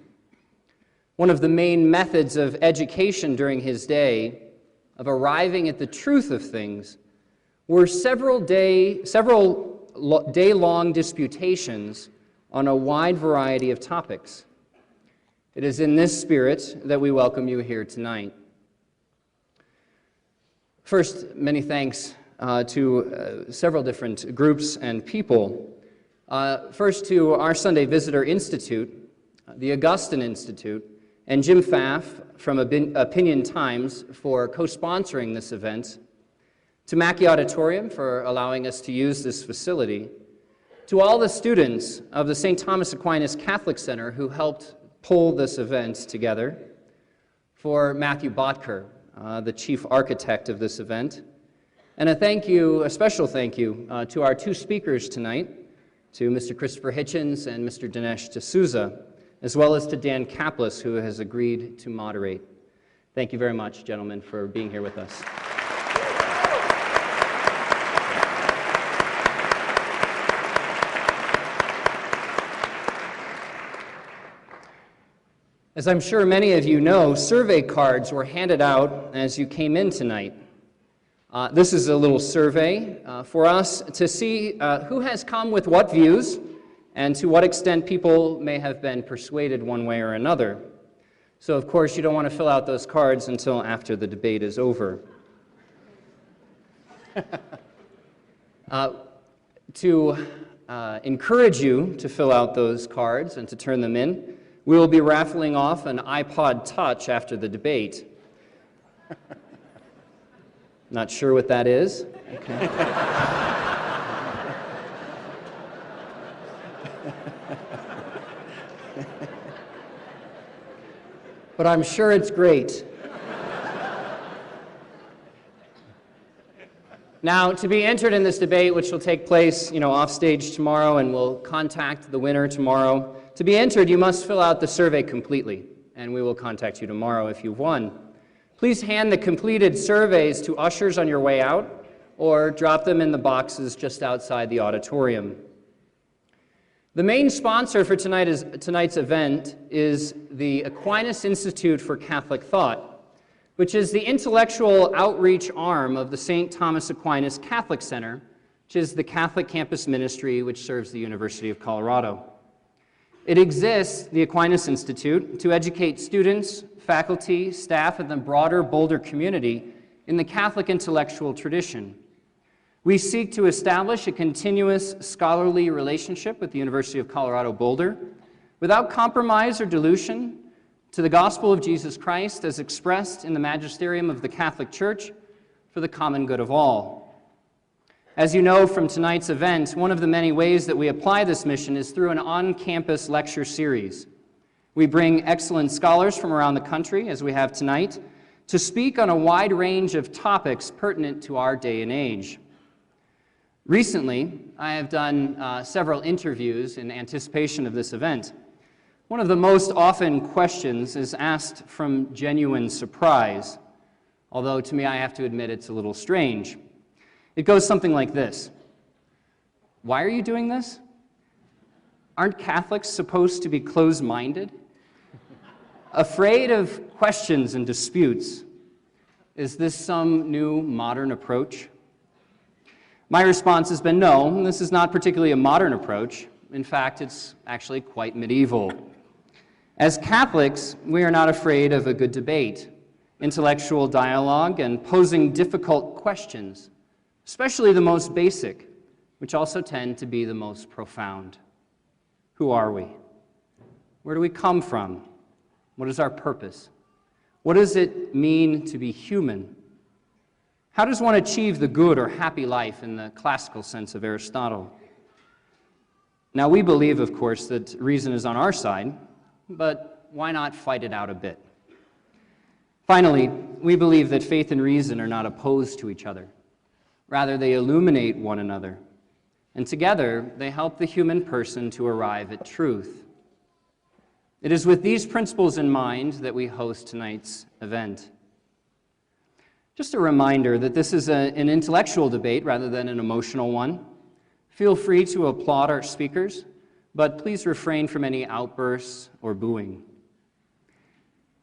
Speaker 20: One of the main methods of education during his day, of arriving at the truth of things, were several day-long disputations on a wide variety of topics. It is in this spirit that we welcome you here tonight. First, many thanks to several different groups and people. First to our Sunday Visitor Institute, the Augustine Institute, and Jim Pfaff from Opinion Times for co-sponsoring this event, to Mackey Auditorium for allowing us to use this facility, to all the students of the St. Thomas Aquinas Catholic Center who helped pull this event together, for Matthew Botker, the chief architect of this event, and a special thank you to our two speakers tonight, to Mr. Christopher Hitchens and Mr. Dinesh D'Souza, as well as to Dan Kaplis, who has agreed to moderate. Thank you very much, gentlemen, for being here with us. As I'm sure many of you know, survey cards were handed out as you came in tonight. This is a little survey for us to see who has come with what views and to what extent people may have been persuaded one way or another. So, of course, you don't want to fill out those cards until after the debate is over. To encourage you to fill out those cards and to turn them in, we will be raffling off an iPod Touch after the debate. Not sure what that is. Okay. But I'm sure it's great. Now, to be entered in this debate, which will take place, off stage tomorrow, and we'll contact the winner tomorrow. To be entered, you must fill out the survey completely, and we will contact you tomorrow if you've won. Please hand the completed surveys to ushers on your way out, or drop them in the boxes just outside the auditorium. The main sponsor for tonight's event is the Aquinas Institute for Catholic Thought, which is the intellectual outreach arm of the St. Thomas Aquinas Catholic Center, which is the Catholic campus ministry which serves the University of Colorado. It exists, the Aquinas Institute, to educate students, faculty, staff, and the broader Boulder community in the Catholic intellectual tradition. We seek to establish a continuous scholarly relationship with the University of Colorado Boulder without compromise or dilution to the gospel of Jesus Christ as expressed in the magisterium of the Catholic Church for the common good of all. As you know from tonight's event, one of the many ways that we apply this mission is through an on-campus lecture series. We bring excellent scholars from around the country, as we have tonight, to speak on a wide range of topics pertinent to our day and age. Recently, I have done several interviews in anticipation of this event. One of the most often questions is asked from genuine surprise, although to me I have to admit it's a little strange. It goes something like this. Why are you doing this? Aren't Catholics supposed to be closed-minded? Afraid of questions and disputes? Is this some new modern approach? My response has been no, this is not particularly a modern approach. In fact, it's actually quite medieval. As Catholics, we are not afraid of a good debate, intellectual dialogue, and posing difficult questions especially the most basic, which also tend to be the most profound. Who are we? Where do we come from? What is our purpose? What does it mean to be human? How does one achieve the good or happy life in the classical sense of Aristotle? Now, we believe, of course, that reason is on our side, but why not fight it out a bit? Finally, we believe that faith and reason are not opposed to each other. Rather, they illuminate one another, and together they help the human person to arrive at truth. It is with these principles in mind that we host tonight's event. Just a reminder that this is an intellectual debate rather than an emotional one. Feel free to applaud our speakers, but please refrain from any outbursts or booing.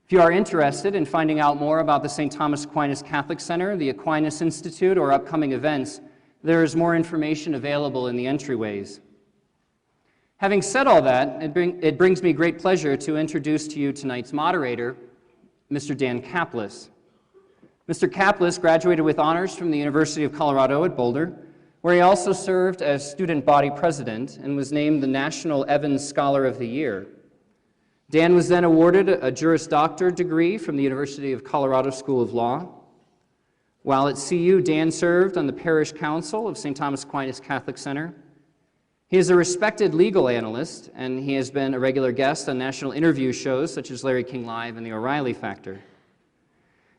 Speaker 20: If you are interested in finding out more about the St. Thomas Aquinas Catholic Center, the Aquinas Institute, or upcoming events, there is more information available in the entryways. Having said all that, it brings me great pleasure to introduce to you tonight's moderator, Mr. Dan Kaplis. Mr. Kaplis graduated with honors from the University of Colorado at Boulder, where he also served as student body president and was named the National Evans Scholar of the Year. Dan was then awarded a Juris Doctor degree from the University of Colorado School of Law. While at CU, Dan served on the Parish Council of St. Thomas Aquinas Catholic Center. He is a respected legal analyst, and he has been a regular guest on national interview shows such as Larry King Live and The O'Reilly Factor.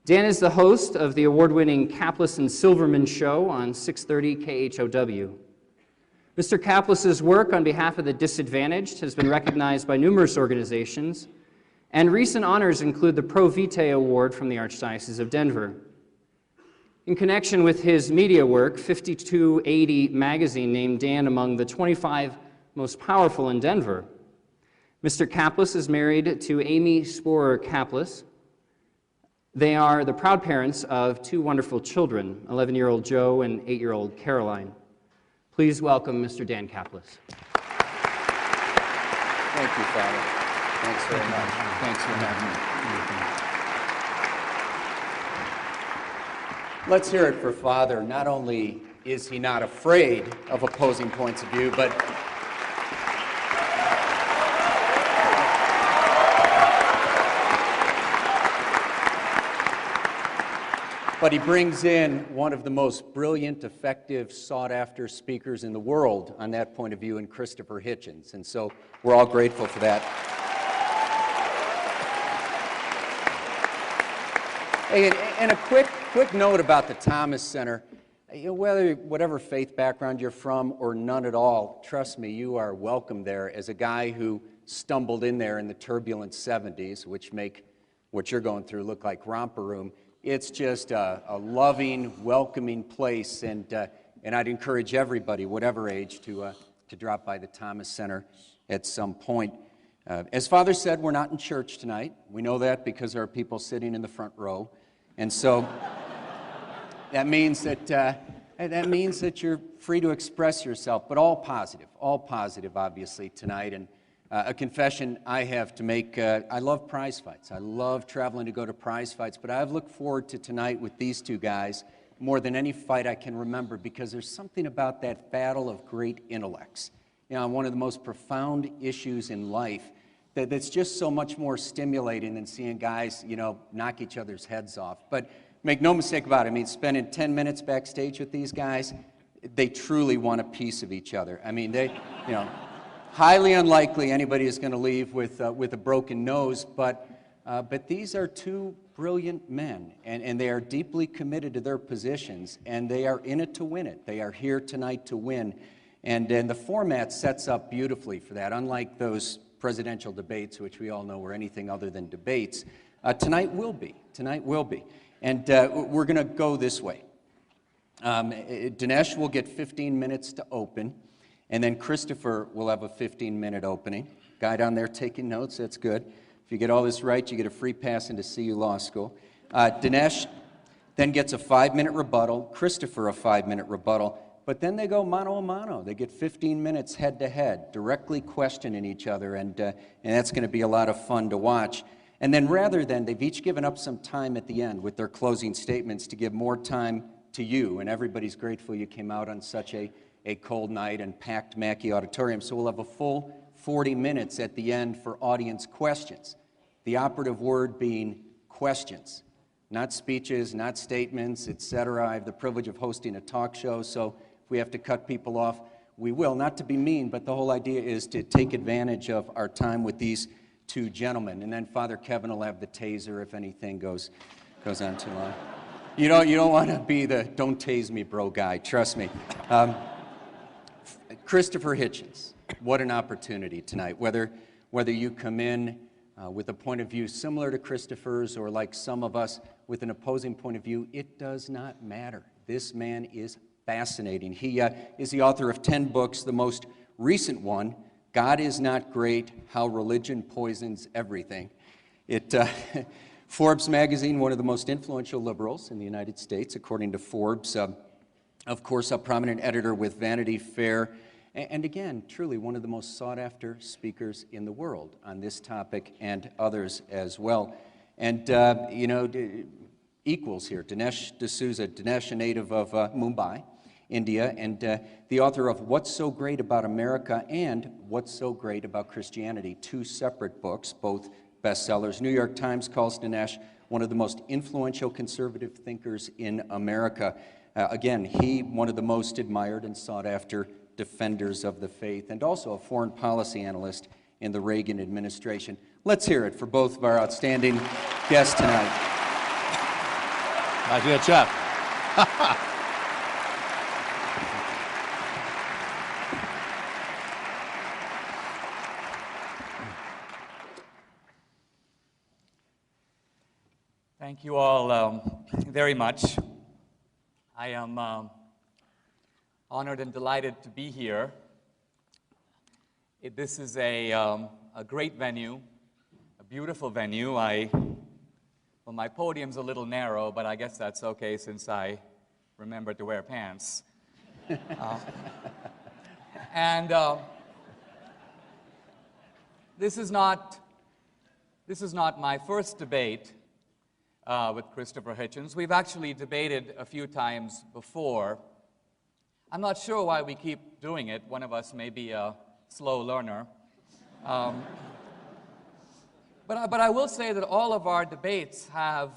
Speaker 20: Dan is the host of the award-winning Kaplis and Silverman Show on 630 KHOW. Mr. Kaplis' work on behalf of the disadvantaged has been recognized by numerous organizations, and recent honors include the Pro Vitae Award from the Archdiocese of Denver. In connection with his media work, 5280 magazine named Dan among the 25 most powerful in Denver. Mr. Kaplis is married to Amy Sporer Kaplis. They are the proud parents of two wonderful children, 11-year-old Joe and 8-year-old Caroline. Please welcome Mr. Dan Kaplis.
Speaker 21: Thank you, Father. Thanks very much. Thanks for having me. Let's hear it for Father. Not only is he not afraid of opposing points of view, but he brings in one of the most brilliant, effective, sought-after speakers in the world on that point of view in Christopher Hitchens. And so we're all grateful for that. Hey, and a quick note about the Thomas Center. Whatever faith background you're from or none at all, trust me, you are welcome there. As a guy who stumbled in there in the turbulent 70s, which make what you're going through look like romper room, it's just a loving, welcoming place, and I'd encourage everybody, whatever age, to drop by the Thomas Center at some point. As Father said, we're not in church tonight. We know that because there are people sitting in the front row, and so that means that you're free to express yourself, but all positive, obviously tonight. And a confession I have to make, I love prize fights. I love traveling to go to prize fights, but I've looked forward to tonight with these two guys more than any fight I can remember, because there's something about that battle of great intellects, one of the most profound issues in life that's just so much more stimulating than seeing guys, knock each other's heads off. But make no mistake about it, spending 10 minutes backstage with these guys, they truly want a piece of each other. They, highly unlikely anybody is going to leave with a broken nose, but these are two brilliant men, and they are deeply committed to their positions, and they are in it to win it. They are here tonight to win, and the format sets up beautifully for that. Unlike those presidential debates, which we all know were anything other than debates, tonight will be. And we're going to go this way. Dinesh will get 15 minutes to open. And then Christopher will have a 15-minute opening. Guy down there taking notes, that's good. If you get all this right, you get a free pass into CU Law School. Dinesh then gets a 5-minute rebuttal, Christopher a 5-minute rebuttal, but then they go mano a mano. They get 15 minutes head-to-head, directly questioning each other, and that's going to be a lot of fun to watch. And then they've each given up some time at the end with their closing statements to give more time to you, and everybody's grateful you came out on such a cold night and packed Mackey Auditorium. So we'll have a full 40 minutes at the end for audience questions. The operative word being questions, not speeches, not statements, etc. I have the privilege of hosting a talk show, so if we have to cut people off, we will. Not to be mean, but the whole idea is to take advantage of our time with these two gentlemen. And then Father Kevin will have the taser if anything goes on too long. You don't want to be the "don't tase me, bro" guy. Trust me. Christopher Hitchens, what an opportunity tonight. Whether you come in with a point of view similar to Christopher's or like some of us with an opposing point of view, it does not matter. This man is fascinating. He is the author of 10 books. The most recent one, God Is Not Great, How Religion Poisons Everything. Forbes magazine, one of the most influential liberals in the United States, according to Forbes. Of course, a prominent editor with Vanity Fair. And again, truly one of the most sought-after speakers in the world on this topic and others as well. And, equals here. Dinesh D'Souza. Dinesh, a native of Mumbai, India, and the author of What's So Great About America and What's So Great About Christianity, two separate books, both bestsellers. New York Times calls Dinesh one of the most influential conservative thinkers in America. Again, he, one of the most admired and sought-after defenders of the faith, and also a foreign policy analyst in the Reagan administration. Let's hear it for both of our outstanding guests tonight.
Speaker 19: Nice to meet you.
Speaker 2: Thank you all very much. I am honored and delighted to be here. This is a great venue, a beautiful venue. Well, my podium's a little narrow, but I guess that's okay since I remembered to wear pants. This is not my first debate with Christopher Hitchens. We've actually debated a few times before. I'm not sure why we keep doing it. One of us may be a slow learner. But I will say that all of our debates have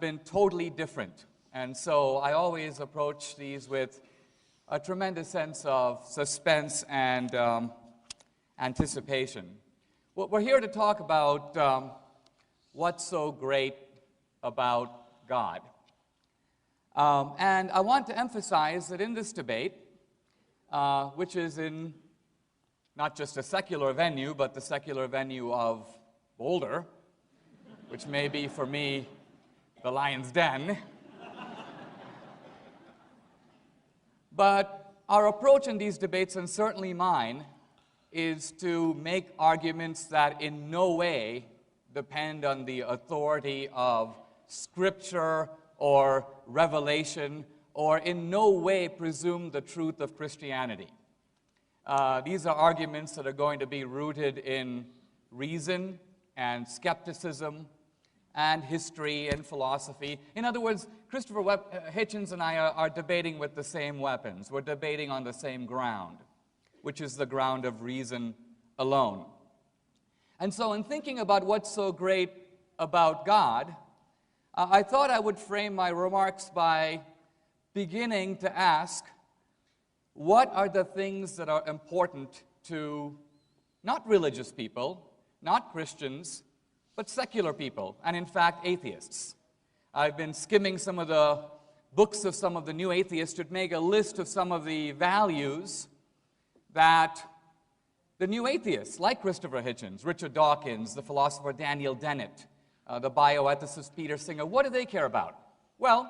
Speaker 2: been totally different. And so I always approach these with a tremendous sense of suspense and anticipation. Well, we're here to talk about what's so great about God. And I want to emphasize that in this debate, which is in not just a secular venue, but the secular venue of Boulder, which may be for me the Lion's Den. But our approach in these debates, and certainly mine, is to make arguments that in no way depend on the authority of Scripture or revelation, or in no way presume the truth of Christianity. These are arguments that are going to be rooted in reason and skepticism and history and philosophy. In other words, Christopher Hitchens and I are debating with the same weapons. We're debating on the same ground, which is the ground of reason alone. And so in thinking about what's so great about God, I thought I would frame my remarks by beginning to ask, what are the things that are important to not religious people, not Christians, but secular people, and in fact, atheists? I've been skimming some of the books of some of the new atheists to make a list of some of the values that the new atheists, like Christopher Hitchens, Richard Dawkins, the philosopher Daniel Dennett, the bioethicist Peter Singer, what do they care about? Well,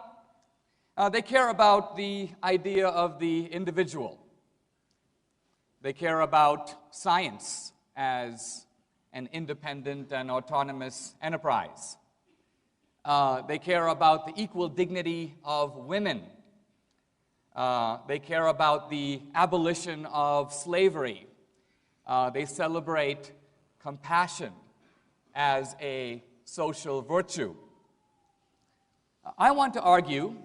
Speaker 2: they care about the idea of the individual. They care about science as an independent and autonomous enterprise. They care about the equal dignity of women. They care about the abolition of slavery. They celebrate compassion as a social virtue. I want to argue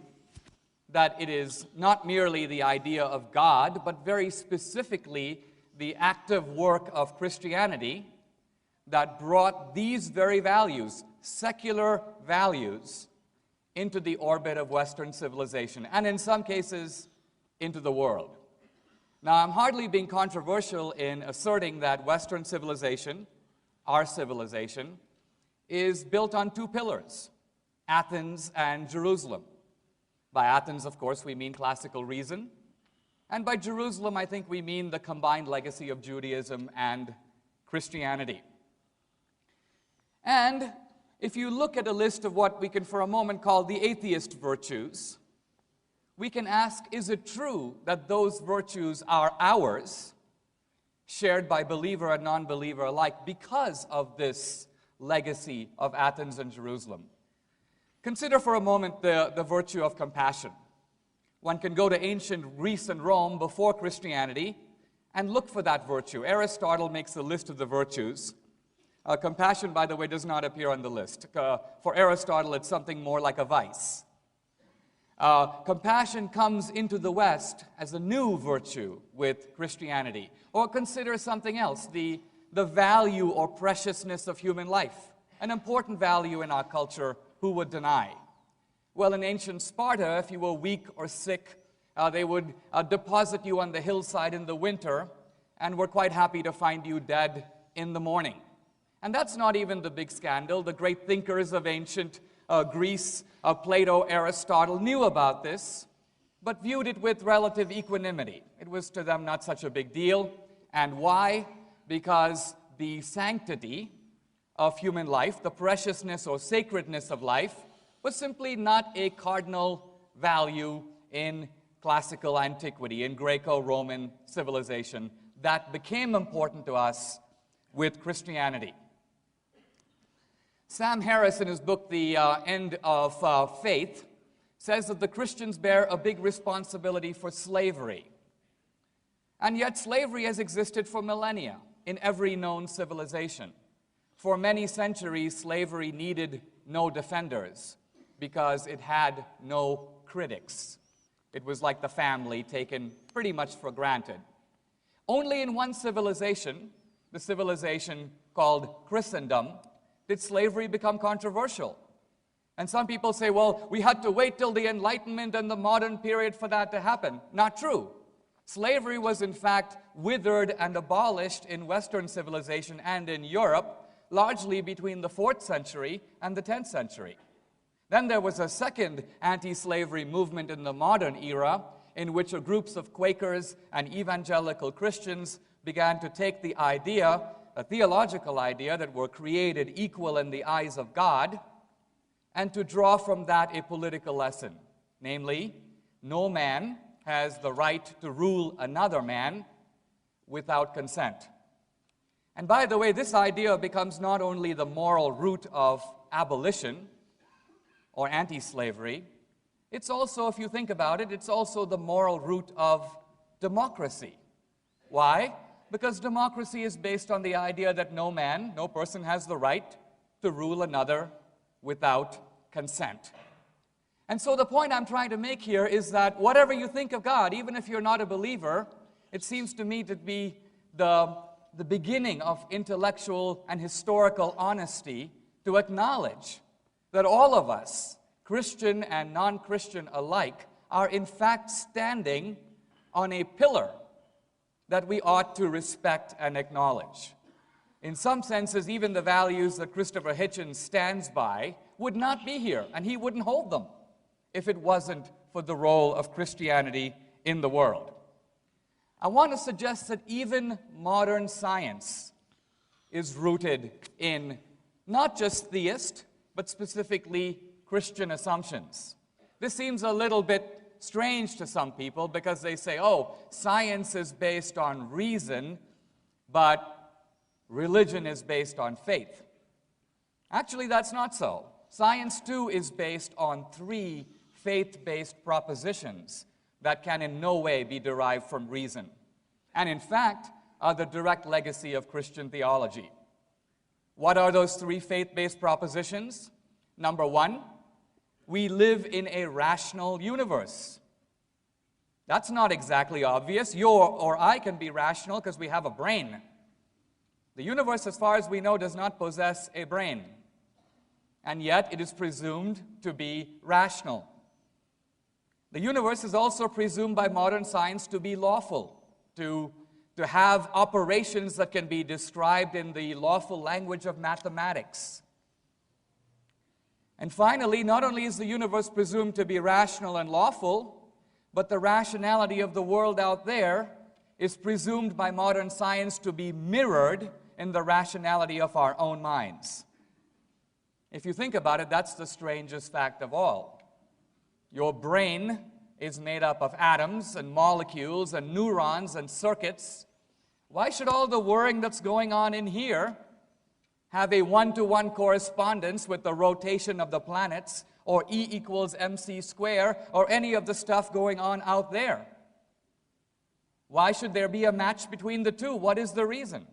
Speaker 4: that it is not merely the idea of God, but very specifically the active work of Christianity that brought these very values, secular values, into the orbit of Western civilization, and in some cases, into the world. Now, I'm hardly being controversial in asserting that Western civilization, our civilization, is built on two pillars, Athens and Jerusalem. By Athens, of course, we mean classical reason, and by Jerusalem, I think we mean the combined legacy of Judaism and Christianity. And if you look at a list of what we can for a moment call the atheist virtues, we can ask, is it true that those virtues are ours, shared by believer and non-believer alike, because of this legacy of Athens and Jerusalem? Consider for a moment the virtue of compassion. One can go to ancient Greece and Rome before Christianity and look for that virtue. Aristotle makes a list of the virtues. Compassion, by the way, does not appear on the list. For Aristotle, it's something more like a vice. Compassion comes into the West as a new virtue with Christianity. Or consider something else, the value or preciousness of human life, an important value in our culture. Who would deny? Well, in ancient Sparta, if you were weak or sick, they would deposit you on the hillside in the winter and were quite happy to find you dead in the morning. And that's not even the big scandal. The great thinkers of ancient Greece, Plato, Aristotle, knew about this, but viewed it with relative equanimity. It was to them not such a big deal. And why? Because the sanctity of human life, the preciousness or sacredness of life, was simply not a cardinal value in classical antiquity, in Greco-Roman civilization. That became important to us with Christianity. Sam Harris, in his book, The End of Faith, says that the Christians bear a big responsibility for slavery. And yet slavery has existed for millennia in every known civilization. For many centuries, slavery needed no defenders because it had no critics. It was like the family, taken pretty much for granted. Only in one civilization, the civilization called Christendom, did slavery become controversial. And some people say, well, we had to wait till the Enlightenment and the modern period for that to happen. Not true. Slavery was in fact withered and abolished in Western civilization and in Europe, largely between the 4th century and the 10th century. Then there was a second anti-slavery movement in the modern era, in which groups of Quakers and evangelical Christians began to take the idea, a theological idea, that we're created equal in the eyes of God, and to draw from that a political lesson. Namely, no man has the right to rule another man without consent. And by the way, this idea becomes not only the moral root of abolition or anti-slavery, it's also, if you think about it, it's also the moral root of democracy. Why? Because democracy is based on the idea that no man, no person has the right to rule another without consent. And so the point I'm trying to make here is that whatever you think of God, even if you're not a believer, it seems to me to be the beginning of intellectual and historical honesty to acknowledge that all of us, Christian and non-Christian alike, are in fact standing on a pillar that we ought to respect and acknowledge. In some senses, even the values that Christopher Hitchens stands by would not be here, and he wouldn't hold them if it wasn't for the role of Christianity in the world. I want to suggest that even modern science is rooted in not just theist, but specifically Christian assumptions. This seems a little bit strange to some people because they say, oh, science is based on reason, but religion is based on faith. Actually, that's not so. Science, too, is based on 3 faith-based propositions that can in no way be derived from reason, and in fact are the direct legacy of Christian theology. What are those 3 faith-based propositions? Number 1, we live in a rational universe. That's not exactly obvious. You or I can be rational because we have a brain. The universe, as far as we know, does not possess a brain. And yet it is presumed to be rational. The universe is also presumed by modern science to be lawful, to have operations that can be described in the lawful language of mathematics. And finally, not only is the universe presumed to be rational and lawful, but the rationality of the world out there is presumed by modern science to be mirrored in the rationality of our own minds. If you think about it, that's the strangest fact of all. Your brain is made up of atoms and molecules and neurons and circuits. Why should all the whirring that's going on in here have a one-to-one correspondence with the rotation of the planets, or E equals mc squared, or any of the stuff going on out there? Why should there be a match between the two? What is the reason?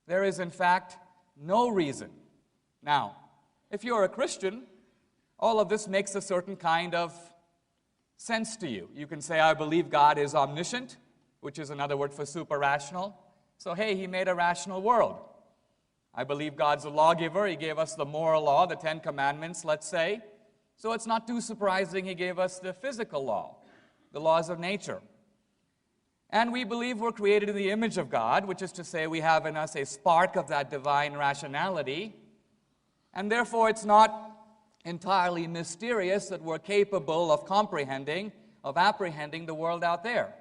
Speaker 4: There is, in fact, no reason. Now, if you're a Christian, all of this makes a certain kind of sense to you. You can say, I believe God is omniscient, which is another word for super-rational. So, hey, He made a rational world. I believe God's a lawgiver. He gave us the moral law, the 10 Commandments, let's say. So it's not too surprising He gave us the physical law, the laws of nature. And we believe we're created in the image of God, which is to say we have in us a spark of that divine rationality. And therefore it's not entirely mysterious that we're capable of comprehending, of apprehending the world out there.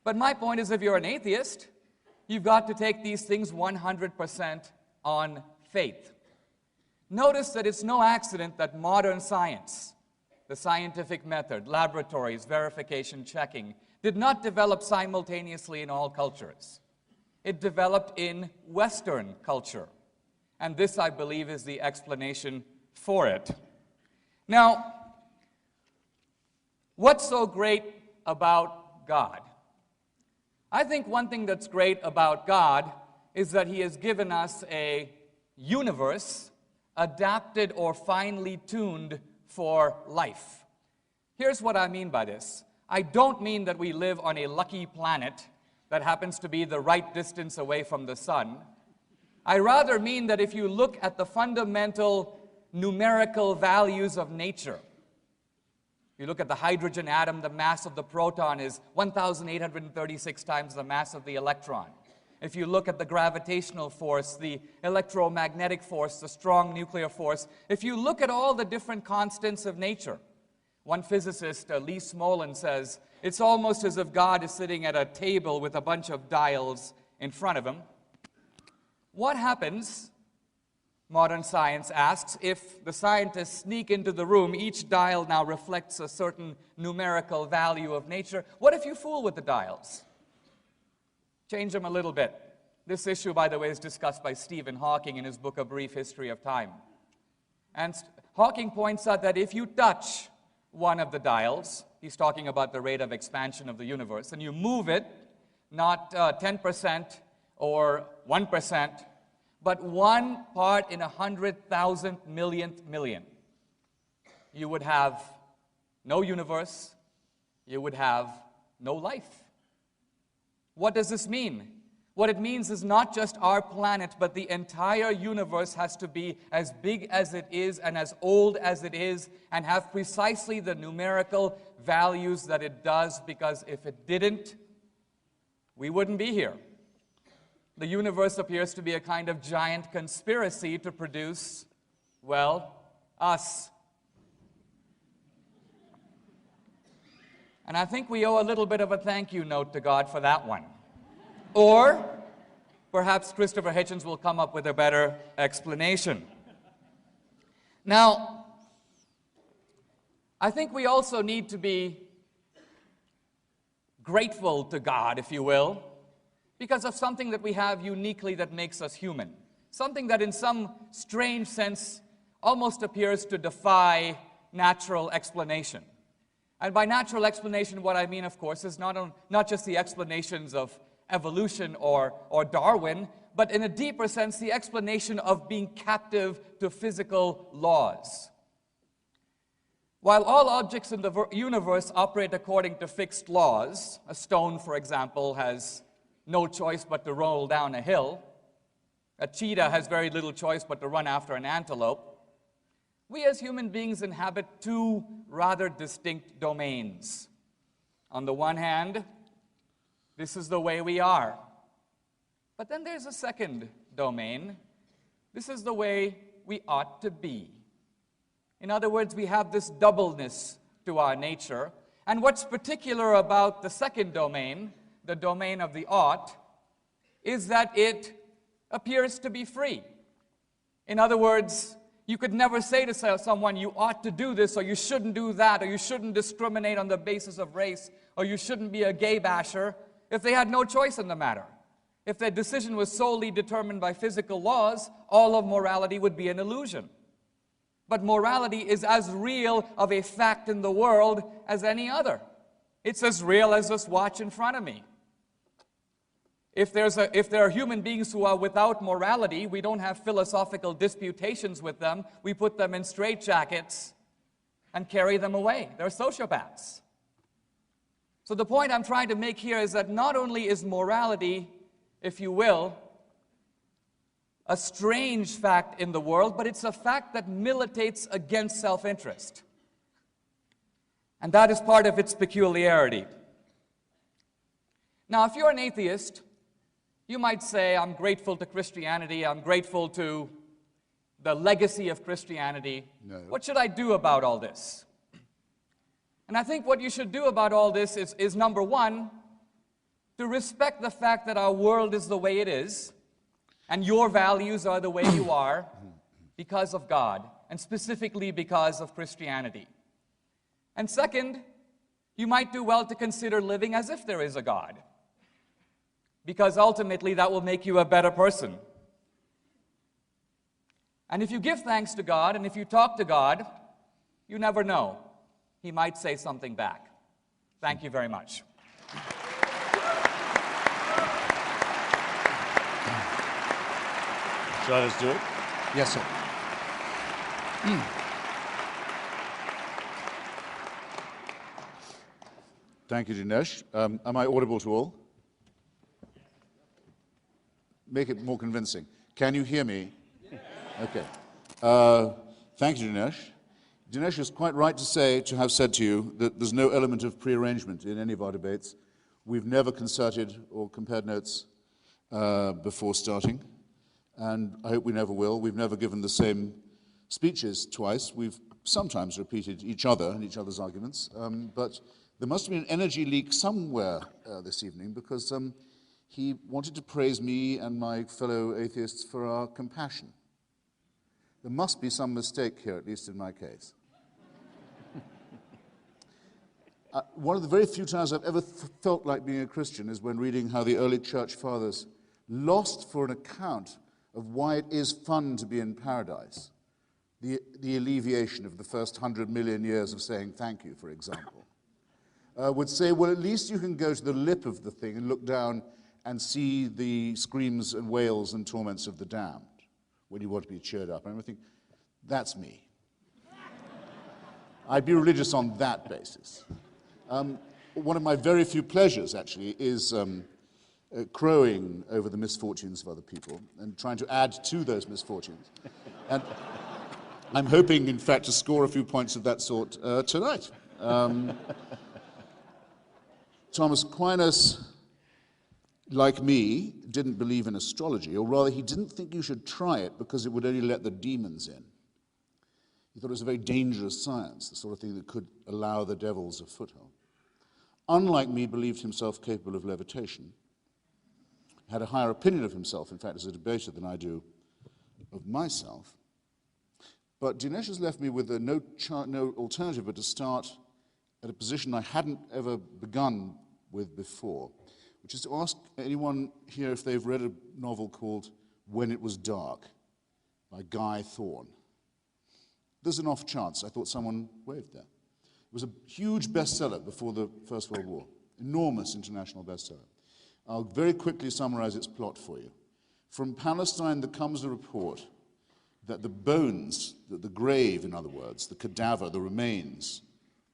Speaker 4: But my point is, if you're an atheist, you've got to take these things 100% on faith. Notice that it's no accident that modern science, the scientific method, laboratories, verification, checking, did not develop simultaneously in all cultures. It developed in Western culture. And this, I believe, is the explanation for it. Now, what's so great about God? I think one thing that's great about God is that He has given us a universe adapted or finely tuned for life. Here's what I mean by this. I don't mean that we live on a lucky planet that happens to be the right distance away from the sun. I rather mean that if you look at the fundamental numerical values of nature, you look at the hydrogen atom, the mass of the proton is 1,836 times the mass of the electron. If you look at the gravitational force, the electromagnetic force, the strong nuclear force, if you look at all the different constants of nature, one physicist, Lee Smolin, says, it's almost as if God is sitting at a table with a bunch of dials in front of him. What happens, modern science asks, if the scientists sneak into the room, each dial now reflects a certain numerical value of nature? What if you fool with the dials? Change them a little bit. This issue, by the way, is discussed by Stephen Hawking in his book, A Brief History of Time. And Hawking points out that if you touch one of the dials, he's talking about the rate of expansion of the universe, and you move it, not 10% or 1%, but 1 part in 100,000 millionth million, you would have no universe, you would have no life. What does this mean? What it means is not just our planet, but the entire universe has to be as big as it is and as old as it is and have precisely the numerical values that it does, because if it didn't, we wouldn't be here. The universe appears to be a kind of giant conspiracy to produce, well, us. And I think we owe a little bit of a thank you note to God for that one. Or perhaps Christopher Hitchens will come up with a better explanation. Now, I think we also need to be grateful to God, if you will, because of something that we have uniquely that makes us human. Something that in some strange sense almost appears to defy natural explanation. And by natural explanation, what I mean, of course, is not just the explanations of evolution or Darwin, but in a deeper sense, the explanation of being captive to physical laws. While all objects in the universe operate according to fixed laws, a stone, for example, has no choice but to roll down a hill, a cheetah has very little choice but to run after an antelope, we as human beings inhabit two rather distinct domains. On the one hand, this is the way we are. But then there's a second domain. This is the way we ought to be. In other words, we have this doubleness to our nature. And what's particular about the second domain, the domain of the ought, is that it appears to be free. In other words, you could never say to someone, you ought to do this, or you shouldn't do that, or you shouldn't discriminate on the basis of race, or you shouldn't be a gay basher, if they had no choice in the matter. If their decision was solely determined by physical laws, all of morality would be an illusion. But morality is as real of a fact in the world as any other. It's as real as this watch in front of me. If there are human beings who are without morality, we don't have philosophical disputations with them. We put them in straitjackets and carry them away. They're sociopaths. So the point I'm trying to make here is that not only is morality, if you will, a strange fact in the world, but it's a fact that militates against self-interest. And that is part of its peculiarity. Now, if you're an atheist, you might say, I'm grateful to Christianity, I'm grateful to the legacy of Christianity. No. What should I do about all this? And I think what you should do about all this is number one, to respect the fact that our world is the way it is, and your values are the way you are because of God, and specifically because of Christianity. And second, you might do well to consider living as if there is a God, because ultimately that will make you a better person. And if you give thanks to God, and if you talk to God, you never know. He might say something back. Thank you very much.
Speaker 3: Shall I just do it?
Speaker 21: Yes, sir.
Speaker 3: Thank you, Dinesh. Am I audible to all? Make it more convincing. Can you hear me? Okay. Thank you, Dinesh. Dinesh is quite right to have said to you that there's no element of prearrangement in any of our debates. We've never concerted or compared notes before starting, and I hope we never will. We've never given the same speeches twice. We've sometimes repeated each other and each other's arguments, but there must have been an energy leak somewhere this evening, because he wanted to praise me and my fellow atheists for our compassion. There must be some mistake here, at least in my case. One of the very few times I've ever felt like being a Christian is when reading how the early church fathers lost for an account of why it is fun to be in paradise. The alleviation of the first 100 million years of saying thank you, for example. Would say, well, at least you can go to the lip of the thing and look down and see the screams and wails and torments of the damned when you want to be cheered up. And I think, that's me. I'd be religious on that basis. One of my very few pleasures, actually, is crowing over the misfortunes of other people and trying to add to those misfortunes. And I'm hoping, in fact, to score a few points of that sort tonight. Thomas Aquinas, like me, didn't believe in astrology, or rather, he didn't think you should try it because it would only let the demons in. He thought it was a very dangerous science, the sort of thing that could allow the devils a foothold. Unlike me, believed himself capable of levitation, had a higher opinion of himself, in fact, as a debater than I do of myself. But Dinesh has left me with no alternative but to start at a position I hadn't ever begun with before, which is to ask anyone here if they've read a novel called When It Was Dark by Guy Thorne. There's an off chance. I thought someone waved there. It was a huge bestseller before the First World War, enormous international bestseller. I'll very quickly summarize its plot for you. From Palestine, there comes a report that the bones, the grave, in other words, the cadaver, the remains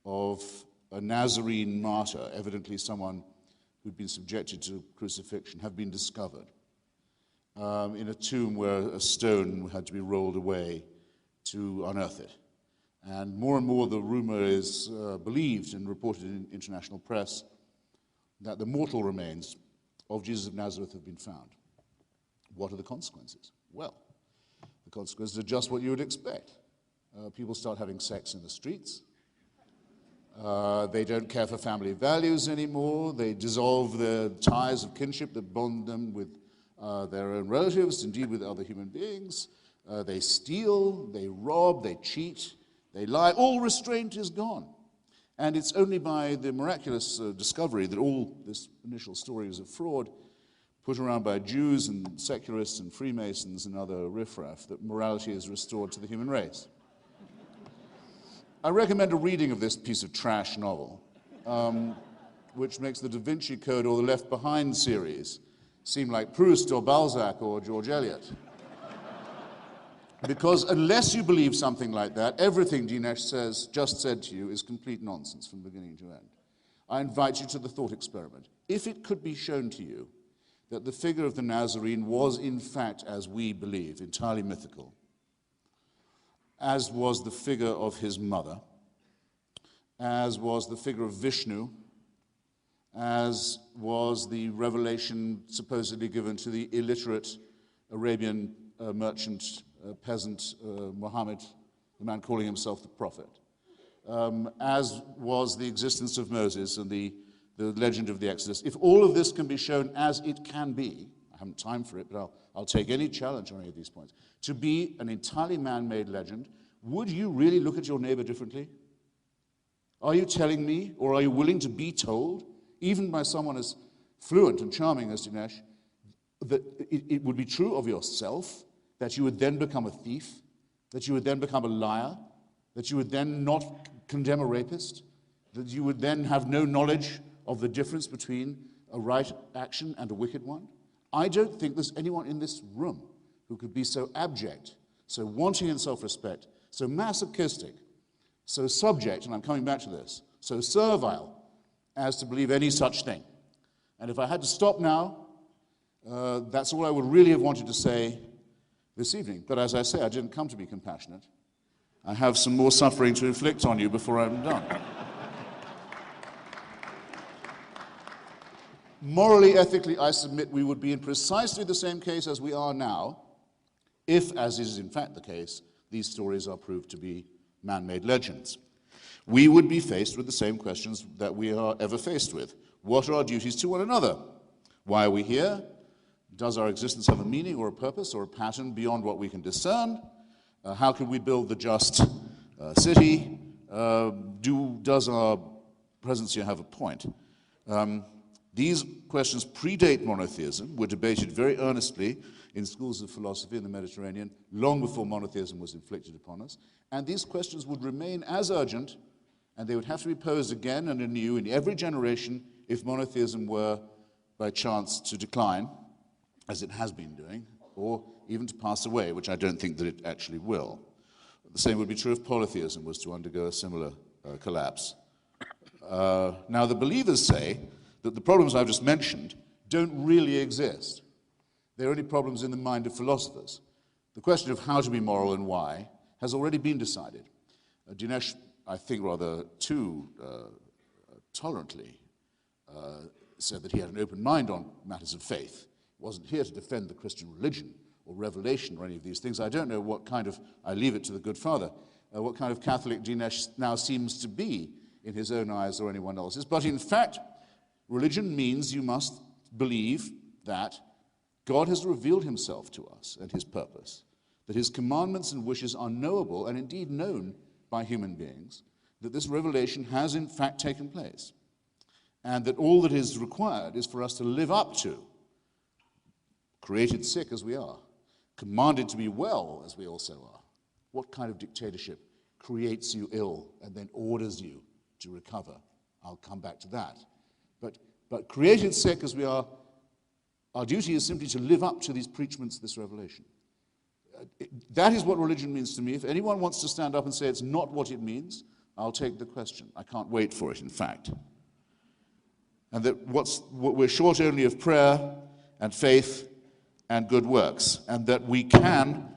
Speaker 3: of a Nazarene martyr, evidently someone who'd been subjected to crucifixion, have been discovered in a tomb where a stone had to be rolled away to unearth it. And more the rumor is believed and reported in international press that the mortal remains of Jesus of Nazareth have been found. What are the consequences? Well, the consequences are just what you would expect. People start having sex in the streets. They don't care for family values anymore. They dissolve the ties of kinship that bond them with their own relatives, indeed with other human beings. They steal, they rob, they cheat, they lie. All restraint is gone. And it's only by the miraculous discovery that all this initial story is a fraud, put around by Jews and secularists and Freemasons and other riffraff, that morality is restored to the human race. I recommend a reading of this piece of trash novel, which makes the Da Vinci Code or the Left Behind series seem like Proust or Balzac or George Eliot. Because unless you believe something like that, everything Dinesh just said to you is complete nonsense from beginning to end. I invite you to the thought experiment. If it could be shown to you that the figure of the Nazarene was, in fact, as we believe, entirely mythical, as was the figure of his mother, as was the figure of Vishnu, as was the revelation supposedly given to the illiterate Arabian merchant peasant Muhammad, the man calling himself the prophet, as was the existence of Moses and the legend of the Exodus. If all of this can be shown as it can be, I haven't time for it, but I'll take any challenge on any of these points, to be an entirely man-made legend, would you really look at your neighbor differently? Are you telling me, or are you willing to be told, even by someone as fluent and charming as Dinesh, that it would be true of yourself, that you would then become a thief, that you would then become a liar, that you would then not condemn a rapist, that you would then have no knowledge of the difference between a right action and a wicked one? I don't think there's anyone in this room who could be so abject, so wanting in self-respect, so masochistic, so subject, and I'm coming back to this, so servile, as to believe any such thing. And if I had to stop now, that's all I would really have wanted to say this evening. But as I say, I didn't come to be compassionate. I have some more suffering to inflict on you before I'm done. Morally, ethically, I submit we would be in precisely the same case as we are now, if, as is in fact the case, these stories are proved to be man-made legends. We would be faced with the same questions that we are ever faced with. What are our duties to one another? Why are we here? Does our existence have a meaning or a purpose or a pattern beyond what we can discern? How can we build the just city? Does our presence here have a point? These questions predate monotheism, were debated very earnestly in schools of philosophy in the Mediterranean long before monotheism was inflicted upon us. And these questions would remain as urgent, and they would have to be posed again and anew in every generation if monotheism were by chance to decline, as it has been doing, or even to pass away, which I don't think that it actually will. The same would be true if polytheism was to undergo a similar collapse. Now, the believers say that the problems I've just mentioned don't really exist. They're only problems in the mind of philosophers. The question of how to be moral and why has already been decided. Dinesh, I think rather too tolerantly, said that he had an open mind on matters of faith. He wasn't here to defend the Christian religion or revelation or any of these things. I don't know what kind of, I leave it to the good father, what kind of Catholic Dinesh now seems to be in his own eyes or anyone else's. But in fact, religion means you must believe that God has revealed himself to us and his purpose, that his commandments and wishes are knowable and indeed known by human beings, that this revelation has in fact taken place, and that all that is required is for us to live up to, created sick as we are, commanded to be well as we also are. What kind of dictatorship creates you ill and then orders you to recover? I'll come back to that. But created sick as we are, our duty is simply to live up to these preachments, this revelation. That is what religion means to me. If anyone wants to stand up and say it's not what it means, I'll take the question. I can't wait for it, in fact. And that we're short only of prayer and faith and good works, and that we can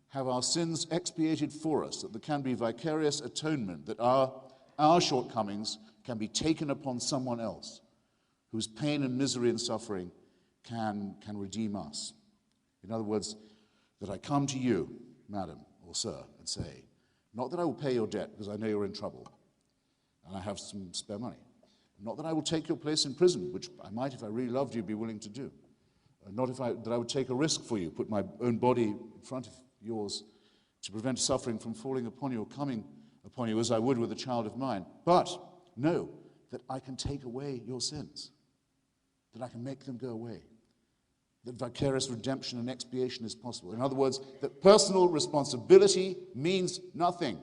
Speaker 3: have our sins expiated for us, that there can be vicarious atonement, that our shortcomings can be taken upon someone else whose pain and misery and suffering can redeem us. In other words, that I come to you, madam or sir, and say, not that I will pay your debt because I know you're in trouble and I have some spare money. Not that I will take your place in prison, which I might, if I really loved you, be willing to do. Not that I would take a risk for you, put my own body in front of yours to prevent suffering from falling upon you or coming upon you as I would with a child of mine. But know that I can take away your sins, that I can make them go away, that vicarious redemption and expiation is possible. In other words, that personal responsibility means nothing,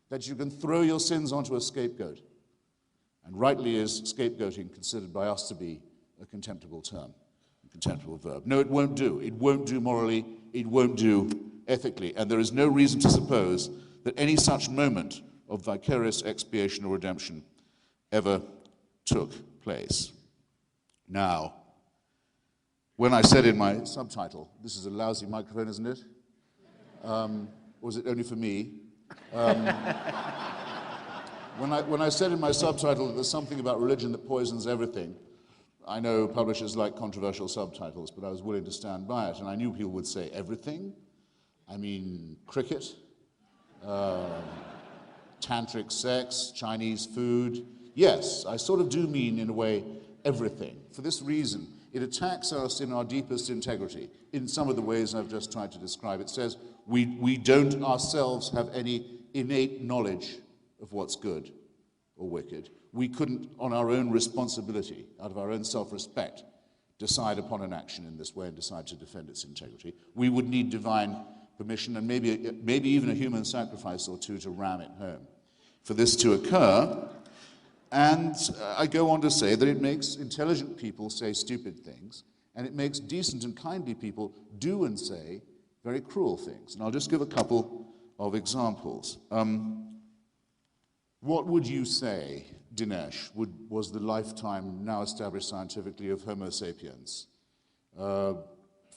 Speaker 3: that you can throw your sins onto a scapegoat. And rightly is scapegoating considered by us to be a contemptible term, a contemptible verb. No, it won't do. It won't do morally. It won't do ethically. And there is no reason to suppose that any such moment of vicarious expiation or redemption ever took place. Now, when I said in my subtitle, this is a lousy microphone, isn't it? Or is it only for me? When I said in my subtitle that there's something about religion that poisons everything, I know publishers like controversial subtitles, but I was willing to stand by it, and I knew people would say everything. I mean, cricket, tantric sex, Chinese food. Yes, I sort of do mean, in a way, everything. For this reason, it attacks us in our deepest integrity, in some of the ways I've just tried to describe. It says we don't ourselves have any innate knowledge of what's good or wicked. We couldn't, on our own responsibility, out of our own self-respect, decide upon an action in this way and decide to defend its integrity. We would need divine permission and maybe even a human sacrifice or two to ram it home. For this to occur, and I go on to say that it makes intelligent people say stupid things, and it makes decent and kindly people do and say very cruel things. And I'll just give a couple of examples. What would you say, Dinesh, was the lifetime, now established scientifically, of Homo sapiens?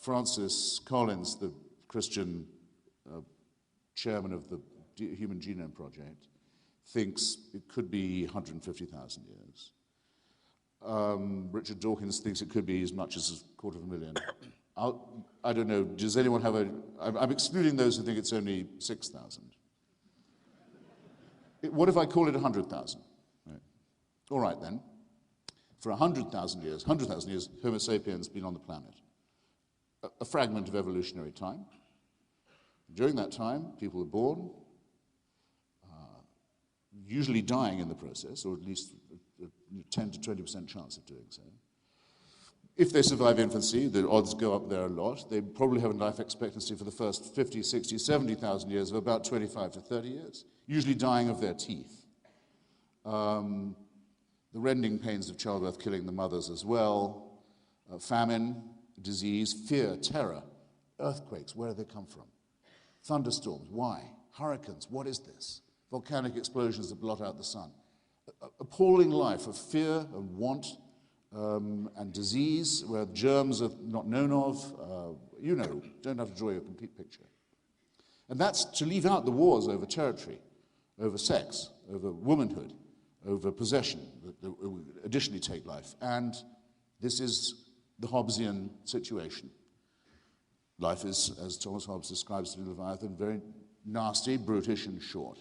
Speaker 3: Francis Collins, the Christian chairman of the Human Genome Project, thinks it could be 150,000 years. Richard Dawkins thinks it could be as much as 250,000. I don't know, does anyone have I'm excluding those who think it's only 6,000. What if I call it 100,000? Right. All right then. For 100,000 years, Homo sapiens been on the planet. A fragment of evolutionary time. During that time, people are born, usually dying in the process, or at least a 10 to 20% chance of doing so. If they survive infancy, the odds go up there a lot. They probably have a life expectancy for the first 50, 60, 70,000 years of about 25 to 30 years, usually dying of their teeth. The rending pains of childbirth killing the mothers as well. Famine, disease, fear, terror, earthquakes, where do they come from? Thunderstorms, why? Hurricanes, what is this? Volcanic explosions that blot out the sun. Appalling life of fear and want and disease, where germs are not known of. Don't have to draw you a complete picture. And that's to leave out the wars over territory, over sex, over womanhood, over possession that additionally take life. And this is the Hobbesian situation. Life is, as Thomas Hobbes describes it in Leviathan, very nasty, brutish, and short.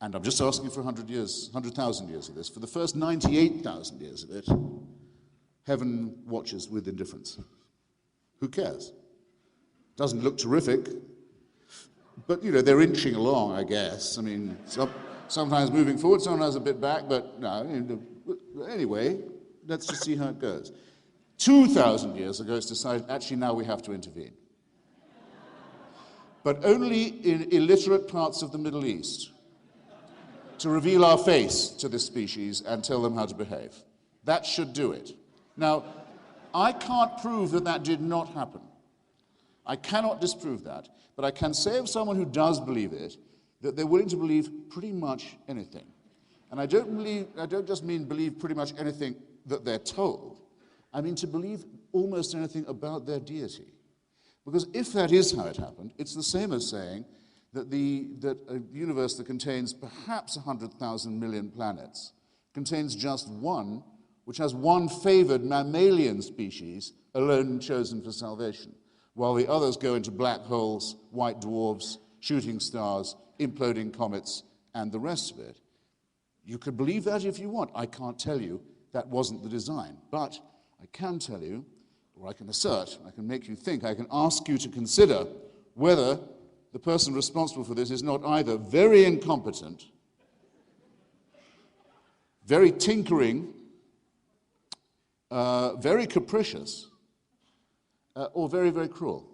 Speaker 3: And I'm just asking for 100,000 years of this. For the first 98,000 years of it, heaven watches with indifference. Who cares? Doesn't look terrific, but, they're inching along, I guess. I mean, sometimes moving forward, sometimes a bit back, but no. Anyway, let's just see how it goes. 2,000 years ago, it's decided, actually, now we have to intervene. But only in illiterate parts of the Middle East, to reveal our face to this species and tell them how to behave. That should do it. Now, I can't prove that did not happen. I cannot disprove that, but I can say of someone who does believe it that they're willing to believe pretty much anything. And I don't just mean believe pretty much anything that they're told. I mean to believe almost anything about their deity. Because if that is how it happened, it's the same as saying that a universe that contains perhaps 100,000 million planets contains just one, which has one favored mammalian species alone chosen for salvation, while the others go into black holes, white dwarfs, shooting stars, imploding comets, and the rest of it. You could believe that if you want. I can't tell you that wasn't the design. But I can tell you, or I can assert, I can make you think, I can ask you to consider whether the person responsible for this is not either very incompetent, very tinkering, very capricious, or very, very cruel.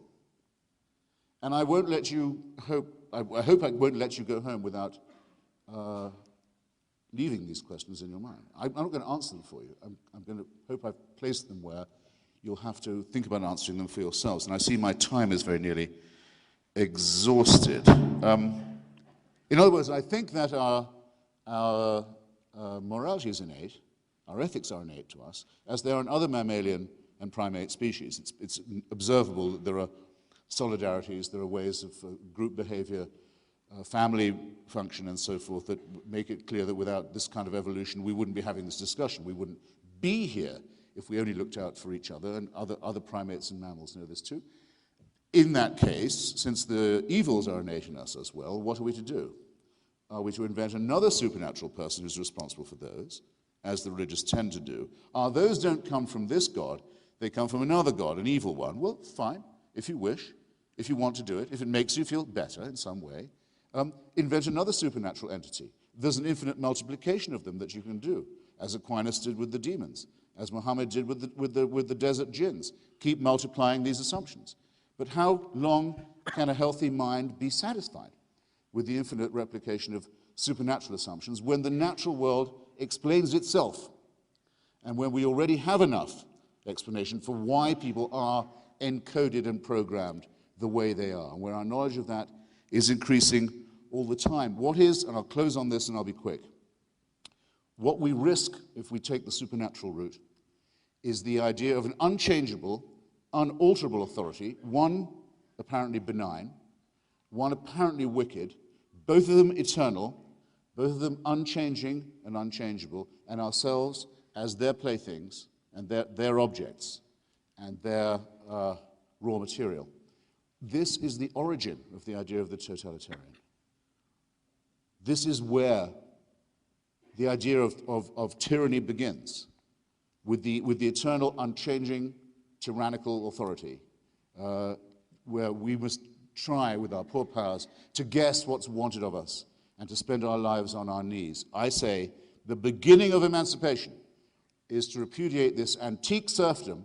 Speaker 3: And I won't let you I hope I won't let you go home without leaving these questions in your mind. I'm not going to answer them for you. I'm going to hope I've placed them where you'll have to think about answering them for yourselves. And I see my time is very nearly exhausted. In other words, I think that our morality is innate, our ethics are innate to us, as they are in other mammalian and primate species. It's observable that there are solidarities, there are ways of group behavior, family function and so forth that make it clear that without this kind of evolution we wouldn't be having this discussion. We wouldn't be here if we only looked out for each other, and other primates and mammals know this too. In that case, since the evils are innate in us as well, what are we to do? Are we to invent another supernatural person who's responsible for those, as the religious tend to do? Those don't come from this God, they come from another God, an evil one. Well, fine, if you wish, if you want to do it, if it makes you feel better in some way. Invent another supernatural entity. There's an infinite multiplication of them that you can do, as Aquinas did with the demons, as Muhammad did with the desert jinns. Keep multiplying these assumptions. But how long can a healthy mind be satisfied with the infinite replication of supernatural assumptions when the natural world explains itself, and when we already have enough explanation for why people are encoded and programmed the way they are, and where our knowledge of that is increasing all the time? What is, and I'll close on this and I'll be quick, what we risk if we take the supernatural route is the idea of an unchangeable, unalterable authority, one apparently benign, one apparently wicked, both of them eternal, both of them unchanging and unchangeable, and ourselves as their playthings and their objects and their raw material. This is the origin of the idea of the totalitarian. This is where the idea of tyranny begins, with the eternal, unchanging, tyrannical authority, where we must try with our poor powers to guess what's wanted of us and to spend our lives on our knees. I say the beginning of emancipation is to repudiate this antique serfdom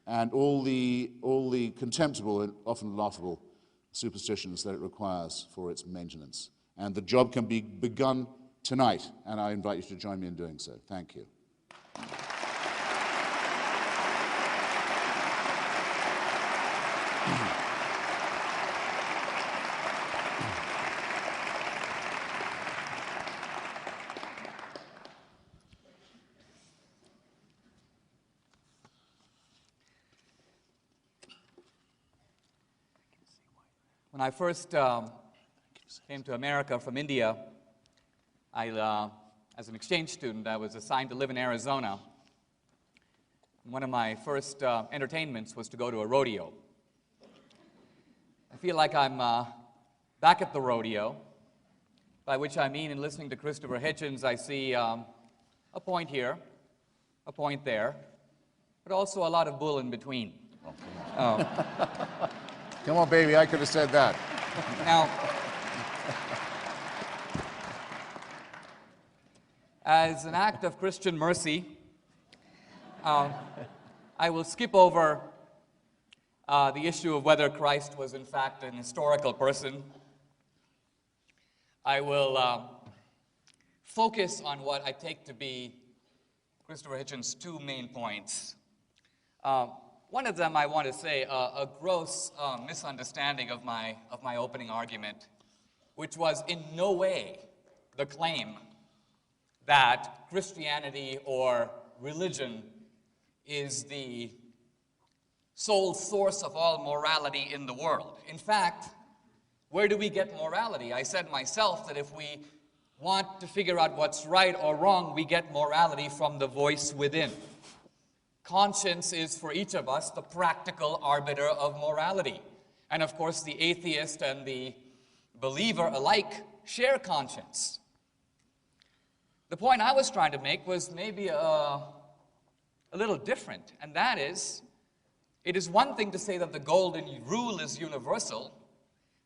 Speaker 3: and all the contemptible and often laughable superstitions that it requires for its maintenance. And the job can be begun tonight, and I invite you to join me in doing so. Thank you.
Speaker 4: When I first came to America from India, as an exchange student, I was assigned to live in Arizona. One of my first entertainments was to go to a rodeo. I feel like I'm back at the rodeo, by which I mean, in listening to Christopher Hitchens, I see a point here, a point there, but also a lot of bull in between.
Speaker 3: Come on, baby, I could have said that.
Speaker 4: Now, as an act of Christian mercy, I will skip over the issue of whether Christ was in fact an historical person. I will focus on what I take to be Christopher Hitchens' two main points. One of them, I want to say, a gross misunderstanding of my opening argument, which was in no way the claim that Christianity or religion is the sole source of all morality in the world. In fact, where do we get morality? I said myself that if we want to figure out what's right or wrong, we get morality from the voice within. Conscience is, for each of us, the practical arbiter of morality. And of course, the atheist and the believer alike share conscience. The point I was trying to make was maybe a little different, and that is, it is one thing to say that the golden rule is universal,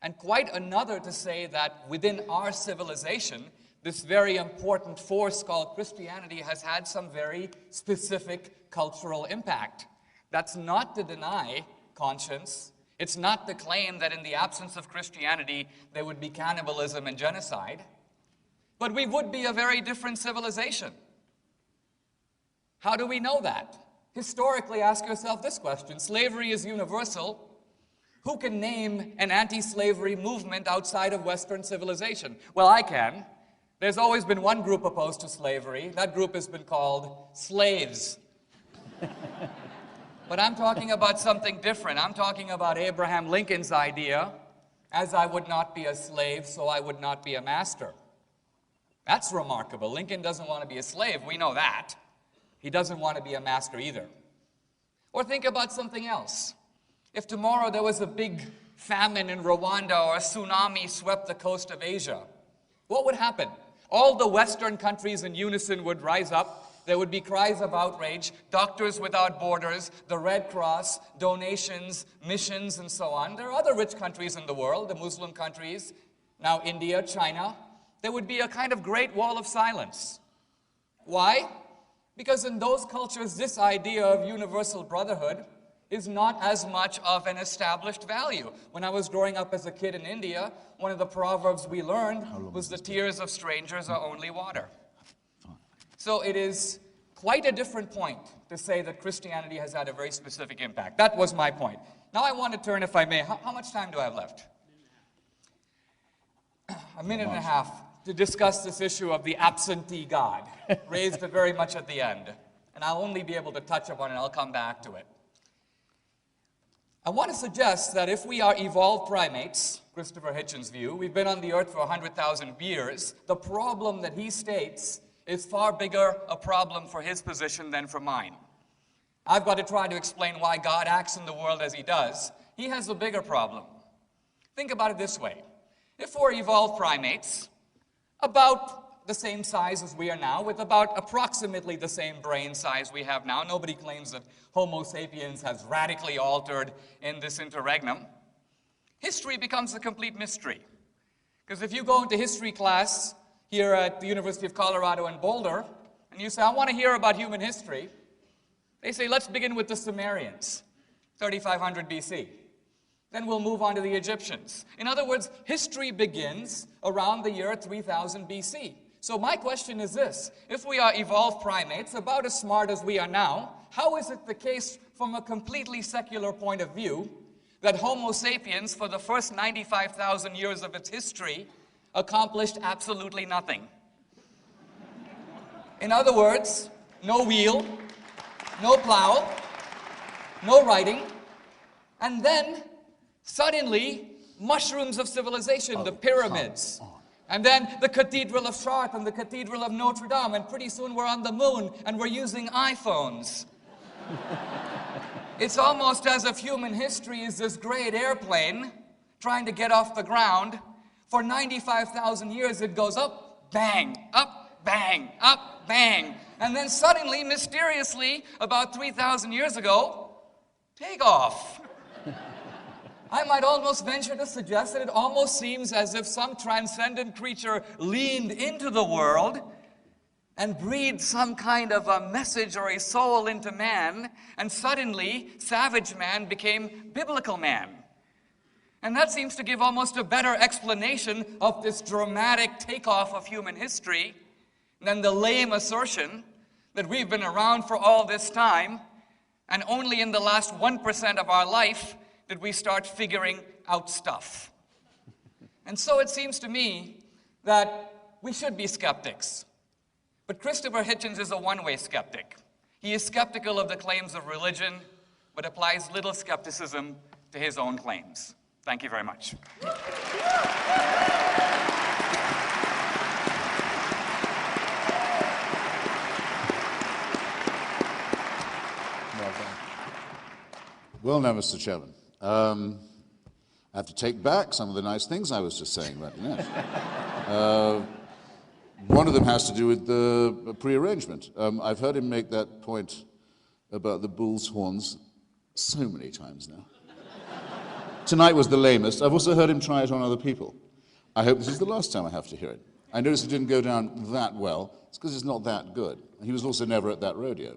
Speaker 4: and quite another to say that within our civilization, this very important force called Christianity has had some very specific cultural impact. That's not to deny conscience. It's not to claim that in the absence of Christianity, there would be cannibalism and genocide. But we would be a very different civilization. How do we know that? Historically, ask yourself this question. Slavery is universal. Who can name an anti-slavery movement outside of Western civilization? Well, I can. There's always been one group opposed to slavery. That group has been called slaves. But I'm talking about something different. I'm talking about Abraham Lincoln's idea, as I would not be a slave, so I would not be a master. That's remarkable. Lincoln doesn't want to be a slave. We know that. He doesn't want to be a master either. Or think about something else. If tomorrow there was a big famine in Rwanda or a tsunami swept the coast of Asia, what would happen? All the Western countries in unison would rise up. There would be cries of outrage, Doctors Without Borders, the Red Cross, donations, missions, and so on. There are other rich countries in the world, the Muslim countries, now India, China. There would be a kind of great wall of silence. Why? Because in those cultures, this idea of universal brotherhood is not as much of an established value. When I was growing up as a kid in India, one of the proverbs we learned was the tears of strangers are only water. So it is quite a different point to say that Christianity has had a very specific impact. That was my point. Now I want to turn, if I may, how much time do I have left? A minute and a half to discuss this issue of the absentee God, raised very much at the end. And I'll only be able to touch upon it, and I'll come back to it. I want to suggest that if we are evolved primates, Christopher Hitchens' view, we've been on the earth for 100,000 years, the problem that he states is far bigger a problem for his position than for mine. I've got to try to explain why God acts in the world as he does. He has a bigger problem. Think about it this way. If we're evolved primates, about the same size as we are now, with about approximately the same brain size we have now. Nobody claims that Homo sapiens has radically altered in this interregnum. History becomes a complete mystery. Because if you go into history class here at the University of Colorado in Boulder, and you say, I want to hear about human history, they say, let's begin with the Sumerians, 3500 BC. Then we'll move on to the Egyptians. In other words, history begins around the year 3000 BC. So my question is this: if we are evolved primates, about as smart as we are now, how is it the case from a completely secular point of view that Homo sapiens, for the first 95,000 years of its history, accomplished absolutely nothing? In other words, no wheel, no plow, no writing, and then suddenly, mushrooms of civilization, the pyramids, and then the Cathedral of Chartres and the Cathedral of Notre Dame, and pretty soon we're on the moon and we're using iPhones. It's almost as if human history is this great airplane trying to get off the ground. For 95,000 years it goes up, bang, up, bang, up, bang, and then suddenly, mysteriously, about 3,000 years ago, take off. I might almost venture to suggest that it almost seems as if some transcendent creature leaned into the world and breathed some kind of a message or a soul into man, and suddenly savage man became biblical man. And that seems to give almost a better explanation of this dramatic takeoff of human history than the lame assertion that we've been around for all this time And only in the last 1% of our life did we start figuring out stuff. And so it seems to me that we should be skeptics. But Christopher Hitchens is a one-way skeptic. He is skeptical of the claims of religion, but applies little skepticism to his own claims. Thank you very much.
Speaker 3: Well, now, Mr. Chairman, I have to take back some of the nice things I was just saying about Dinesh. One of them has to do with the prearrangement. I've heard him make that point about the bull's horns so many times now. Tonight was the lamest. I've also heard him try it on other people. I hope this is the last time I have to hear it. I noticed it didn't go down that well. It's because it's not that good. He was also never at that rodeo.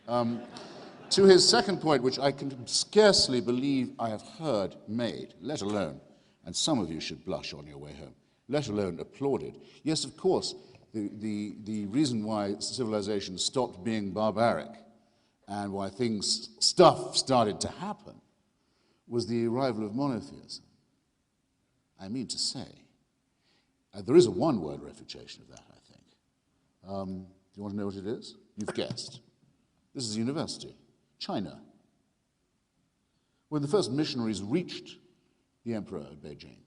Speaker 3: To his second point, which I can scarcely believe I have heard made, let alone, and some of you should blush on your way home, let alone applauded. Yes, of course, the reason why civilization stopped being barbaric and why stuff started to happen was the arrival of monotheism. I mean to say, there is a one-word refutation of that, I think. Do you want to know what it is? You've guessed. This is a university, China. When the first missionaries reached the emperor at Beijing,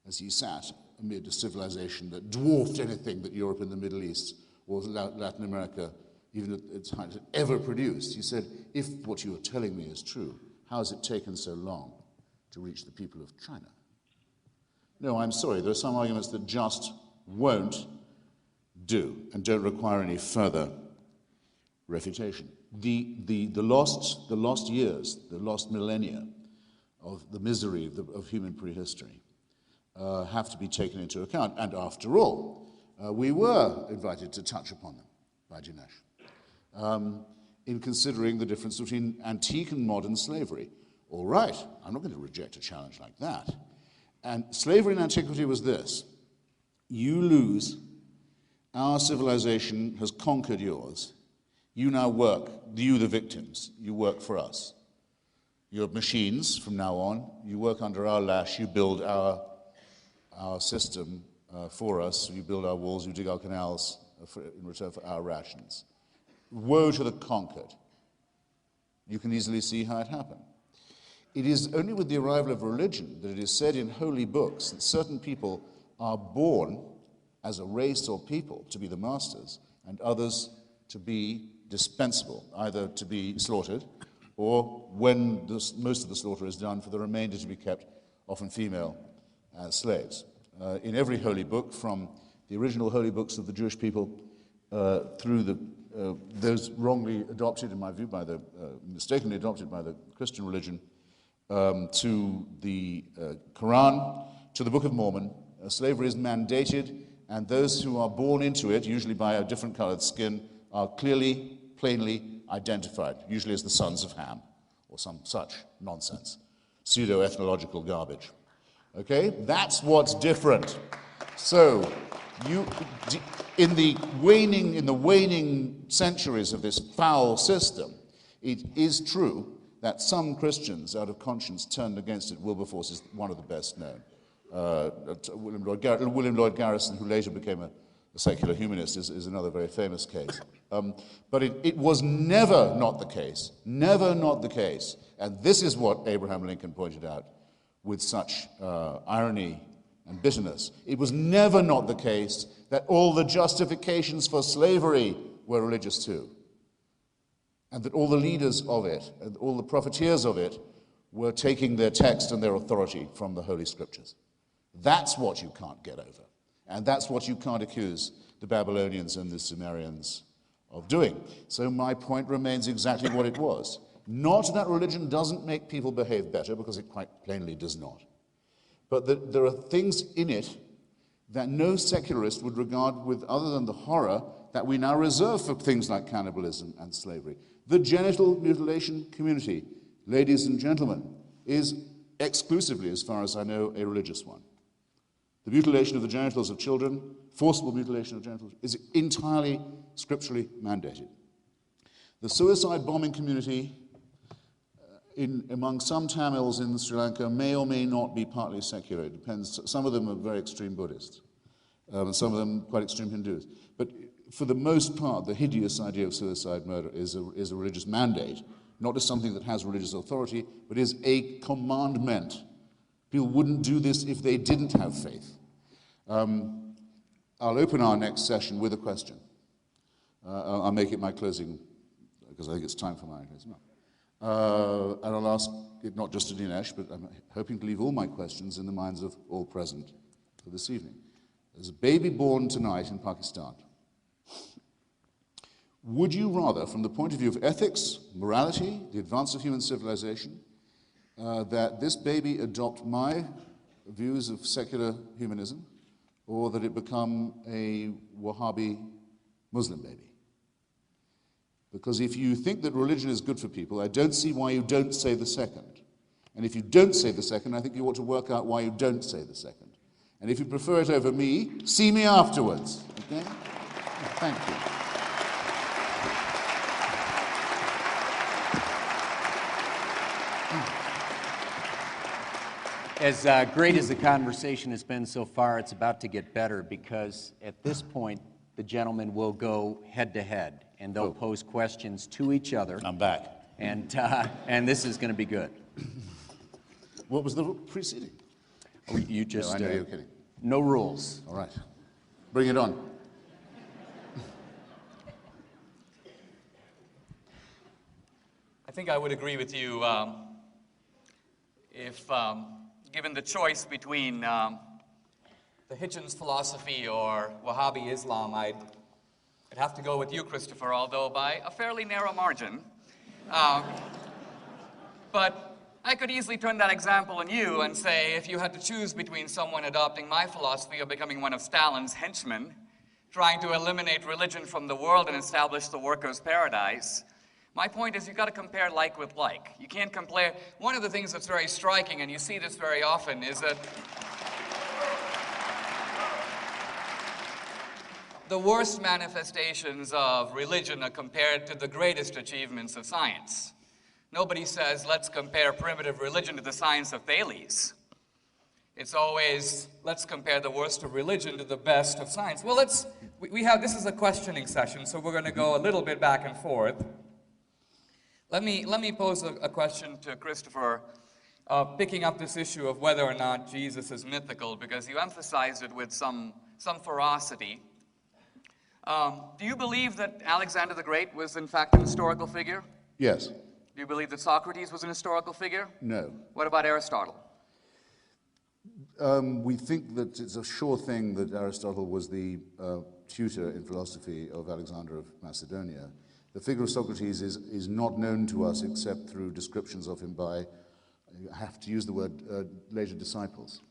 Speaker 3: as he sat amid a civilization that dwarfed anything that Europe and the Middle East or Latin America, even at its height, had ever produced, he said, if what you are telling me is true, how has it taken so long to reach the people of China? No, I'm sorry, there are some arguments that just won't do and don't require any further refutation. The lost years, the lost millennia of the misery of human prehistory have to be taken into account. And after all, we were invited to touch upon them by Dinesh in considering the difference between antique and modern slavery. All right, I'm not going to reject a challenge like that. And slavery in antiquity was this: you lose, our civilization has conquered yours, you now work, you the victims, you work for us. You're machines from now on, you work under our lash, you build our system for us, you build our walls, you dig our canals in return for our rations. Woe to the conquered. You can easily see how it happened. It is only with the arrival of religion that it is said in holy books that certain people are born as a race or people to be the masters, and others to be dispensable, either to be slaughtered, or when most of the slaughter is done, for the remainder to be kept, often female, as slaves. In every holy book, from the original holy books of the Jewish people through those wrongly adopted, in my view, mistakenly adopted by the Christian religion, to the Quran, to the Book of Mormon, slavery is mandated, and those who are born into it, usually by a different colored skin, are clearly, plainly identified, usually as the sons of Ham, or some such nonsense, pseudo-ethnological garbage. Okay? That's what's different. So, in the waning centuries of this foul system, it is true that some Christians, out of conscience, turned against it. Wilberforce is one of the best known. William Lloyd Garrison, who later became a secular humanist, is another very famous case. But it was never not the case, and this is what Abraham Lincoln pointed out with such irony and bitterness. It was never not the case that all the justifications for slavery were religious too, and that all the leaders of it, and all the profiteers of it, were taking their text and their authority from the Holy Scriptures. That's what you can't get over, and that's what you can't accuse the Babylonians and the Sumerians of doing. So my point remains exactly what it was. Not that religion doesn't make people behave better, because it quite plainly does not, but that there are things in it that no secularist would regard with other than the horror that we now reserve for things like cannibalism and slavery. The genital mutilation community, ladies and gentlemen, is exclusively, as far as I know, a religious one. The mutilation of the genitals of children, forcible mutilation of genitals, is entirely scripturally mandated. The suicide bombing community among some Tamils in Sri Lanka may or may not be partly secular. It depends. Some of them are very extreme Buddhists, and some of them quite extreme Hindus. But for the most part, the hideous idea of suicide murder is a religious mandate, not as something that has religious authority, but is a commandment. People wouldn't do this if they didn't have faith. I'll open our next session with a question. I'll make it my closing, because I think it's time for mine. And I'll ask it not just to Dinesh, but I'm hoping to leave all my questions in the minds of all present for this evening. There's a baby born tonight in Pakistan. Would you rather, from the point of view of ethics, morality, the advance of human civilization, that this baby adopt my views of secular humanism, or that it become a Wahhabi Muslim baby? Because if you think that religion is good for people, I don't see why you don't say the second. And if you don't say the second, I think you ought to work out why you don't say the second. And if you prefer it over me, see me afterwards. Okay? Thank you.
Speaker 21: As great as the conversation has been so far, it's about to get better, because at this point, the gentlemen will go head-to-head, and they'll pose questions to each other.
Speaker 3: I'm back.
Speaker 21: And this is going to be good.
Speaker 3: What was the preceding?
Speaker 21: Oh, you just...
Speaker 3: No, I know you're kidding.
Speaker 21: No rules.
Speaker 3: All right. Bring it on.
Speaker 2: I think I would agree with you if given the choice between the Hitchens philosophy or Wahhabi Islam, I'd have to go with you, Christopher, although by a fairly narrow margin. But I could easily turn that example on you and say, if you had to choose between someone adopting my philosophy or becoming one of Stalin's henchmen, trying to eliminate religion from the world and establish the workers' paradise, my point is you've got to compare like with like. You can't compare. One of the things that's very striking, and you see this very often, is that the worst manifestations of religion are compared to the greatest achievements of science. Nobody says, let's compare primitive religion to the science of Thales. It's always, let's compare the worst of religion to the best of science. Well, this is a questioning session, so we're going to go a little bit back and forth. Let me pose a question to Christopher, picking up this issue of whether or not Jesus is mythical, because you emphasized it with some ferocity. Do you believe that Alexander the Great was in fact an historical figure?
Speaker 3: Yes.
Speaker 2: Do you believe that Socrates was an historical figure?
Speaker 3: No.
Speaker 2: What about Aristotle?
Speaker 3: We think that it's a sure thing that Aristotle was the tutor in philosophy of Alexander of Macedonia. The figure of Socrates is not known to us except through descriptions of him by, I have to use the word, later disciples.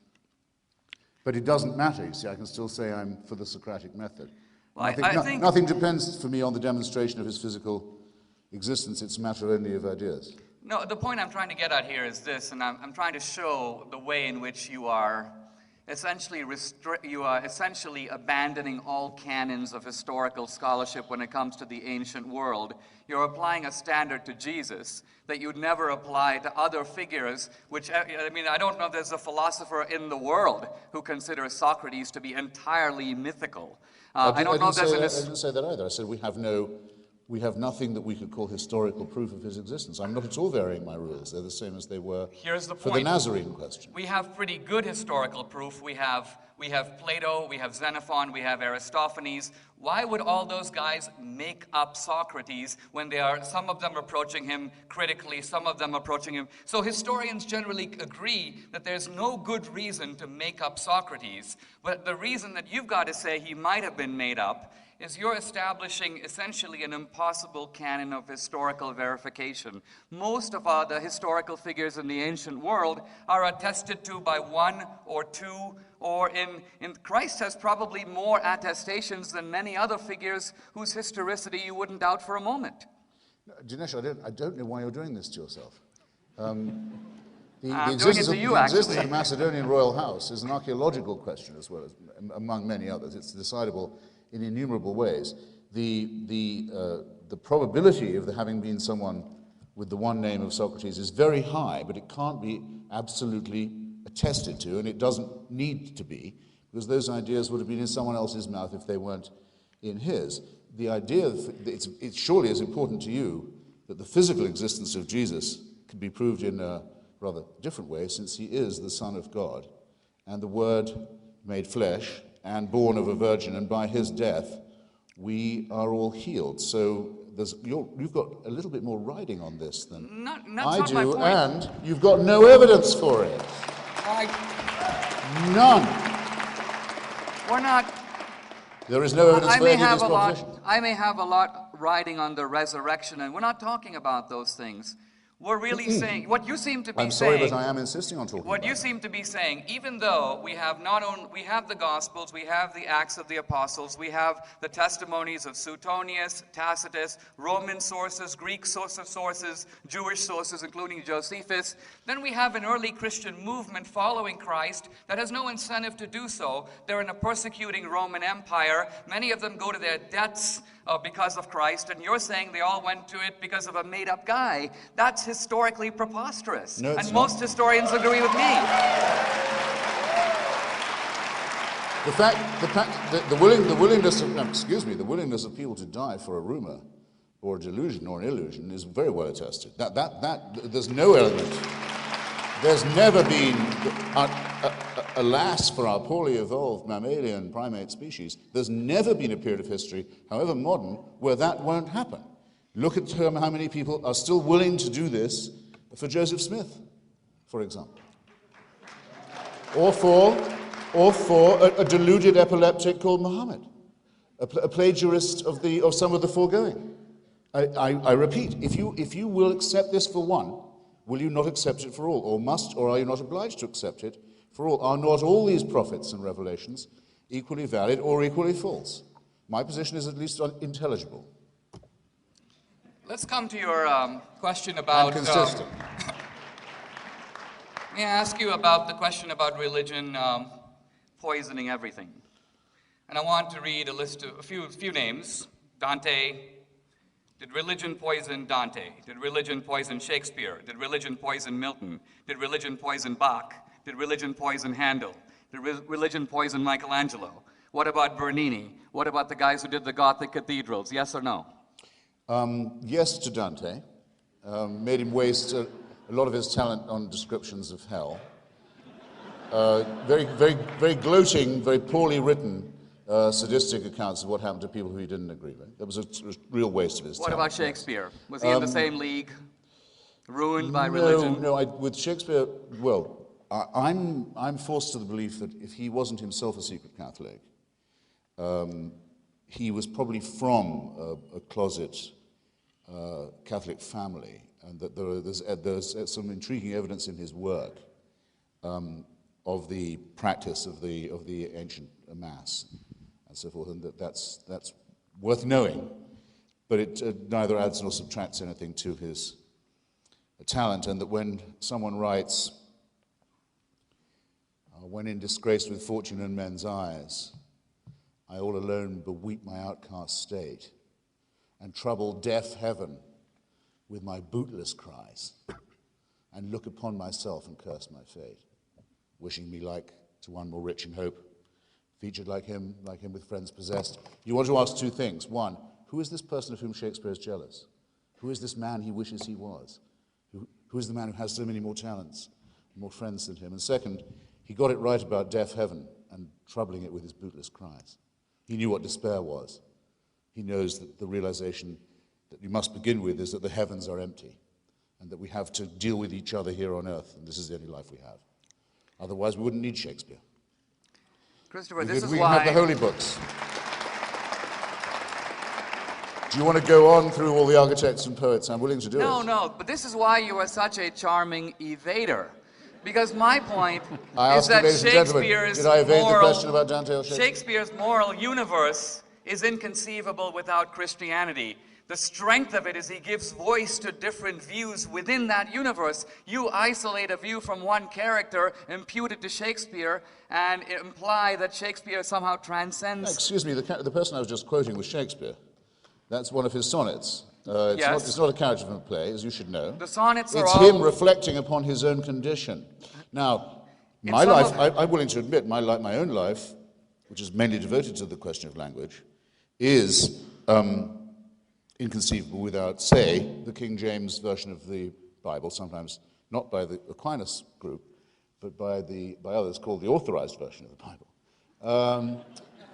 Speaker 3: But it doesn't matter, you see, I can still say I'm for the Socratic method. Well, I think nothing depends for me on the demonstration of his physical existence, it's a matter only of ideas.
Speaker 2: No, the point I'm trying to get at here is this, and I'm trying to show the way in which you are essentially abandoning all canons of historical scholarship when it comes to the ancient world. You're applying a standard to Jesus that you'd never apply to other figures, which, I mean, I don't know if there's a philosopher in the world who considers Socrates to be entirely mythical. I didn't
Speaker 3: say that either. I said we have nothing that we could call historical proof of his existence. I'm not at all varying my rules. They're the same as they were for the Nazarene question.
Speaker 2: We have pretty good historical proof. We have Plato, we have Xenophon, we have Aristophanes. Why would all those guys make up Socrates when some of them approaching him critically, some of them approaching him? So historians generally agree that there's no good reason to make up Socrates. But the reason that you've got to say he might have been made up is you're establishing essentially an impossible canon of historical verification. Most of the historical figures in the ancient world are attested to by one or two, or in Christ has probably more attestations than many other figures whose historicity you wouldn't doubt for a moment.
Speaker 3: Dinesh, I don't know why you're doing this to yourself.
Speaker 2: I'm doing it to you,
Speaker 3: the existence of the Macedonian royal house is an archaeological question as well as among many others. It's decidable in innumerable ways. The probability of there having been someone with the one name of Socrates is very high, but it can't be absolutely attested to, and it doesn't need to be, because those ideas would have been in someone else's mouth if they weren't in his. The idea, it surely is important to you that the physical existence of Jesus can be proved in a rather different way, since he is the Son of God, and the Word made flesh and born of a virgin, and by his death we are all healed. So you've got a little bit more riding on this than I do, and you've got no evidence for it. None.
Speaker 2: We're not.
Speaker 3: There is no evidence for any of this proposition.
Speaker 2: I may have a lot riding on the resurrection, and we're not talking about those things. We're really saying what you seem to be saying.
Speaker 3: I'm sorry, but I am insisting on talking
Speaker 2: what you seem to be saying, even though we have we have the Gospels, we have the Acts of the Apostles, we have the testimonies of Suetonius, Tacitus, Roman sources, Greek sources, Jewish sources, including Josephus. Then we have an early Christian movement following Christ that has no incentive to do so. They're in a persecuting Roman Empire. Many of them go to their debts because of Christ, and you're saying they all went to it because of a made-up guy. That's historically preposterous.
Speaker 3: No,
Speaker 2: and most historians agree with me.
Speaker 3: The willingness of people to die for a rumor or a delusion or an illusion is very well attested. There's no element. There's never been, alas for our poorly evolved mammalian primate species, there's never been a period of history, however modern, where that won't happen. Look at how many people are still willing to do this for Joseph Smith, for example. Or for a deluded epileptic called Muhammad, a plagiarist of some of the foregoing. I repeat, if you will accept this for one, will you not accept it for all? Or are you not obliged to accept it for all? Are not all these prophets and revelations equally valid or equally false? My position is at least intelligible.
Speaker 2: Let's come to your question about...
Speaker 3: And consistent.
Speaker 2: May I ask you about the question about religion poisoning everything? And I want to read a list of a few names. Dante. Did religion poison Dante? Did religion poison Shakespeare? Did religion poison Milton? Did religion poison Bach? Did religion poison Handel? Did religion poison Michelangelo? What about Bernini? What about the guys who did the Gothic cathedrals? Yes or no?
Speaker 3: Yes to Dante. Made him waste a lot of his talent on descriptions of hell. Very gloating, very poorly written sadistic accounts of what happened to people who he didn't agree with. That was a real waste of his
Speaker 2: What
Speaker 3: talent.
Speaker 2: about Shakespeare? Was he in the same league? Ruined by religion?
Speaker 3: No, with Shakespeare, well, I'm forced to the belief that if he wasn't himself a secret Catholic, he was probably from a closet Catholic family, and that there's some intriguing evidence in his work of the practice of the ancient Mass and so forth, and that's worth knowing, but it neither adds nor subtracts anything to his talent, and that when someone writes, when in disgrace with fortune and men's eyes, I all alone beweep my outcast state, and trouble deaf heaven with my bootless cries, and look upon myself and curse my fate, wishing me like to one more rich in hope, featured like him with friends possessed. You want to ask two things. One, who is this person of whom Shakespeare is jealous? Who is this man he wishes he was? Who is the man who has so many more talents, more friends than him? And second, he got it right about deaf heaven and troubling it with his bootless cries. He knew what despair was. He knows that the realization that you must begin with is that the heavens are empty and that we have to deal with each other here on earth, and this is the only life we have. Otherwise, we wouldn't need Shakespeare.
Speaker 2: Christopher, this is why...
Speaker 3: We have the holy books. Do you want to go on through all the architects and poets? I'm willing to do it.
Speaker 2: No, but this is why you are such a charming evader. Because my point is that Shakespeare's moral universe is inconceivable without Christianity. The strength of it is he gives voice to different views within that universe. You isolate a view from one character, impute it to Shakespeare, and imply that Shakespeare somehow transcends...
Speaker 3: Excuse me, the person I was just quoting was Shakespeare. That's one of his sonnets.
Speaker 4: Yes.
Speaker 3: It's not a character from a play, as you should know.
Speaker 4: The sonnets are
Speaker 3: It's
Speaker 4: all...
Speaker 3: him reflecting upon his own condition. Now, my life, I'm willing to admit, my own life, which is mainly devoted to the question of language, is inconceivable without, say, the King James version of the Bible, sometimes not by the Aquinas group, but by others called the authorized version of the Bible,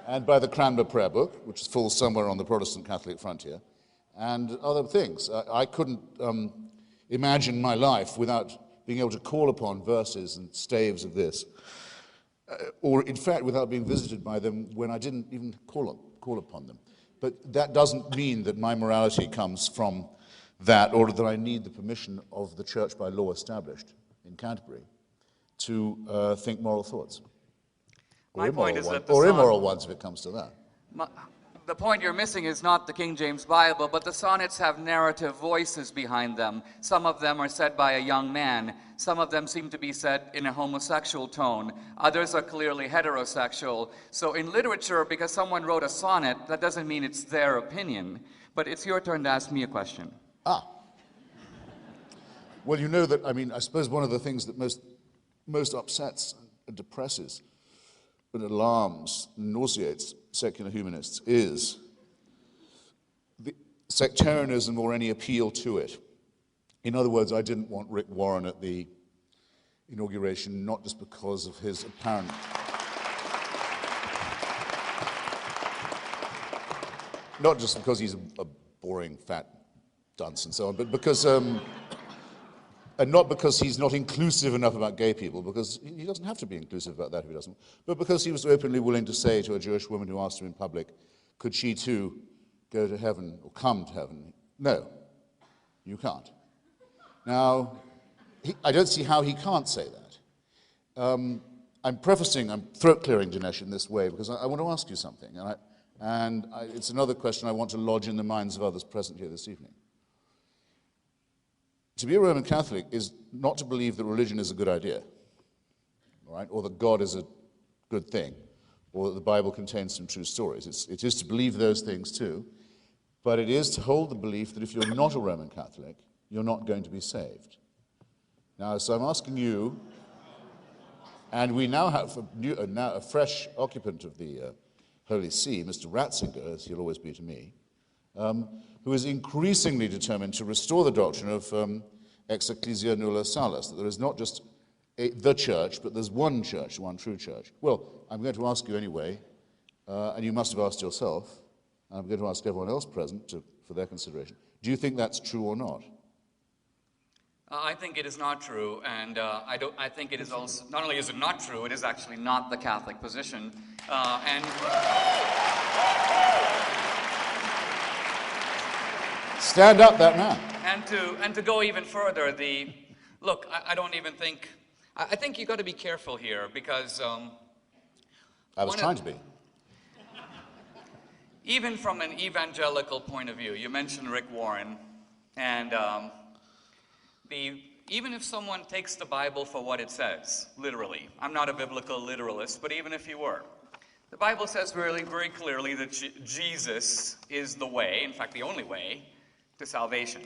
Speaker 3: and by the Cranmer Prayer Book, which falls somewhere on the Protestant-Catholic frontier, and other things. I couldn't imagine my life without being able to call upon verses and staves of this, or in fact without being visited by them when I didn't even call upon them. But that doesn't mean that my morality comes from that, or that I need the permission of the church by law established in Canterbury to think moral thoughts.
Speaker 4: My point is that
Speaker 3: or immoral ones, if it comes to that.
Speaker 4: The point you're missing is not the King James Bible, but the sonnets have narrative voices behind them. Some of them are said by a young man. Some of them seem to be said in a homosexual tone. Others are clearly heterosexual. So in literature, because someone wrote a sonnet, that doesn't mean it's their opinion. But it's your turn to ask me a question.
Speaker 3: Well, you know that, I suppose one of the things that most upsets and depresses and alarms and nauseates secular humanists is the sectarianism or any appeal to it. In other words, I didn't want Rick Warren at the inauguration, not just because of his apparent not just because he's a boring fat dunce and so on, but because and not because he's not inclusive enough about gay people, because he doesn't have to be inclusive about that if he doesn't, but because he was openly willing to say to a Jewish woman who asked him in public, could she too go to heaven or come to heaven? No, you can't. Now, I don't see how he can't say that. I'm throat-clearing Dinesh in this way because I want to ask you something, and it's another question I want to lodge in the minds of others present here this evening. To be a Roman Catholic is not to believe that religion is a good idea, all right, or that God is a good thing, or that the Bible contains some true stories. It is to believe those things too, but it is to hold the belief that if you're not a Roman Catholic, you're not going to be saved. Now, so I'm asking you, and we now have a fresh occupant of the Holy See, Mr. Ratzinger, as he'll always be to me, who is increasingly determined to restore the doctrine of ex ecclesia nulla salus, that there is not just the church, but there's one church, one true church. Well, I'm going to ask you anyway, and you must have asked yourself, and I'm going to ask everyone else present for their consideration. Do you think that's true or not?
Speaker 4: I think it is not true, and I think it is also, not only is it not true, it is actually not the Catholic position, and...
Speaker 3: Stand up, that man.
Speaker 4: And to go even further, look, I don't even think, I think you've got to be careful here because...
Speaker 3: I was trying to be.
Speaker 4: Even from an evangelical point of view, you mentioned Rick Warren, and even if someone takes the Bible for what it says, literally, I'm not a biblical literalist, but even if you were, the Bible says really very clearly that Jesus is the way, in fact the only way, to salvation.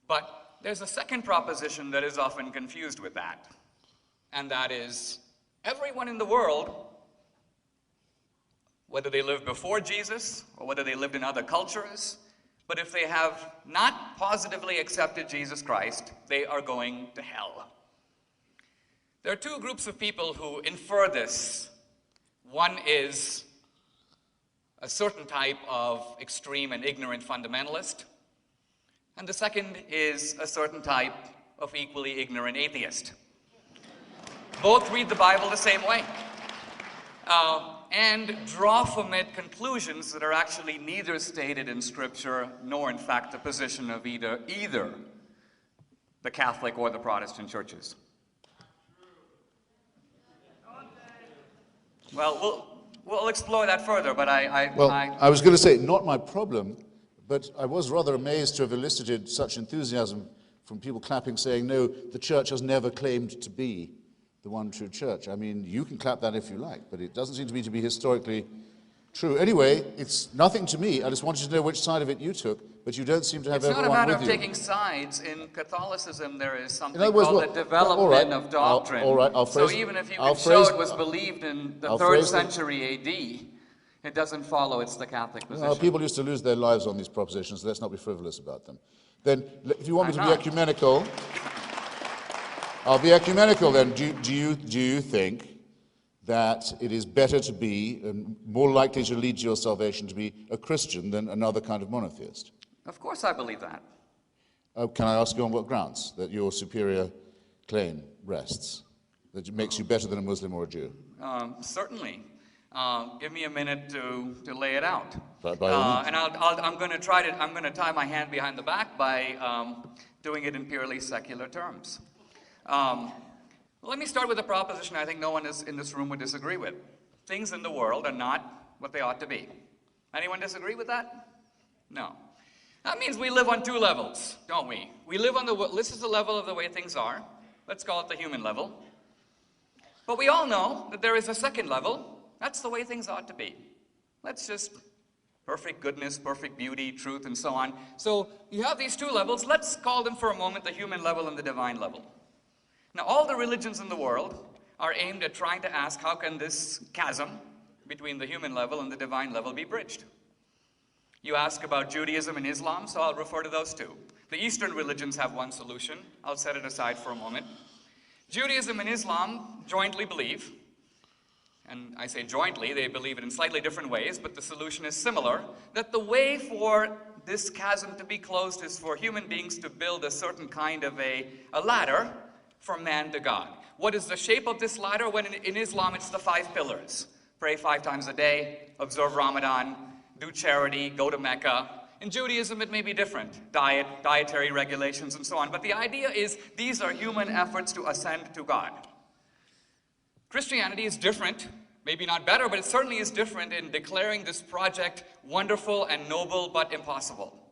Speaker 4: But there's a second proposition that is often confused with that, and that is everyone in the world, whether they lived before Jesus or whether they lived in other cultures, but if they have not positively accepted Jesus Christ, they are going to hell. There are two groups of people who infer this. One is a certain type of extreme and ignorant fundamentalist, and the second is a certain type of equally ignorant atheist. Both read the Bible the same way and draw from it conclusions that are actually neither stated in Scripture nor in fact the position of either the Catholic or the Protestant churches. Well, we'll explore that further, but I
Speaker 3: was going to say, not my problem, but I was rather amazed to have elicited such enthusiasm from people clapping, saying, no, the church has never claimed to be the one true church. I mean, you can clap that if you like, but it doesn't seem to me to be historically True. Anyway, it's nothing to me. I just wanted to know which side of it you took, but you don't seem to have
Speaker 2: It's not a
Speaker 3: everyone
Speaker 2: matter
Speaker 3: with
Speaker 2: of
Speaker 3: you.
Speaker 2: taking sides. In Catholicism, there is something
Speaker 3: In other words,
Speaker 2: called
Speaker 3: well,
Speaker 2: the development
Speaker 3: all right,
Speaker 2: of doctrine.
Speaker 3: all right, I'll phrase-
Speaker 2: so even if you
Speaker 3: I'll
Speaker 2: can show
Speaker 3: phrase-
Speaker 2: it was believed in the
Speaker 3: I'll
Speaker 2: 3rd
Speaker 3: phrase the-
Speaker 2: century AD, it doesn't follow it's the Catholic position.
Speaker 3: Well, people used to lose their lives on these propositions, so let's not be frivolous about them. Then, if you want me to
Speaker 2: I'm
Speaker 3: be
Speaker 2: not.
Speaker 3: ecumenical, I'll be ecumenical then. Do you think that it is better to be, and more likely to lead to your salvation, to be a Christian than another kind of monotheist?
Speaker 2: Of course I believe that.
Speaker 3: Can I ask you on what grounds that your superior claim rests? That it makes you better than a Muslim or a Jew?
Speaker 2: Certainly. Give me a minute to lay it out.
Speaker 3: By all means.
Speaker 2: And I'm going to tie my hand behind the back by doing it in purely secular terms. Let me start with a proposition I think no one in this room would disagree with. Things in the world are not what they ought to be. Anyone disagree with that? No. That means we live on two levels, don't we? We live on this is the level of the way things are. Let's call it the human level. But we all know that there is a second level. That's the way things ought to be. Let's just perfect goodness, perfect beauty, truth, and so on. So you have these two levels. Let's call them for a moment the human level and the divine level. Now, all the religions in the world are aimed at trying to ask, how can this chasm between the human level and the divine level be bridged? You ask about Judaism and Islam, so I'll refer to those two. The Eastern religions have one solution. I'll set it aside for a moment. Judaism and Islam jointly believe, and I say jointly, they believe it in slightly different ways, but the solution is similar, that the way for this chasm to be closed is for human beings to build a certain kind of a ladder from man to God. What is the shape of this ladder? When in Islam, it's the 5 pillars. Pray 5 times a day, observe Ramadan, do charity, go to Mecca. In Judaism, it may be different. Dietary regulations, and so on. But the idea is these are human efforts to ascend to God. Christianity is different, maybe not better, but it certainly is different in declaring this project wonderful and noble, but impossible.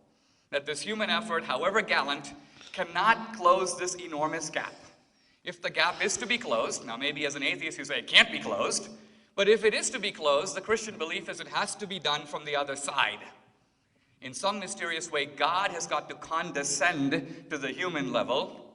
Speaker 2: That this human effort, however gallant, cannot close this enormous gap. If the gap is to be closed, now maybe as an atheist you say it can't be closed, but if it is to be closed, the Christian belief is it has to be done from the other side. In some mysterious way, God has got to condescend to the human level,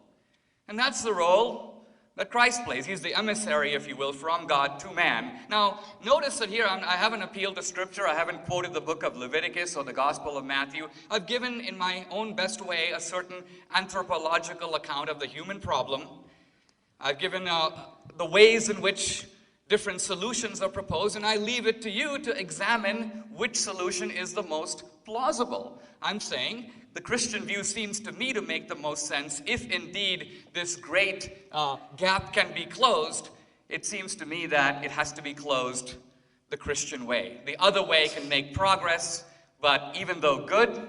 Speaker 2: and that's the role that Christ plays. He's the emissary, if you will, from God to man. Now, notice that here I haven't appealed to Scripture. I haven't quoted the book of Leviticus or the Gospel of Matthew. I've given, in my own best way, a certain anthropological account of the human problem. I've given the ways in which different solutions are proposed, and I leave it to you to examine which solution is the most plausible. I'm saying the Christian view seems to me to make the most sense. If indeed this great gap can be closed, it seems to me that it has to be closed the Christian way. The other way can make progress, but even though good,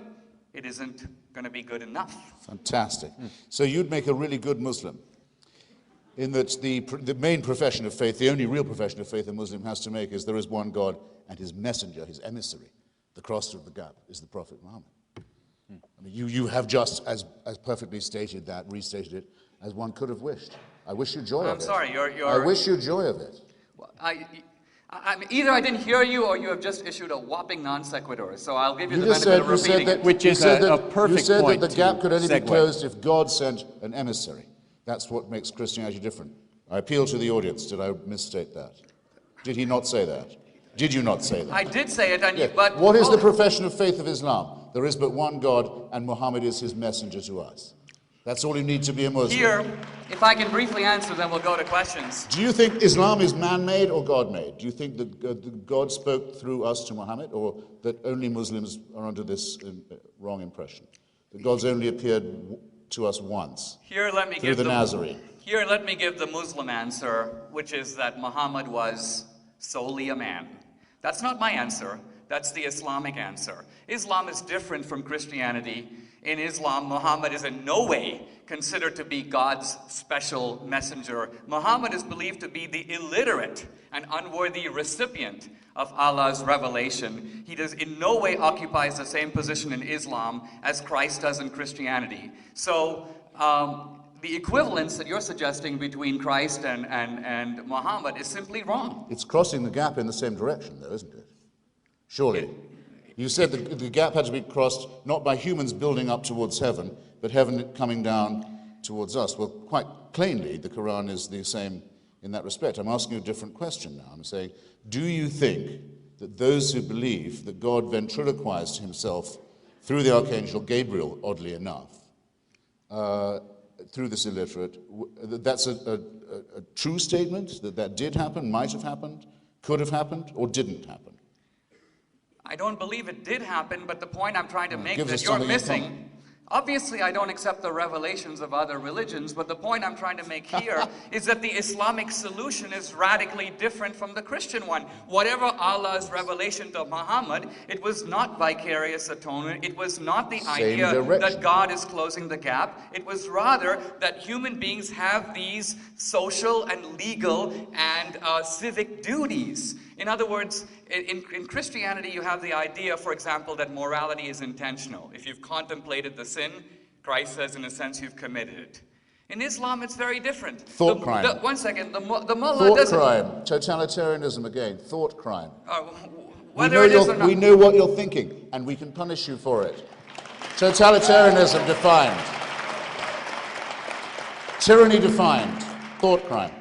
Speaker 2: it isn't going to be good enough.
Speaker 3: Fantastic. So you'd make a really good Muslim, in that the main profession of faith, the only real profession of faith a Muslim has to make is there is one God and his messenger, his emissary, the crosser of the gap, is the Prophet Muhammad. I mean, you have just as perfectly stated that, restated it, as one could have wished. I wish you joy of it.
Speaker 2: I'm sorry,
Speaker 3: I wish you joy of it.
Speaker 2: I mean, either I didn't hear you or you have just issued a whopping non sequitur, so I'll give you the
Speaker 3: just
Speaker 2: benefit of
Speaker 3: said
Speaker 2: repeating it.
Speaker 21: Which is a perfect
Speaker 3: You said
Speaker 21: point
Speaker 3: that the gap
Speaker 21: to
Speaker 3: could only be
Speaker 21: segue.
Speaker 3: closed if God sent an emissary. That's what makes Christianity different. I appeal to the audience. Did I misstate that? Did he not say that? Did you not say that?
Speaker 2: I did say it, and
Speaker 3: Yeah.
Speaker 2: but
Speaker 3: What is the profession of faith of Islam? There is but one God, and Muhammad is his messenger to us. That's all you need to be a Muslim.
Speaker 2: here, if I can briefly answer, then we'll go to questions.
Speaker 3: Do you think Islam is man-made or God-made? Do you think that God spoke through us to Muhammad, or that only Muslims are under this wrong impression? That God's only appeared to us once
Speaker 2: Here, let me
Speaker 3: through
Speaker 2: give
Speaker 3: the Nazarene.
Speaker 2: Here, let me give the Muslim answer, which is that Muhammad was solely a man. That's not my answer. That's the Islamic answer. Islam is different from Christianity. In Islam, Muhammad is in no way considered to be God's special messenger. Muhammad is believed to be the illiterate and unworthy recipient of Allah's revelation. He does in no way occupies the same position in Islam as Christ does in Christianity. So the equivalence that you're suggesting between Christ and Muhammad is simply wrong.
Speaker 3: It's crossing the gap in the same direction, though, isn't it? Surely. You said that the gap had to be crossed not by humans building up towards heaven, but heaven coming down towards us. Well, quite plainly, the Quran is the same in that respect. I'm asking you a different question now. I'm saying, do you think that those who believe that God ventriloquized himself through the Archangel Gabriel, oddly enough, through this illiterate, that's a true statement, that did happen, might have happened, could have happened, or didn't happen?
Speaker 4: I don't believe it did happen, but the point I'm trying to make
Speaker 3: gives
Speaker 4: that
Speaker 3: us
Speaker 4: you're
Speaker 3: something in
Speaker 4: missing.
Speaker 3: common.
Speaker 4: Obviously, I don't accept the revelations of other religions, but the point I'm trying to make here is that the Islamic solution is radically different from the Christian one. Whatever Allah's revelation to Muhammad, it was not vicarious atonement. It was not the idea that God is closing the gap. It was rather that human beings have these social and legal and civic duties. In other words, in Christianity, you have the idea, for example, that morality is intentional. If you've contemplated the sin, Christ says, in a sense, you've committed it. In Islam, it's very different.
Speaker 3: Thought crime.
Speaker 4: One second, the mullah
Speaker 3: Thought
Speaker 4: doesn't...
Speaker 3: crime. Totalitarianism again. Thought crime.
Speaker 4: Whether it is or not...
Speaker 3: We know what you're thinking, and we can punish you for it. Totalitarianism defined. Tyranny defined. Thought crime.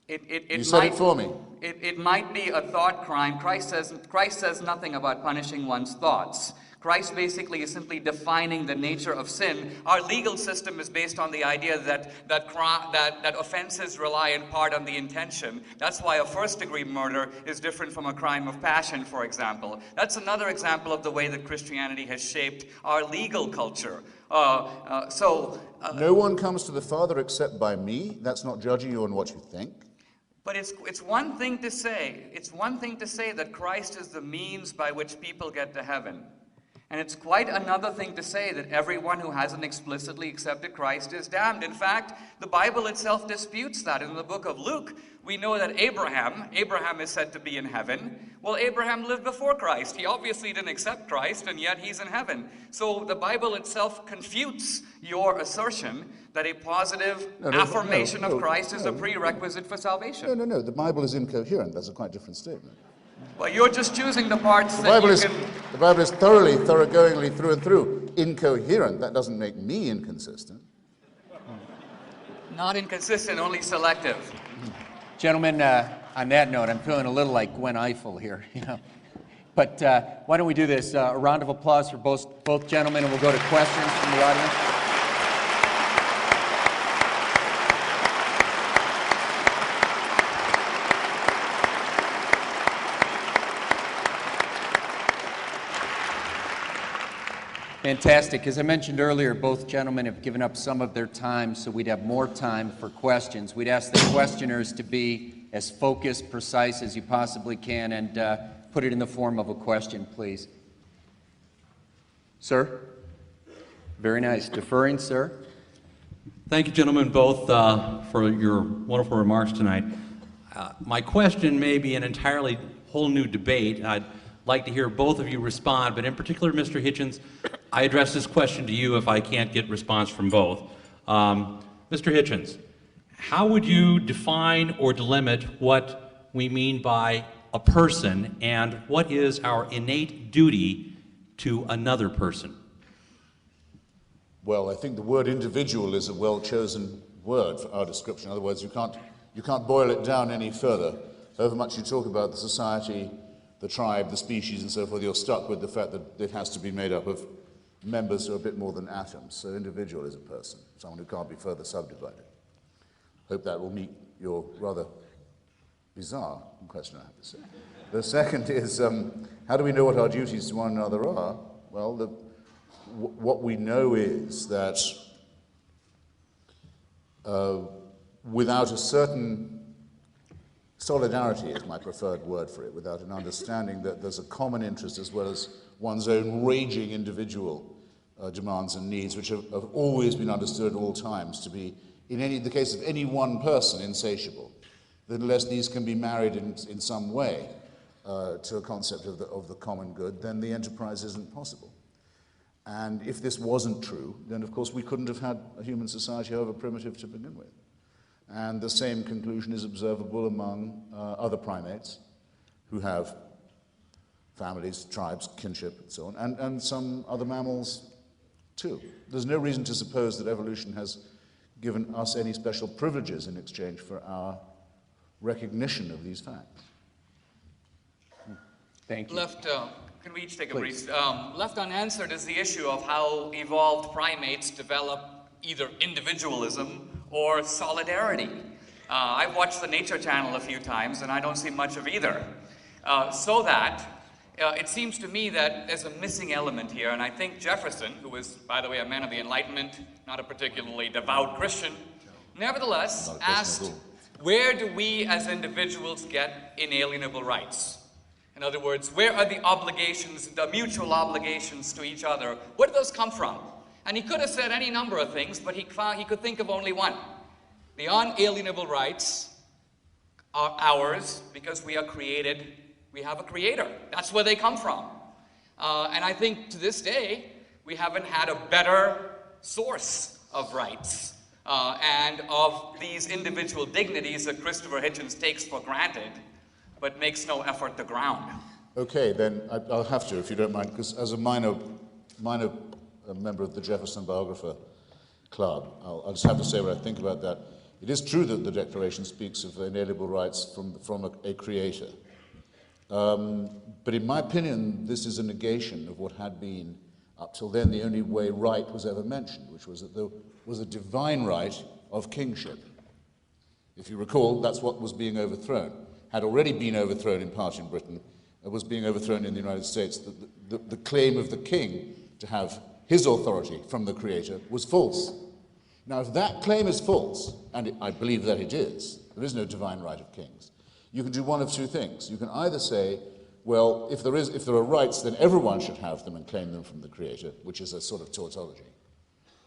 Speaker 3: You said it for me.
Speaker 4: It might be a thought crime. Christ says nothing about punishing one's thoughts. Christ basically is simply defining the nature of sin. Our legal system is based on the idea that offenses rely in part on the intention. That's why a first-degree murder is different from a crime of passion, for example. That's another example of the way that Christianity has shaped our legal culture.
Speaker 3: No one comes to the Father except by me. That's not judging you on what you think.
Speaker 4: But it's one thing to say. It's one thing to say that Christ is the means by which people get to heaven. And it's quite another thing to say that everyone who hasn't explicitly accepted Christ is damned. In fact, the Bible itself disputes that. In the book of Luke, we know that Abraham is said to be in heaven. Well, Abraham lived before Christ. He obviously didn't accept Christ, and yet he's in heaven. So the Bible itself confutes your assertion that a positive affirmation of Christ is a prerequisite for salvation.
Speaker 3: No. The Bible is incoherent. That's a quite different statement.
Speaker 4: Well, you're just choosing the parts
Speaker 3: The
Speaker 4: that
Speaker 3: Bible
Speaker 4: you
Speaker 3: is,
Speaker 4: can...
Speaker 3: The Bible is thoroughgoingly through and through incoherent. That doesn't make me inconsistent.
Speaker 4: Not inconsistent, only selective.
Speaker 21: Gentlemen, on that note, I'm feeling a little like Gwen Eiffel here, But why don't we do this? A round of applause for both gentlemen, and we'll go to questions from the audience. Fantastic. As I mentioned earlier, both gentlemen have given up some of their time, so we'd have more time for questions. We'd ask the questioners to be as focused, precise as you possibly can, and put it in the form of a question, please. Sir? Very nice. Deferring, sir?
Speaker 5: Thank you, gentlemen, both for your wonderful remarks tonight. My question may be an entirely whole new debate. I'd like to hear both of you respond, but in particular, Mr. Hitchens, I address this question to you if I can't get response from both. Mr. Hitchens, how would you define or delimit what we mean by a person, and what is our innate duty to another person?
Speaker 3: Well, I think the word individual is a well-chosen word for our description. In other words, you can't boil it down any further. However much you talk about the society, the tribe, the species, and so forth, you're stuck with the fact that it has to be made up of members who are a bit more than atoms. So individual is a person, someone who can't be further subdivided. Hope that will meet your rather bizarre question, I have to say. The second is, how do we know what our duties to one another are? Well, what we know is that without a certain solidarity is my preferred word for it, without an understanding that there's a common interest as well as one's own raging individual demands and needs, which have always been understood at all times to be, in the case of any one person, insatiable, that unless these can be married in some way to a concept of the common good, then the enterprise isn't possible. And if this wasn't true, then of course we couldn't have had a human society, however primitive to begin with. And the same conclusion is observable among other primates who have families, tribes, kinship, and so on, and some other mammals too. There's no reason to suppose that evolution has given us any special privileges in exchange for our recognition of these facts.
Speaker 21: Thank you.
Speaker 4: Can we each take a
Speaker 21: Please.
Speaker 4: brief? Left unanswered is the issue of how evolved primates develop either individualism or solidarity. I've watched the Nature Channel a few times, and I don't see much of either. So that it seems to me that there's a missing element here, and I think Jefferson, who was, by the way, a man of the Enlightenment, not a particularly devout Christian, nevertheless asked, where do we as individuals get inalienable rights? In other words, where are the obligations, the mutual obligations to each other? Where do those come from? And he could have said any number of things, but he could think of only one. The unalienable rights are ours because we are created, we have a creator. That's where they come from. And I think to this day, we haven't had a better source of rights and of these individual dignities that Christopher Hitchens takes for granted, but makes no effort to ground.
Speaker 3: Okay, then I'll have to, if you don't mind, because as a minor member of the Jefferson Biographer Club, I'll just have to say what I think about that. It is true that the Declaration speaks of inalienable rights from a creator. But in my opinion, this is a negation of what had been, up till then, the only way right was ever mentioned, which was that there was a divine right of kingship. If you recall, that's what was being overthrown. Had already been overthrown in part in Britain, was being overthrown in the United States. The claim of the king to have his authority from the creator was false. Now, if that claim is false, and I believe that it is, there is no divine right of kings, you can do one of two things. You can either say, well, if there are rights, then everyone should have them and claim them from the creator, which is a sort of tautology.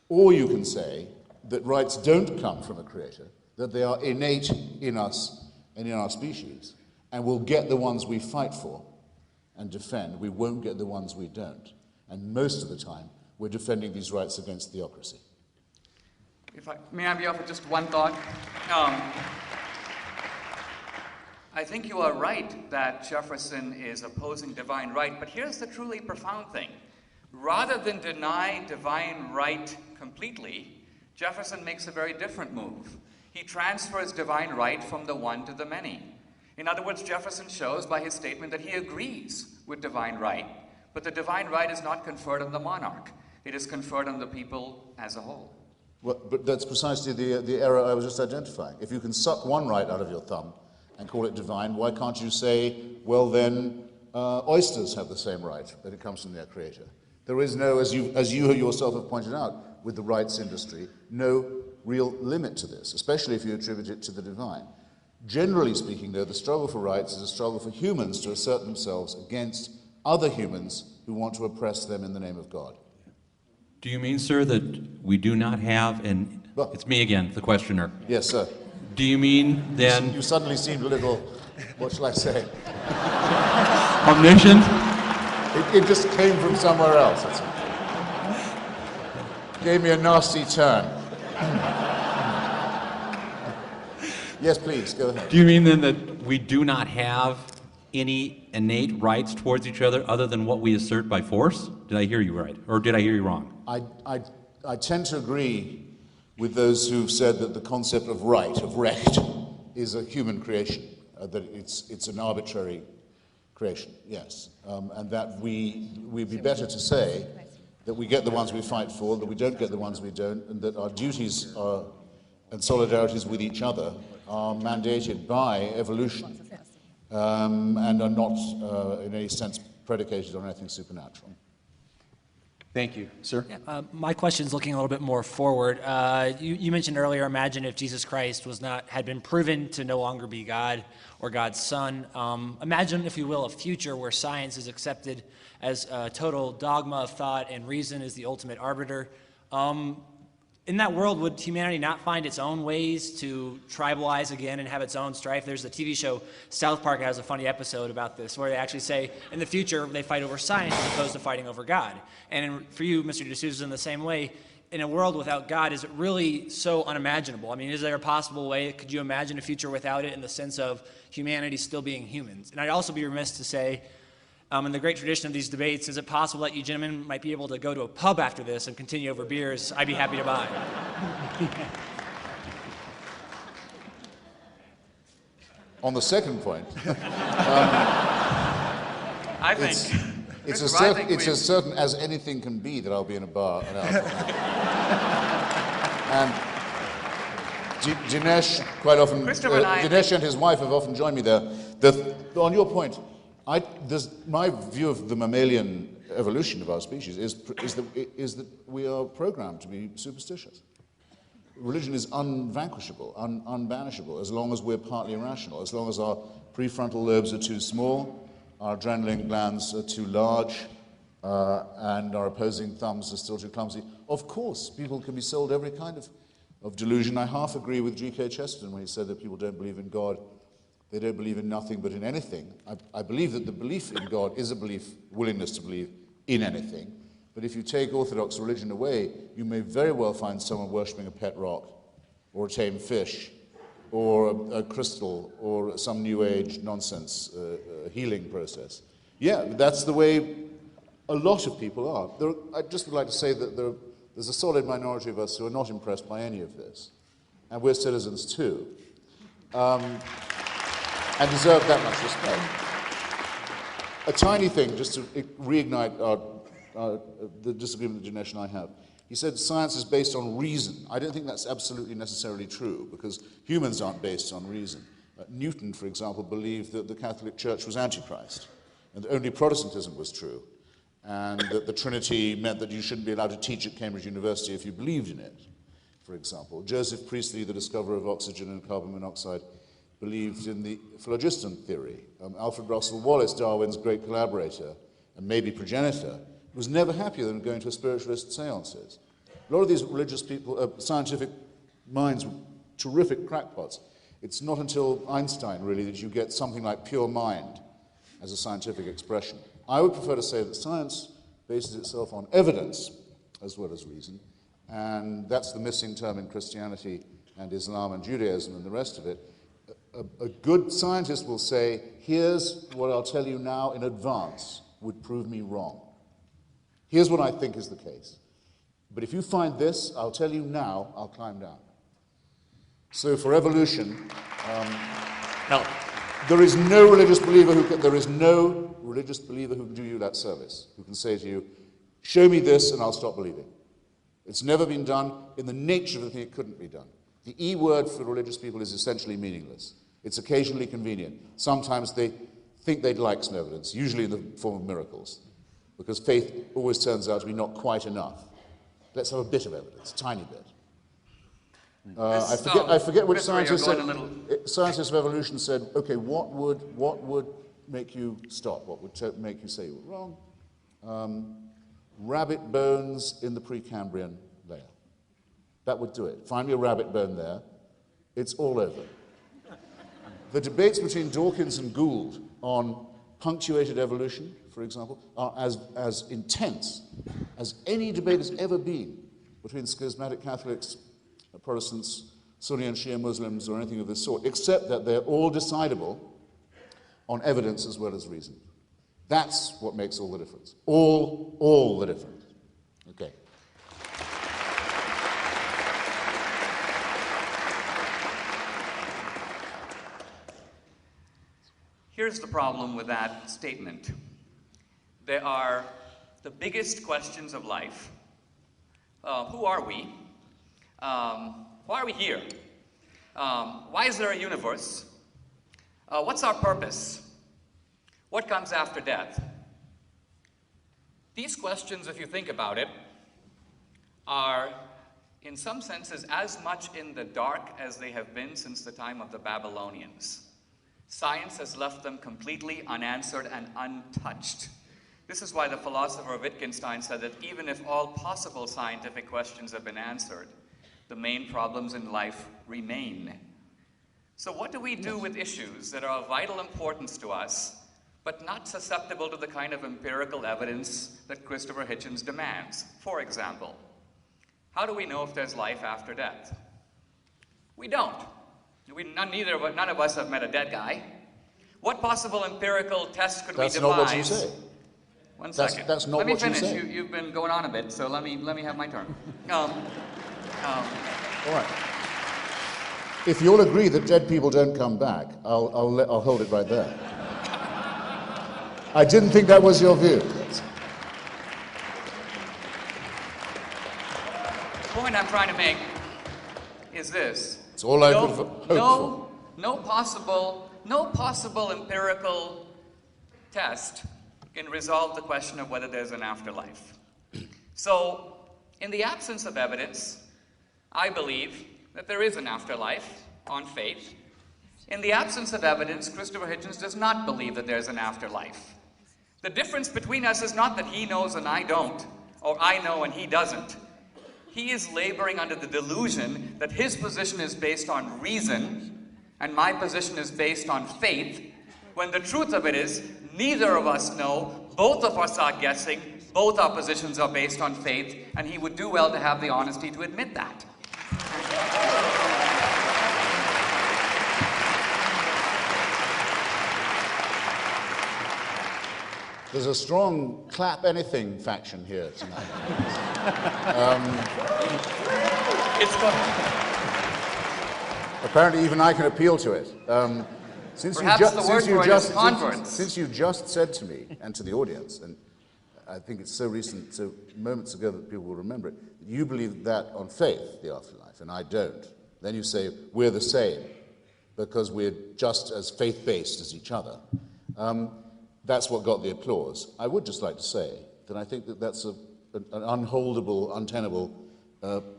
Speaker 3: Or you can say that rights don't come from a creator, that they are innate in us and in our species, and we'll get the ones we fight for and defend. We won't get the ones we don't. And most of the time, we're defending these rights against theocracy.
Speaker 4: May I be offered just one thought? I think you are right that Jefferson is opposing divine right, but here's the truly profound thing. Rather than deny divine right completely, Jefferson makes a very different move. He transfers divine right from the one to the many. In other words, Jefferson shows by his statement that he agrees with divine right, but the divine right is not conferred on the monarch. It is conferred on the people as a whole.
Speaker 3: Well, but that's precisely the error I was just identifying. If you can suck one right out of your thumb and call it divine, why can't you say, well then, oysters have the same right, that it comes from their creator? There is no, as you yourself have pointed out, with the rights industry, no real limit to this, especially if you attribute it to the divine. Generally speaking, though, the struggle for rights is a struggle for humans to assert themselves against other humans who want to oppress them in the name of God.
Speaker 5: Do you mean, sir, that we do not have an... It's me again, the questioner.
Speaker 3: Yes, sir.
Speaker 5: Do you mean then...
Speaker 3: You suddenly seemed a little, what shall I say?
Speaker 5: Omniscient?
Speaker 3: It just came from somewhere else. That's it. Gave me a nasty turn. Yes, please, go ahead.
Speaker 5: Do you mean then that we do not have any innate rights towards each other other than what we assert by force? Did I hear you right? Or did I hear you wrong?
Speaker 3: I tend to agree with those who've said that the concept of right, of recht, is a human creation, that it's an arbitrary creation, yes. And that we'd be better to say that we get the ones we fight for, that we don't get the ones we don't, and that our duties and solidarities with each other are mandated by evolution and are not in any sense predicated on anything supernatural.
Speaker 21: Thank you. Sir?
Speaker 6: Yeah, my question is looking a little bit more forward. You mentioned earlier, imagine if Jesus Christ had been proven to no longer be God or God's Son. Imagine, if you will, a future where science is accepted as a total dogma of thought and reason is the ultimate arbiter. In that world, would humanity not find its own ways to tribalize again and have its own strife? There's the TV show South Park has a funny episode about this where they actually say in the future they fight over science as opposed to fighting over God. And for you, Mr. D'Souza, in the same way, in a world without God, is it really so unimaginable? I mean, is there a possible way? Could you imagine a future without it in the sense of humanity still being humans? And I'd also be remiss to say In the great tradition of these debates, is it possible that you gentlemen might be able to go to a pub after this and continue over beers? I'd be happy to buy.
Speaker 3: On the second point,
Speaker 6: I think
Speaker 3: it's
Speaker 6: Christopher,
Speaker 3: as certain as anything can be that I'll be in a bar. And Dinesh quite often, Dinesh and his wife have often joined me there. On your point, my view of the mammalian evolution of our species is that we are programmed to be superstitious. Religion is unvanquishable, unbanishable, as long as we're partly irrational, as long as our prefrontal lobes are too small, our adrenaline glands are too large, and our opposing thumbs are still too clumsy. Of course, people can be sold every kind of delusion. I half agree with G.K. Chesterton when he said that people don't believe in God. They don't believe in nothing but in anything. I believe that the belief in God is a willingness to believe in anything. But if you take orthodox religion away, you may very well find someone worshipping a pet rock, or a tame fish, or a crystal, or some New Age nonsense healing process. Yeah, that's the way a lot of people are. I just would like to say that there's a solid minority of us who are not impressed by any of this. And we're citizens too. And deserve that much respect. A tiny thing, just to reignite the disagreement that Dinesh and I have. He said science is based on reason. I don't think that's absolutely necessarily true, because humans aren't based on reason. Newton, for example, believed that the Catholic Church was Antichrist, and that only Protestantism was true, and that the Trinity meant that you shouldn't be allowed to teach at Cambridge University if you believed in it, for example. Joseph Priestley, the discoverer of oxygen and carbon monoxide, believed in the phlogiston theory. Alfred Russel Wallace, Darwin's great collaborator, and maybe progenitor, was never happier than going to a spiritualist seances. A lot of these religious people, scientific minds, were terrific crackpots. It's not until Einstein, really, that you get something like pure mind as a scientific expression. I would prefer to say that science bases itself on evidence as well as reason, and that's the missing term in Christianity and Islam and Judaism and the rest of it. A good scientist will say, here's what I'll tell you now in advance would prove me wrong. Here's what I think is the case. But if you find this, I'll tell you now, I'll climb down. So for evolution, there is no religious believer who can do you that service, who can say to you, show me this and I'll stop believing. It's never been done. In the nature of the thing, it couldn't be done. The E word for religious people is essentially meaningless. It's occasionally convenient. Sometimes they think they'd like some evidence, usually in the form of miracles, because faith always turns out to be not quite enough. Let's have a bit of evidence, a tiny bit. I forget which scientist said. Scientists of evolution said, okay, what would make you stop? What would make you say you were wrong? Rabbit bones in the Precambrian layer. That would do it. Find me a rabbit bone there. It's all over. The debates between Dawkins and Gould on punctuated evolution, for example, are as intense as any debate has ever been between schismatic Catholics, Protestants, Sunni and Shia Muslims, or anything of this sort, except that they're all decidable on evidence as well as reason. That's what makes all the difference. All the difference. Okay.
Speaker 2: Here's the problem with that statement. There are the biggest questions of life. Who are we? Why are we here? Why is there a universe? What's our purpose? What comes after death? These questions, if you think about it, are in some senses as much in the dark as they have been since the time of the Babylonians. Science has left them completely unanswered and untouched. This is why the philosopher Wittgenstein said that even if all possible scientific questions have been answered, the main problems in life remain. So what do we do with issues that are of vital importance to us, but not susceptible to the kind of empirical evidence that Christopher Hitchens demands? For example, how do we know if there's life after death? We don't. None of us have met a dead guy.
Speaker 4: What possible empirical test could
Speaker 3: That's
Speaker 4: we devise?
Speaker 3: not what you say.
Speaker 4: One second.
Speaker 3: That's not
Speaker 4: let me
Speaker 3: what you
Speaker 4: finish.
Speaker 3: say.
Speaker 4: You've been going on a bit, so let me have my turn.
Speaker 3: All right. If you'll agree that dead people don't come back, I'll hold it right there. I didn't think that was your view.
Speaker 4: The point I'm trying to make is this.
Speaker 3: It's all I could hope for.
Speaker 4: No possible empirical test can resolve the question of whether there's an afterlife. So, in the absence of evidence, I believe that there is an afterlife on faith. In the absence of evidence, Christopher Hitchens does not believe that there's an afterlife. The difference between us is not that he knows and I don't, or I know and he doesn't. He is laboring under the delusion that his position is based on reason and my position is based on faith, when the truth of it is neither of us know, both of us are guessing, both our positions are based on faith, and he would do well to have the honesty to admit that.
Speaker 3: There's a strong clap anything faction here tonight. Apparently even I can appeal to it. Since you just said to me and to the audience, and I think it's so recent, so moments ago that people will remember it, you believe that on faith, the afterlife, and I don't. Then you say, we're the same, because we're just as faith-based as each other. That's what got the applause. I would just like to say that I think that that's an unholdable, untenable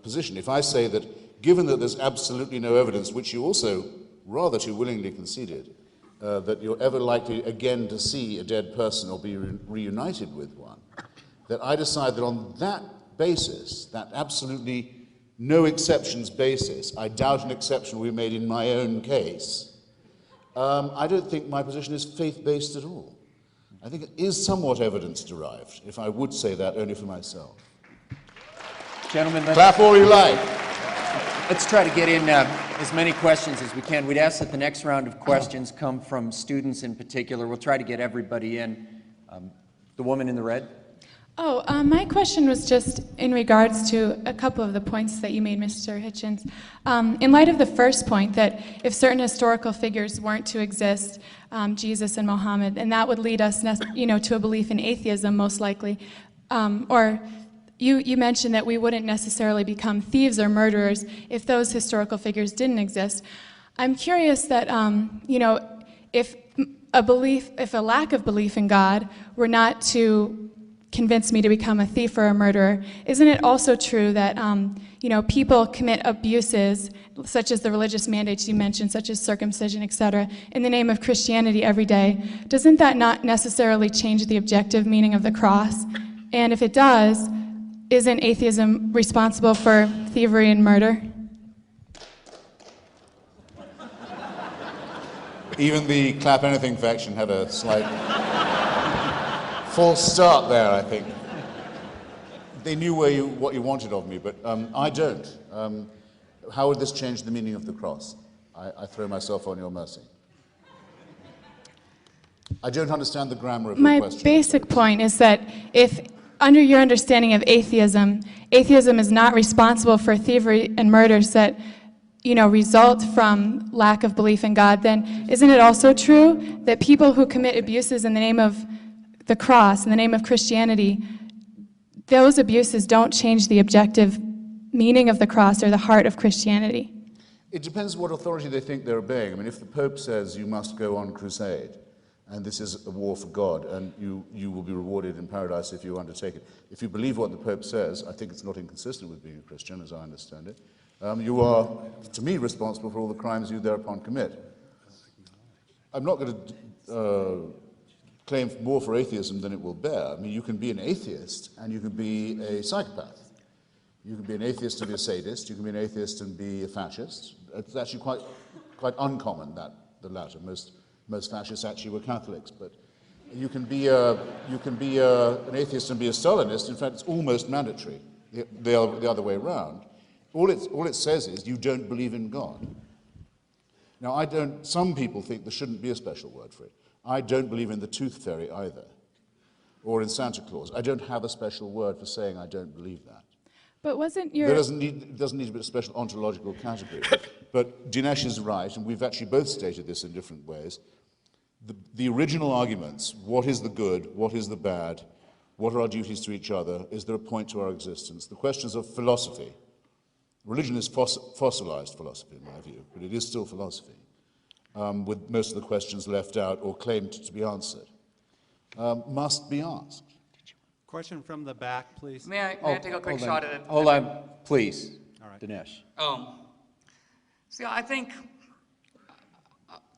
Speaker 3: position. If I say that, given that there's absolutely no evidence, which you also rather too willingly conceded, that you're ever likely again to see a dead person or be reunited with one, that I decide that on that basis, that absolutely no exceptions basis, I doubt an exception will be made in my own case, I don't think my position is faith-based at all. I think it is somewhat evidence-derived, if I would say that only for myself.
Speaker 21: Gentlemen,
Speaker 3: clap all you like.
Speaker 21: Let's try to get in as many questions as we can. We'd ask that the next round of questions come from students in particular. We'll try to get everybody in. The woman in the red.
Speaker 7: Oh, my question was just in regards to a couple of the points that you made, Mr. Hitchens. In light of the first point that if certain historical figures weren't to exist, Jesus and Muhammad, and that would lead us, to a belief in atheism, most likely, or you mentioned that we wouldn't necessarily become thieves or murderers if those historical figures didn't exist. I'm curious that, if a lack of belief in God were not to convince me to become a thief or a murderer, isn't it also true that people commit abuses, such as the religious mandates you mentioned, such as circumcision, etc., in the name of Christianity every day? Doesn't that not necessarily change the objective meaning of the cross? And if it does, isn't atheism responsible for thievery and murder?
Speaker 3: Even the clap anything faction had a slight false start there, I think. They knew what you wanted of me, but I don't. How would this change the meaning of the cross? I throw myself on your mercy. I don't understand the grammar of your question.
Speaker 7: My basic point is that if, under your understanding of atheism, atheism is not responsible for thievery and murders that result from lack of belief in God, then isn't it also true that people who commit abuses in the name of the cross, in the name of Christianity, those abuses don't change the objective meaning of the cross or the heart of Christianity?
Speaker 3: It depends what authority they think they're obeying. I mean, if the Pope says you must go on crusade, and this is a war for God, and you will be rewarded in paradise if you undertake it. If you believe what the Pope says, I think it's not inconsistent with being a Christian, as I understand it. You are, to me, responsible for all the crimes you thereupon commit. I'm not going to claim more for atheism than it will bear. I mean, you can be an atheist and you can be a psychopath. You can be an atheist and be a sadist. You can be an atheist and be a fascist. It's actually quite uncommon, the latter. Most fascists actually were Catholics, but you can be an atheist and be a Stalinist. In fact, it's almost mandatory. The other way around. All it says is you don't believe in God. Now, some people think there shouldn't be a special word for it. I don't believe in the tooth fairy either, or in Santa Claus. I don't have a special word for saying I don't believe that.
Speaker 7: But wasn't your...
Speaker 3: There doesn't need to be a special ontological category. But Dinesh is right, and we've actually both stated this in different ways. The original arguments, what is the good, what is the bad, what are our duties to each other, is there a point to our existence? The questions of philosophy. Religion is fossilized philosophy, in my view, but it is still philosophy, with most of the questions left out or claimed to be answered, must be asked.
Speaker 8: Question from the back, please.
Speaker 4: May I take a quick shot at it?
Speaker 21: Hold on, please.
Speaker 8: All right.
Speaker 21: Dinesh.
Speaker 4: See, I think,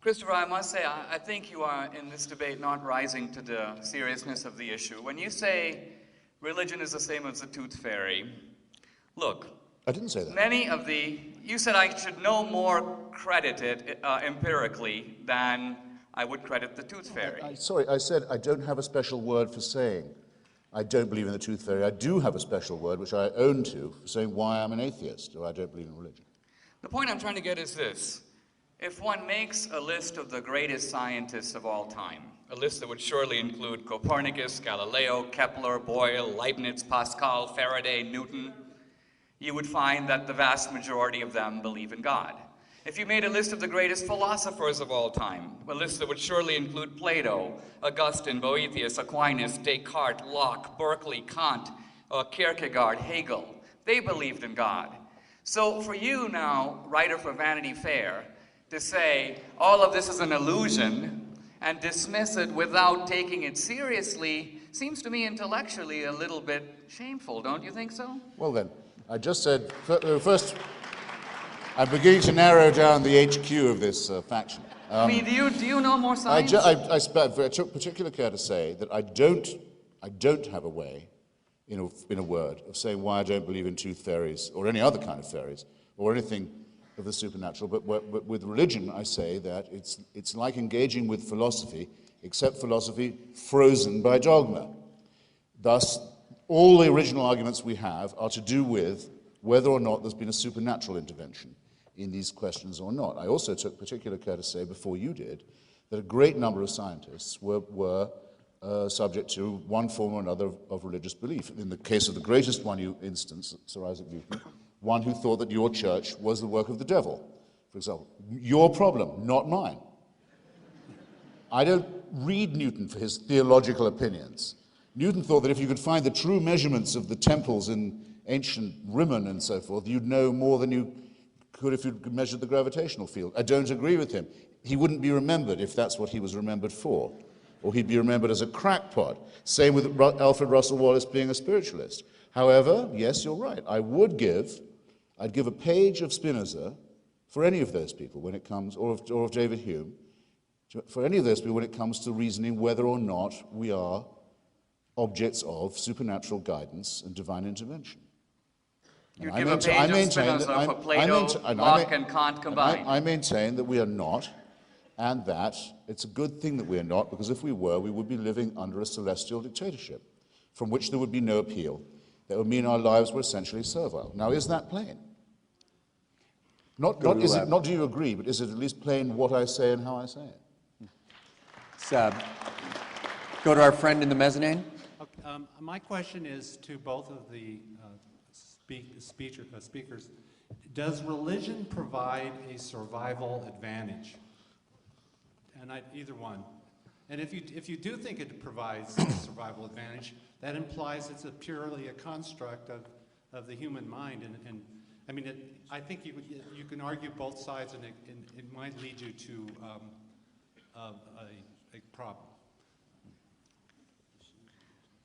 Speaker 4: Christopher, I must say, I think you are in this debate not rising to the seriousness of the issue. When you say religion is the same as the tooth fairy, look.
Speaker 3: I didn't say that.
Speaker 4: You said I should no more credit it empirically than I would credit the tooth fairy.
Speaker 3: Sorry, I said I don't have a special word for saying I don't believe in the tooth fairy. I do have a special word, which I own to, for saying why I'm an atheist or I don't believe in religion.
Speaker 4: The point I'm trying to get is this. If one makes a list of the greatest scientists of all time, a list that would surely include Copernicus, Galileo, Kepler, Boyle, Leibniz, Pascal, Faraday, Newton, you would find that the vast majority of them believe in God. If you made a list of the greatest philosophers of all time, a list that would surely include Plato, Augustine, Boethius, Aquinas, Descartes, Locke, Berkeley, Kant, Kierkegaard, Hegel, they believed in God. So for you now, writer for Vanity Fair, to say all of this is an illusion and dismiss it without taking it seriously seems to me intellectually a little bit shameful, don't you think so?
Speaker 3: Well then, I just said, first, I'm beginning to narrow down the HQ of this faction.
Speaker 4: I mean, do you know more science?
Speaker 3: I took particular care to say that I don't have a way, in a word, of saying why I don't believe in tooth fairies or any other kind of fairies or anything of the supernatural. But with religion, I say that it's like engaging with philosophy, except philosophy frozen by dogma. Thus, all the original arguments we have are to do with whether or not there's been a supernatural intervention in these questions or not. I also took particular care to say, before you did, that a great number of scientists were subject to one form or another of religious belief. In the case of the greatest one you instance, Sir Isaac Newton, one who thought that your church was the work of the devil, for example. Your problem, not mine. I don't read Newton for his theological opinions. Newton thought that if you could find the true measurements of the temples in ancient Rimmon and so forth, you'd know more than you could if you'd measured the gravitational field. I don't agree with him. He wouldn't be remembered if that's what he was remembered for. Or he'd be remembered as a crackpot. Same with Alfred Russel Wallace being a spiritualist. However, yes, you're right. I'd give a page of Spinoza for any of those people when it comes, or of David Hume, for any of those people when it comes to reasoning whether or not we are objects of supernatural guidance and divine intervention.
Speaker 4: You give a page of Spinoza for Plato, Locke, and Kant combined.
Speaker 3: I maintain that we are not, and that it's a good thing that we are not, because if we were, we would be living under a celestial dictatorship from which there would be no appeal. That would mean our lives were essentially servile. Now, is that plain? Not do you agree, but is it at least plain what I say and how I say it?
Speaker 21: Go to our friend in the mezzanine.
Speaker 8: My question is to both of the speakers. Does religion provide a survival advantage? And either one. And if you do think it provides a survival advantage, that implies it's purely a construct of the human mind. And I mean, I think you can argue both sides, and it might lead you to a problem.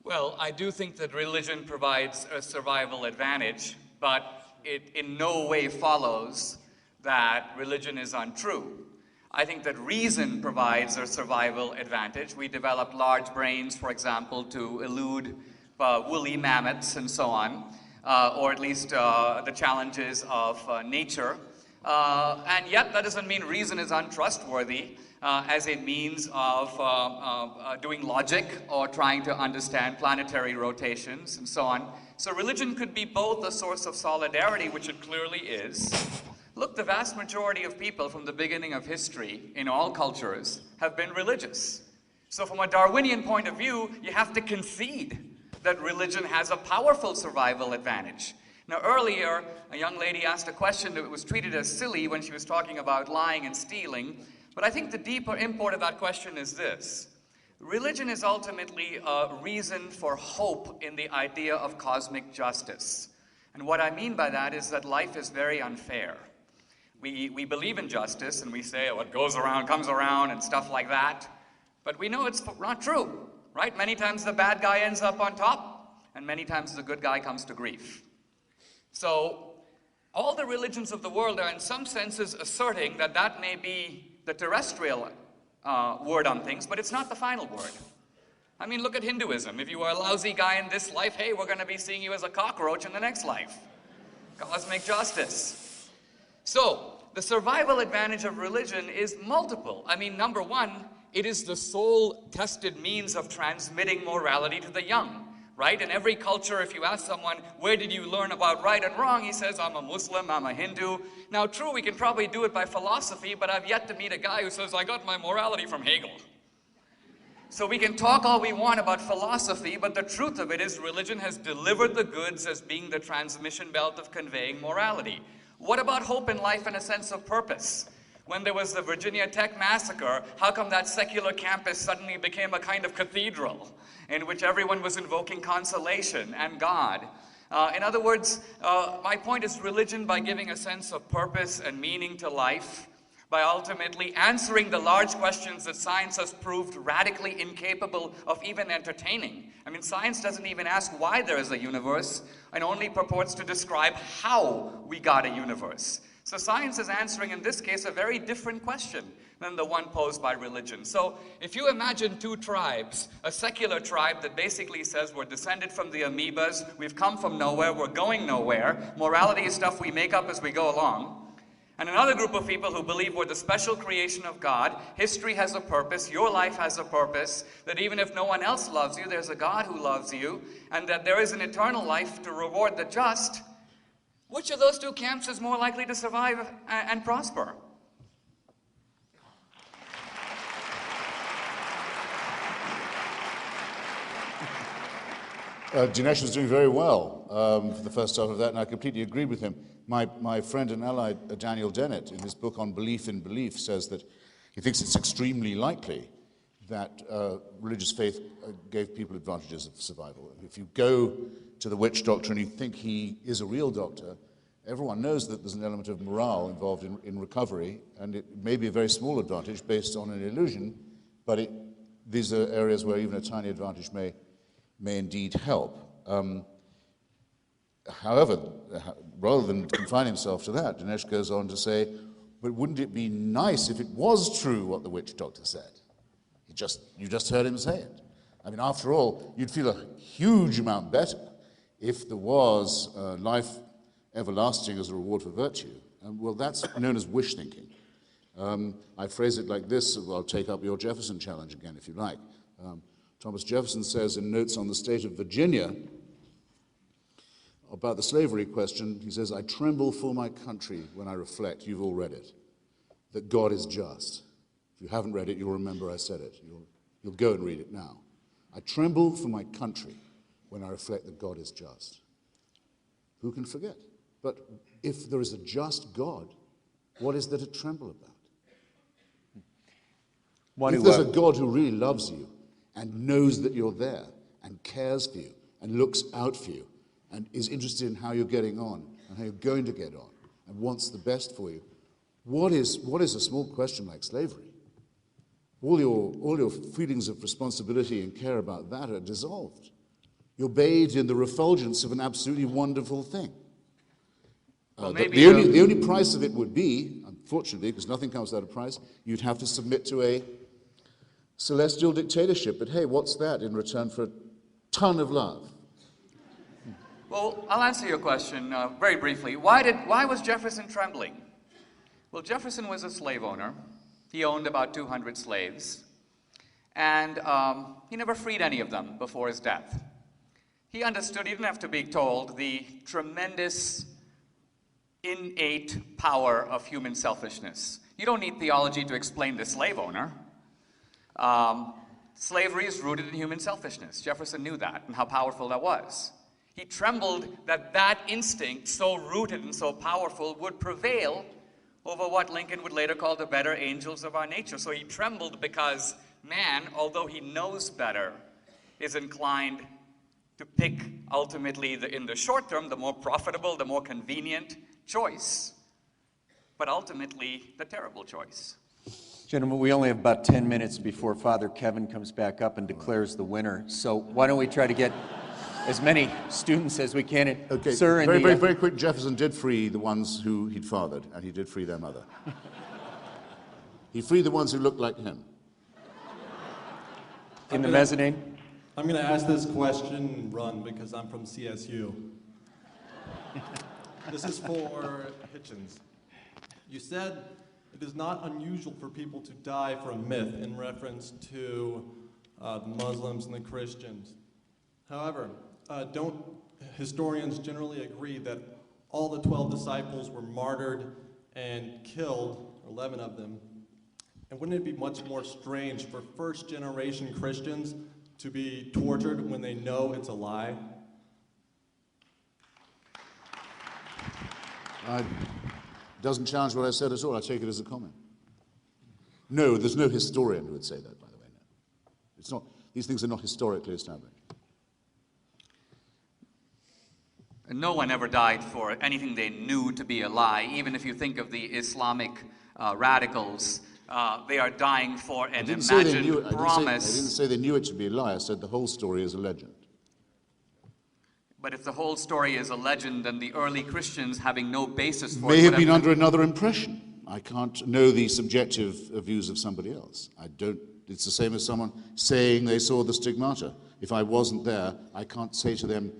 Speaker 4: Well, I do think that religion provides a survival advantage, but it in no way follows that religion is untrue. I think that reason provides a survival advantage. We developed large brains, for example, to elude woolly mammoths and so on, or at least the challenges of nature. And yet that doesn't mean reason is untrustworthy as a means of doing logic or trying to understand planetary rotations and so on. So religion could be both a source of solidarity, which it clearly is, Look, the vast majority of people from the beginning of history in all cultures have been religious. So from a Darwinian point of view, you have to concede that religion has a powerful survival advantage. Now earlier, a young lady asked a question that was treated as silly when she was talking about lying and stealing, but I think the deeper import of that question is this. Religion is ultimately a reason for hope in the idea of cosmic justice. And what I mean by that is that life is very unfair. We believe in justice and we say what goes around comes around and stuff like that, but we know it's not true, right? Many times the bad guy ends up on top, and many times the good guy comes to grief. So all the religions of the world are in some senses asserting that that may be the terrestrial word on things, but it's not the final word. I mean, look at Hinduism. If you are a lousy guy in this life, hey, we're going to be seeing you as a cockroach in the next life. Cosmic justice. So the survival advantage of religion is multiple. I mean, number one, it is the sole tested means of transmitting morality to the young. Right? In every culture, if you ask someone, where did you learn about right and wrong? He says, I'm a Muslim, I'm a Hindu. Now, true, we can probably do it by philosophy, but I've yet to meet a guy who says, I got my morality from Hegel. So we can talk all we want about philosophy, but the truth of it is religion has delivered the goods as being the transmission belt of conveying morality. What about hope in life and a sense of purpose? When there was the Virginia Tech massacre, how come that secular campus suddenly became a kind of cathedral in which everyone was invoking consolation and God? In other words, my point is religion, by giving a sense of purpose and meaning to life, by ultimately answering the large questions that science has proved radically incapable of even entertaining. I mean, science doesn't even ask why there is a universe, and only purports to describe how we got a universe. So science is answering, in this case, a very different question than the one posed by religion. So if you imagine two tribes, a secular tribe that basically says we're descended from the amoebas, we've come from nowhere, we're going nowhere, morality is stuff we make up as we go along, and another group of people who believe we're the special creation of God, history has a purpose, your life has a purpose, that even if no one else loves you, there's a God who loves you, and that there is an eternal life to reward the just. Which of those two camps is more likely to survive and prosper?
Speaker 3: Dinesh was doing very well for the first half of that, and I completely agree with him. My friend and ally, Daniel Dennett, in his book on Belief in Belief, says that he thinks it's extremely likely that religious faith gave people advantages of survival. If you go to the witch doctor and you think he is a real doctor, everyone knows that there's an element of morale involved in recovery, and it may be a very small advantage based on an illusion, but these are areas where even a tiny advantage may indeed help. However, rather than confine himself to that, Dinesh goes on to say, but wouldn't it be nice if it was true what the witch doctor said? You just heard him say it. I mean, after all, you'd feel a huge amount better if there was life everlasting as a reward for virtue. Well, that's known as wish thinking. I phrase it like this. I'll take up your Jefferson challenge again, if you like. Thomas Jefferson says in Notes on the State of Virginia about the slavery question, he says, I tremble for my country when I reflect, you've all read it, that God is just. If you haven't read it, you'll remember I said it. You'll go and read it now. I tremble for my country when I reflect that God is just. Who can forget? But if there is a just God, what is there to tremble about? If there's a God who really loves you and knows that you're there and cares for you and looks out for you and is interested in how you're getting on and how you're going to get on and wants the best for you, what is a small question like slavery? All your feelings of responsibility and care about that are dissolved. You're bathed in the refulgence of an absolutely wonderful thing.
Speaker 4: Well,
Speaker 3: the only price of it would be, unfortunately, because nothing comes without a price, you'd have to submit to a celestial dictatorship. But hey, what's that in return for a ton of love?
Speaker 4: Well, I'll answer your question very briefly. Why was Jefferson trembling? Well, Jefferson was a slave owner. He owned about 200 slaves. And he never freed any of them before his death. He understood, he didn't have to be told, the tremendous innate power of human selfishness. You don't need theology to explain the slave owner. Slavery is rooted in human selfishness. Jefferson knew that and how powerful that was. He trembled that that instinct, so rooted and so powerful, would prevail over what Lincoln would later call the better angels of our nature. So he trembled because man, although he knows better, is inclined to pick ultimately, in the short term, the more profitable, the more convenient choice, but ultimately the terrible choice.
Speaker 21: Gentlemen, we only have about 10 minutes before Father Kevin comes back up and declares the winner. So why don't we try to get as many students as we can.
Speaker 3: Okay,
Speaker 21: Sir,
Speaker 3: very quick. Jefferson did free the ones who he'd fathered, and he did free their mother. He freed the ones who looked like him.
Speaker 21: In the mezzanine?
Speaker 9: I'm going to ask this question, Run, because I'm from CSU. This is for Hitchens. You said it is not unusual for people to die for a myth in reference to the Muslims and the Christians. However, don't historians generally agree that all the 12 disciples were martyred and killed, 11 of them? And wouldn't it be much more strange for first-generation Christians to be tortured when they know it's a lie?
Speaker 3: Doesn't challenge what I said at all. I take it as a comment. No, there's no historian who would say that, by the way. No. It's not, these things are not historically established.
Speaker 4: No one ever died for anything they knew to be a lie. Even if you think of the Islamic radicals, they are dying for an imagined promise.
Speaker 3: I didn't say they knew it to be a lie. I said the whole story is a legend.
Speaker 4: But if the whole story is a legend, then the early Christians, having no basis for it,
Speaker 3: may have been under another impression. I can't know the subjective views of somebody else. I don't. It's the same as someone saying they saw the stigmata. If I wasn't there, I can't say to them,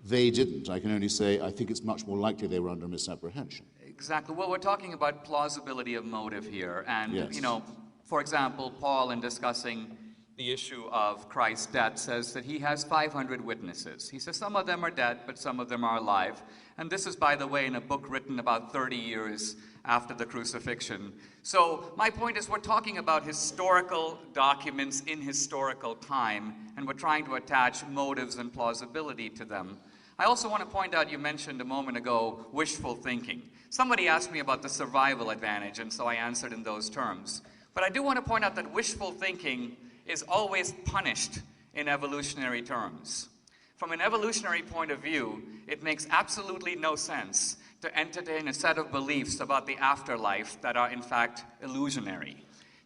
Speaker 3: they didn't. I can only say, I think it's much more likely they were under misapprehension.
Speaker 4: Exactly. Well, we're talking about plausibility of motive here. And,
Speaker 3: yes.
Speaker 4: You know, for example, Paul, in discussing the issue of Christ's death, says that he has 500 witnesses. He says some of them are dead, but some of them are alive. And this is, by the way, in a book written about 30 years after the crucifixion. So my point is we're talking about historical documents in historical time, and we're trying to attach motives and plausibility to them. I also want to point out, you mentioned a moment ago, wishful thinking. Somebody asked me about the survival advantage, and so I answered in those terms. But I do want to point out that wishful thinking is always punished in evolutionary terms. From an evolutionary point of view, it makes absolutely no sense to entertain a set of beliefs about the afterlife that are in fact illusionary.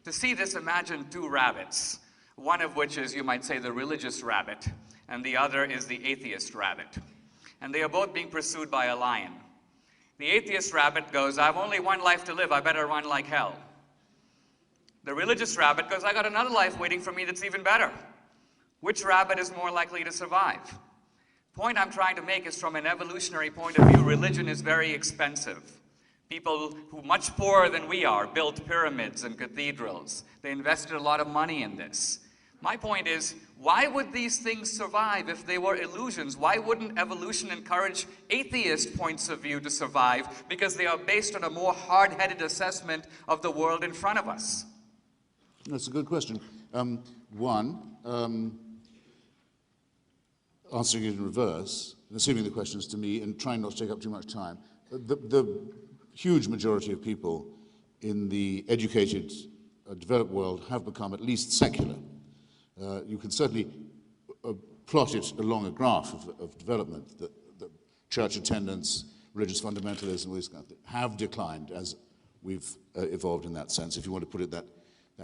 Speaker 4: To see this, imagine two rabbits, one of which is, you might say, the religious rabbit, and the other is the atheist rabbit. And they are both being pursued by a lion. The atheist rabbit goes, I have only one life to live, I better run like hell. The religious rabbit goes, I got another life waiting for me that's even better. Which rabbit is more likely to survive? The point I'm trying to make is, from an evolutionary point of view, religion is very expensive. People who much poorer than we are built pyramids and cathedrals. They invested a lot of money in this. My point is, why would these things survive if they were illusions? Why wouldn't evolution encourage atheist points of view to survive? Because they are based on a more hard-headed assessment of the world in front of us.
Speaker 3: That's a good question. Answering it in reverse, and assuming the question is to me, and trying not to take up too much time, the huge majority of people in the educated, developed world have become at least secular. You can certainly plot it along a graph of development, that church attendance, religious fundamentalism, all these kinds of things have declined as we've evolved in that sense, if you want to put it that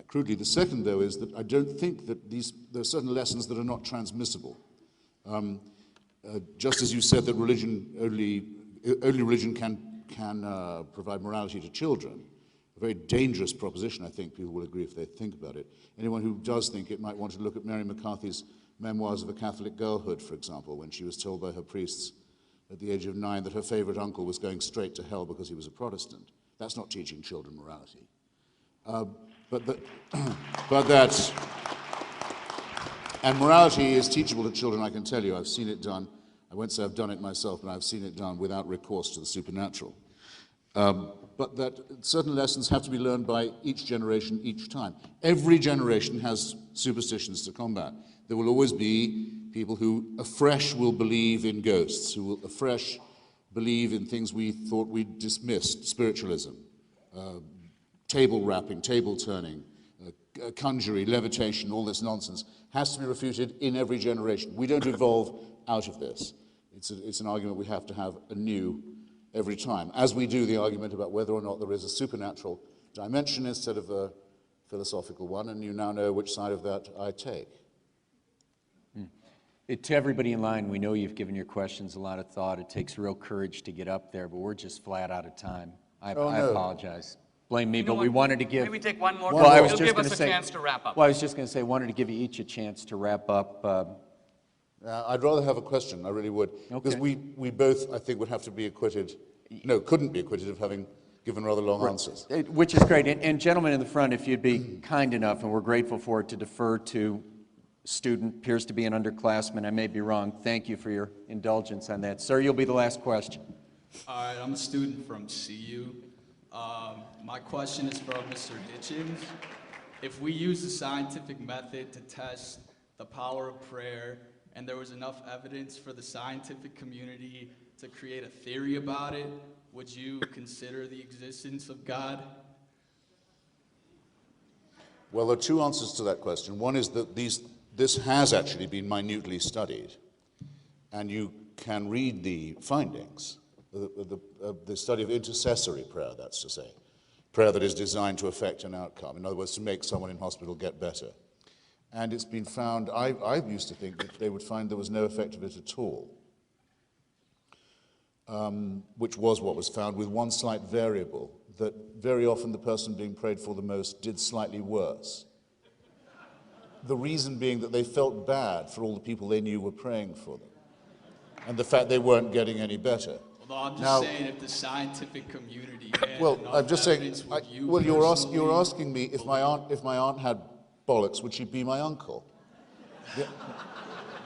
Speaker 3: crudely. The second, though, is that I don't think that there are certain lessons that are not transmissible. Just as you said that only religion can provide morality to children, a very dangerous proposition, I think people will agree if they think about it. Anyone who does think it might want to look at Mary McCarthy's Memoirs of a Catholic Girlhood, for example, when she was told by her priests at the age of 9 that her favorite uncle was going straight to hell because he was a Protestant. That's not teaching children morality. And morality is teachable to children, I can tell you. I've seen it done. I won't say I've done it myself, but I've seen it done without recourse to the supernatural. but that certain lessons have to be learned by each generation each time. Every generation has superstitions to combat. There will always be people who afresh will believe in ghosts, who will afresh believe in things we thought we dismissed, spiritualism, table rapping, table turning, conjury, levitation, all this nonsense, has to be refuted in every generation. We don't evolve out of this. It's an argument we have to have anew every time, as we do the argument about whether or not there is a supernatural dimension instead of a philosophical one, and you now know which side of that I take.
Speaker 21: To everybody in line, we know you've given your questions a lot of thought. It takes real courage to get up there, but we're just flat out of time. I apologize. Blame me, but we wanted to give...
Speaker 2: Maybe take one more.
Speaker 21: It'll
Speaker 2: give us a chance to wrap up.
Speaker 21: Well, I was just going to say, wanted to give you each a chance to wrap up.
Speaker 3: I'd rather have a question, I really would.
Speaker 21: Okay.
Speaker 3: Because we both, I think, would have to be acquitted, couldn't be acquitted of having given rather long answers.
Speaker 21: Which is great. And gentlemen in the front, if you'd be kind enough, and we're grateful for it, to defer to student, appears to be an underclassman, I may be wrong. Thank you for your indulgence on that. Sir, you'll be the last question.
Speaker 10: All right, I'm a student from CU. My question is from Mr. Hitchens. If we use the scientific method to test the power of prayer, and there was enough evidence for the scientific community to create a theory about it, would you consider the existence of God?
Speaker 3: Well, there are two answers to that question. One is that this has actually been minutely studied, and you can read the findings, the study of intercessory prayer, that's to say, prayer that is designed to affect an outcome, in other words, to make someone in hospital get better. And it's been found, I used to think that they would find there was no effect of it at all, which was what was found, with one slight variable, that very often the person being prayed for the most did slightly worse. The reason being that they felt bad for all the people they knew were praying for them, and the fact they weren't getting any better.
Speaker 10: Well, I'm just saying, if the scientific community had
Speaker 3: well,
Speaker 10: enough
Speaker 3: I'm just saying.
Speaker 10: evidence, would you
Speaker 3: Well, you're
Speaker 10: personally
Speaker 3: asking me if my aunt had bollocks, would she be my uncle?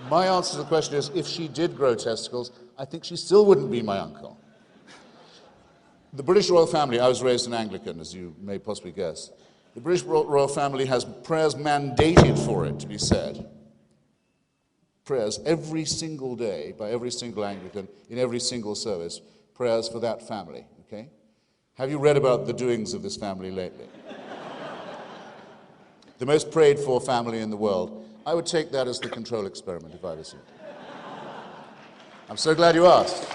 Speaker 3: My answer to the question is, if she did grow testicles, I think she still wouldn't be my uncle. The British royal family, I was raised an Anglican, as you may possibly guess. The British royal family has prayers mandated for it to be said. Prayers every single day by every single Anglican in every single service. Prayers for that family, okay? Have you read about the doings of this family lately? The most prayed for family in the world. I would take that as the control experiment if I was you. I'm so glad you asked.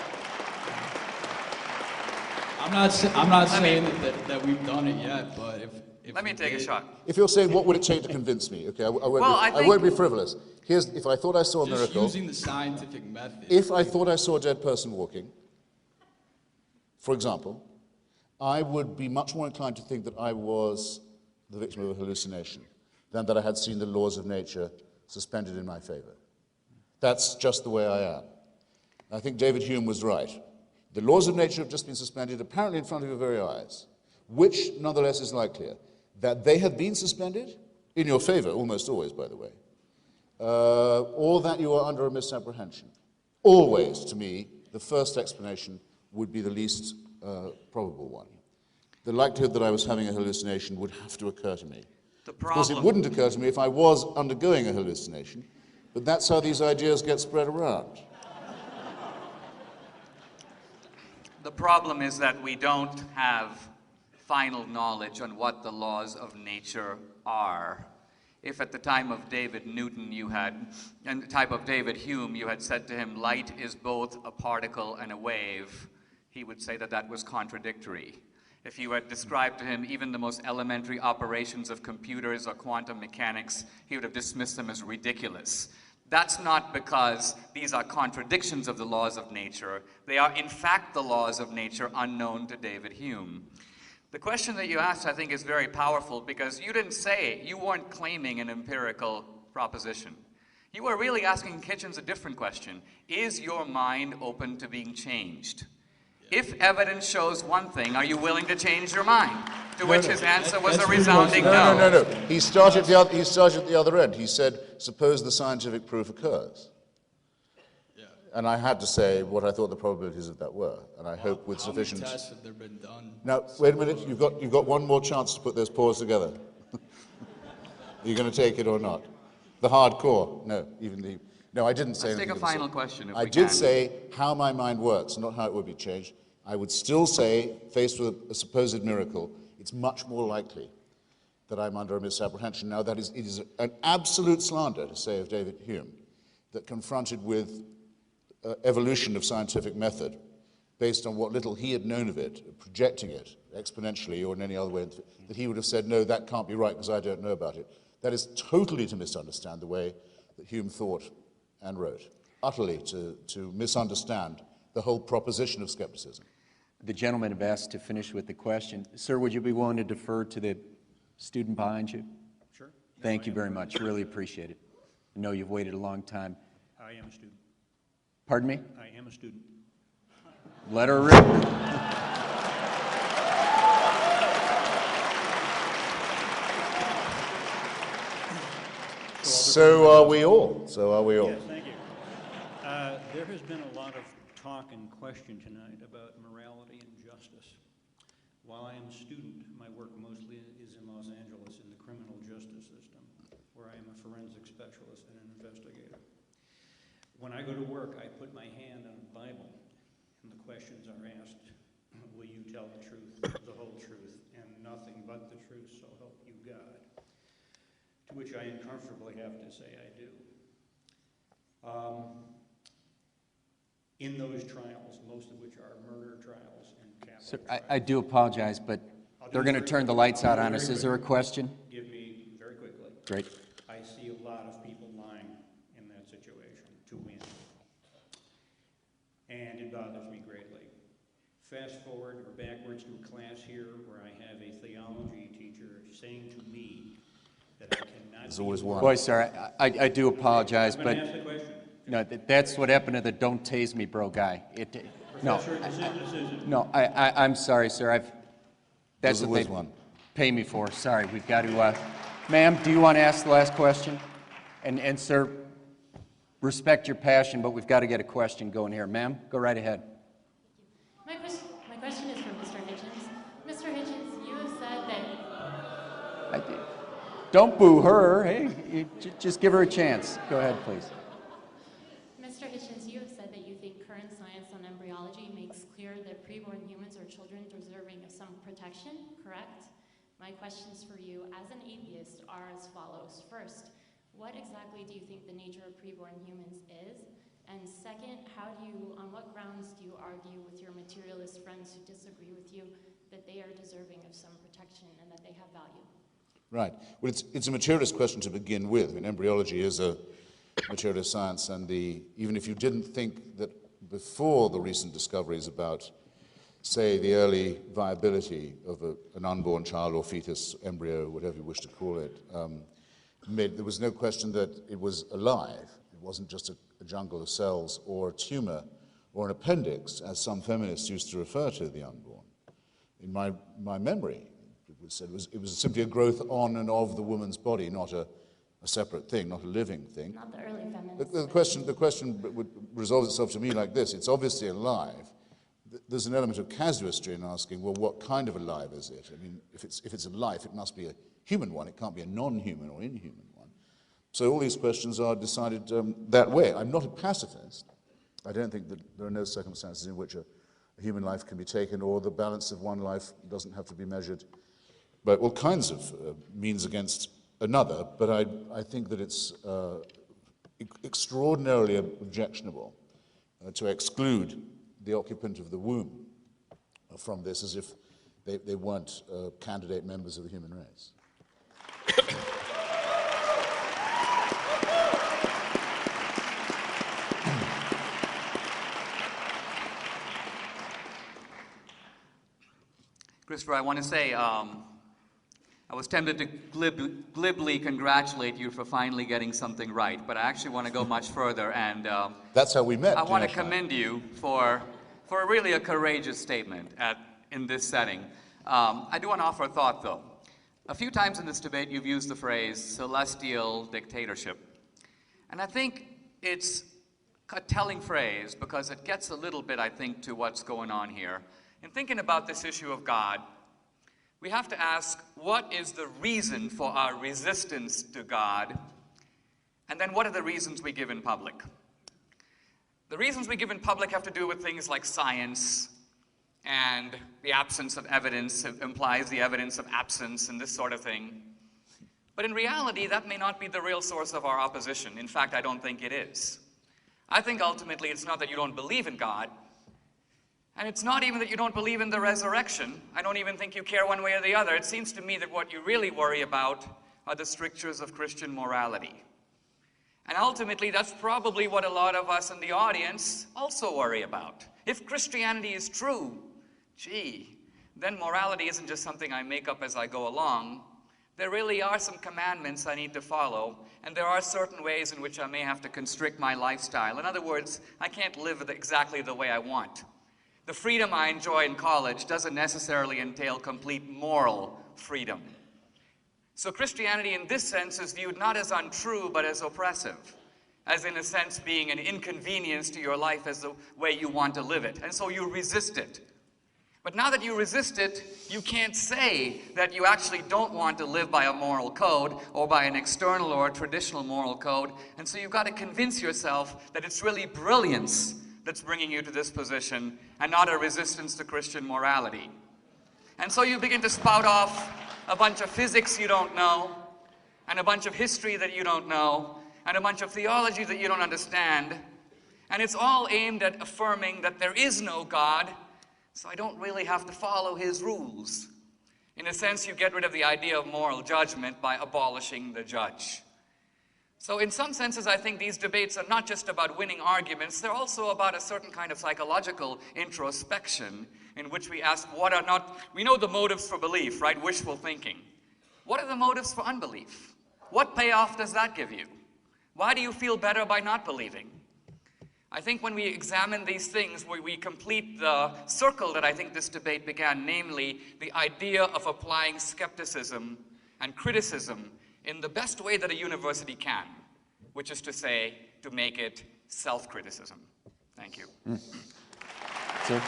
Speaker 10: I'm not saying that we've done it yet, but if
Speaker 2: let me take a shot.
Speaker 3: If you're saying what would it take to convince me, okay, I won't be frivolous. If I thought I saw a miracle,
Speaker 10: using the scientific method.
Speaker 3: If I thought I saw a dead person walking, for example, I would be much more inclined to think that I was the victim of a hallucination than that I had seen the laws of nature suspended in my favor. That's just the way I am. I think David Hume was right. The laws of nature have just been suspended, apparently in front of your very eyes, which nonetheless is likelier. That they have been suspended, in your favor, almost always, by the way, or that you are under a misapprehension. Always, to me, the first explanation would be the least probable one. The likelihood that I was having a hallucination would have to occur to me. Of course, it wouldn't occur to me if I was undergoing a hallucination, but that's how these ideas get spread around.
Speaker 2: The problem is that we don't have final knowledge on what the laws of nature are. If at the time of David Newton and the time of David Hume, you had said to him, light is both a particle and a wave, he would say that that was contradictory. If you had described to him even the most elementary operations of computers or quantum mechanics, he would have dismissed them as ridiculous. That's not because these are contradictions of the laws of nature. They are, in fact, the laws of nature unknown to David Hume. The question that you asked, I think, is very powerful because you didn't say, you weren't claiming an empirical proposition. You were really asking Hitchens a different question. Is your mind open to being changed? If evidence shows one thing, are you willing to change your mind? To which his answer was a resounding no.
Speaker 3: No. He started at the other end. He said, suppose the scientific proof occurs. And I had to say what I thought the probabilities of that were, and I hope with
Speaker 10: How
Speaker 3: sufficient...
Speaker 10: many tests have there been done?
Speaker 3: Now, wait a minute, you've got one more chance to put those paws together. Are you going to take it or not? The hardcore? No, even the... No, I didn't say
Speaker 2: Let's take
Speaker 3: anything
Speaker 2: a
Speaker 3: of the
Speaker 2: final
Speaker 3: sort.
Speaker 2: question, if
Speaker 3: I
Speaker 2: we
Speaker 3: did
Speaker 2: can.
Speaker 3: say how my mind works, not how it would be changed. I would still say, faced with a supposed miracle, it's much more likely that I'm under a misapprehension. Now, it is an absolute slander to say of David Hume that confronted with evolution of scientific method, based on what little he had known of it, projecting it exponentially or in any other way, that he would have said, no, that can't be right because I don't know about it. That is totally to misunderstand the way that Hume thought and wrote, utterly to misunderstand the whole proposition of skepticism.
Speaker 21: The gentleman have asked to finish with the question. Sir, would you be willing to defer to the student behind you?
Speaker 11: Sure.
Speaker 21: Thank you very much. Really appreciate it. I know you've waited a long time.
Speaker 11: I am a student.
Speaker 21: Pardon me?
Speaker 11: I am a student.
Speaker 21: Let her rip.
Speaker 3: So are we all. So are we all.
Speaker 11: Yes, thank you. There has been a lot of talk and question tonight about morality and justice. While I am a student, my work mostly is in Los Angeles in the criminal justice system, where I am a forensic specialist and an investigator. When I go to work, I put my hand on a Bible, and the questions are asked, will you tell the truth, the whole truth, and nothing but the truth, so help you God? To which I uncomfortably have to say I do. In those trials, most of which are murder trials and capital
Speaker 21: Sir,
Speaker 11: trials.
Speaker 21: I do apologize, but they're going to turn the lights out on us. Is there a question?
Speaker 11: Give me very quickly.
Speaker 21: Great.
Speaker 11: I see a lot of people lying in that situation to win. And it bothers me greatly. Fast forward or backwards to a class here where I have a theology teacher saying to me that I cannot...
Speaker 3: There's always one.
Speaker 21: Boy, sir, I do apologize,
Speaker 11: I'm
Speaker 21: but...
Speaker 11: gonna ask the question.
Speaker 21: No, that's what happened to the don't tase me, bro guy. I'm sorry, sir. That's what they pay me for. Sorry, we've got to... Ma'am, do you want to ask the last question? And sir, respect your passion, but we've got to get a question going here. Ma'am, go right ahead.
Speaker 22: My question is for Mr. Hitchens. Mr. Hitchens, you have said that...
Speaker 21: Don't boo her. Hey, just give her a chance. Go ahead, please.
Speaker 22: Mr. Hitchens, you have said that you think current science on embryology makes clear that preborn humans are children deserving of some protection, correct? My questions for you as an atheist are as follows. First, what exactly do you think the nature of preborn humans is? And second, on what grounds do you argue with your materialist friends who disagree with you that they are deserving of some protection and that they have value?
Speaker 3: Right. Well, it's a materialist question to begin with. I mean, embryology is a materialist science, and even if you didn't think that before the recent discoveries about, say, the early viability of an unborn child or fetus, embryo, whatever you wish to call it, there was no question that it was alive. It wasn't just a jungle of cells or a tumor or an appendix, as some feminists used to refer to the unborn. In my memory, it was simply a growth on and of the woman's body, not a separate thing, not a living thing.
Speaker 22: Not the early feminists.
Speaker 3: The question resolves itself to me like this. It's obviously alive. There's an element of casuistry in asking, well, what kind of alive is it? I mean, if it's a life, it must be a human one. It can't be a non-human or inhuman one. So all these questions are decided that way. I'm not a pacifist. I don't think that there are no circumstances in which a human life can be taken, or the balance of one life doesn't have to be measured by all kinds of means against another, but I think that it's extraordinarily objectionable to exclude the occupant of the womb from this as if they weren't candidate members of the human race.
Speaker 2: Christopher, I want to say, I was tempted to glibly congratulate you for finally getting something right, but I actually want to go much further, and
Speaker 3: that's how we met.
Speaker 2: I want to commend you for really a courageous statement in this setting. I do want to offer a thought, though. A few times in this debate, you've used the phrase celestial dictatorship, and I think it's a telling phrase because it gets a little bit, I think, to what's going on here. In thinking about this issue of God, we have to ask, what is the reason for our resistance to God? And then what are the reasons we give in public? The reasons we give in public have to do with things like science, and the absence of evidence implies the evidence of absence and this sort of thing. But in reality, that may not be the real source of our opposition. In fact, I don't think it is. I think ultimately it's not that you don't believe in God, and it's not even that you don't believe in the resurrection. I don't even think you care one way or the other. It seems to me that what you really worry about are the strictures of Christian morality. And ultimately, that's probably what a lot of us in the audience also worry about. If Christianity is true, gee, then morality isn't just something I make up as I go along. There really are some commandments I need to follow, and there are certain ways in which I may have to constrict my lifestyle. In other words, I can't live exactly the way I want. The freedom I enjoy in college doesn't necessarily entail complete moral freedom. So Christianity in this sense is viewed not as untrue, but as oppressive, as in a sense being an inconvenience to your life as the way you want to live it. And so you resist it. But now that you resist it, you can't say that you actually don't want to live by a moral code or by an external or a traditional moral code. And so you've got to convince yourself that it's really brilliance that's bringing you to this position and not a resistance to Christian morality. And so you begin to spout off a bunch of physics you don't know, and a bunch of history that you don't know, and a bunch of theology that you don't understand. And it's all aimed at affirming that there is no God, so I don't really have to follow his rules. In a sense, you get rid of the idea of moral judgment by abolishing the judge. So in some senses, I think these debates are not just about winning arguments, they're also about a certain kind of psychological introspection in which we ask we know the motives for belief, right? Wishful thinking. What are the motives for unbelief? What payoff does that give you? Why do you feel better by not believing? I think when we examine these things, we complete the circle that I think this debate began, namely the idea of applying skepticism and criticism in the best way that a university can, which is to say, to make it self-criticism. Thank you.
Speaker 12: Sir?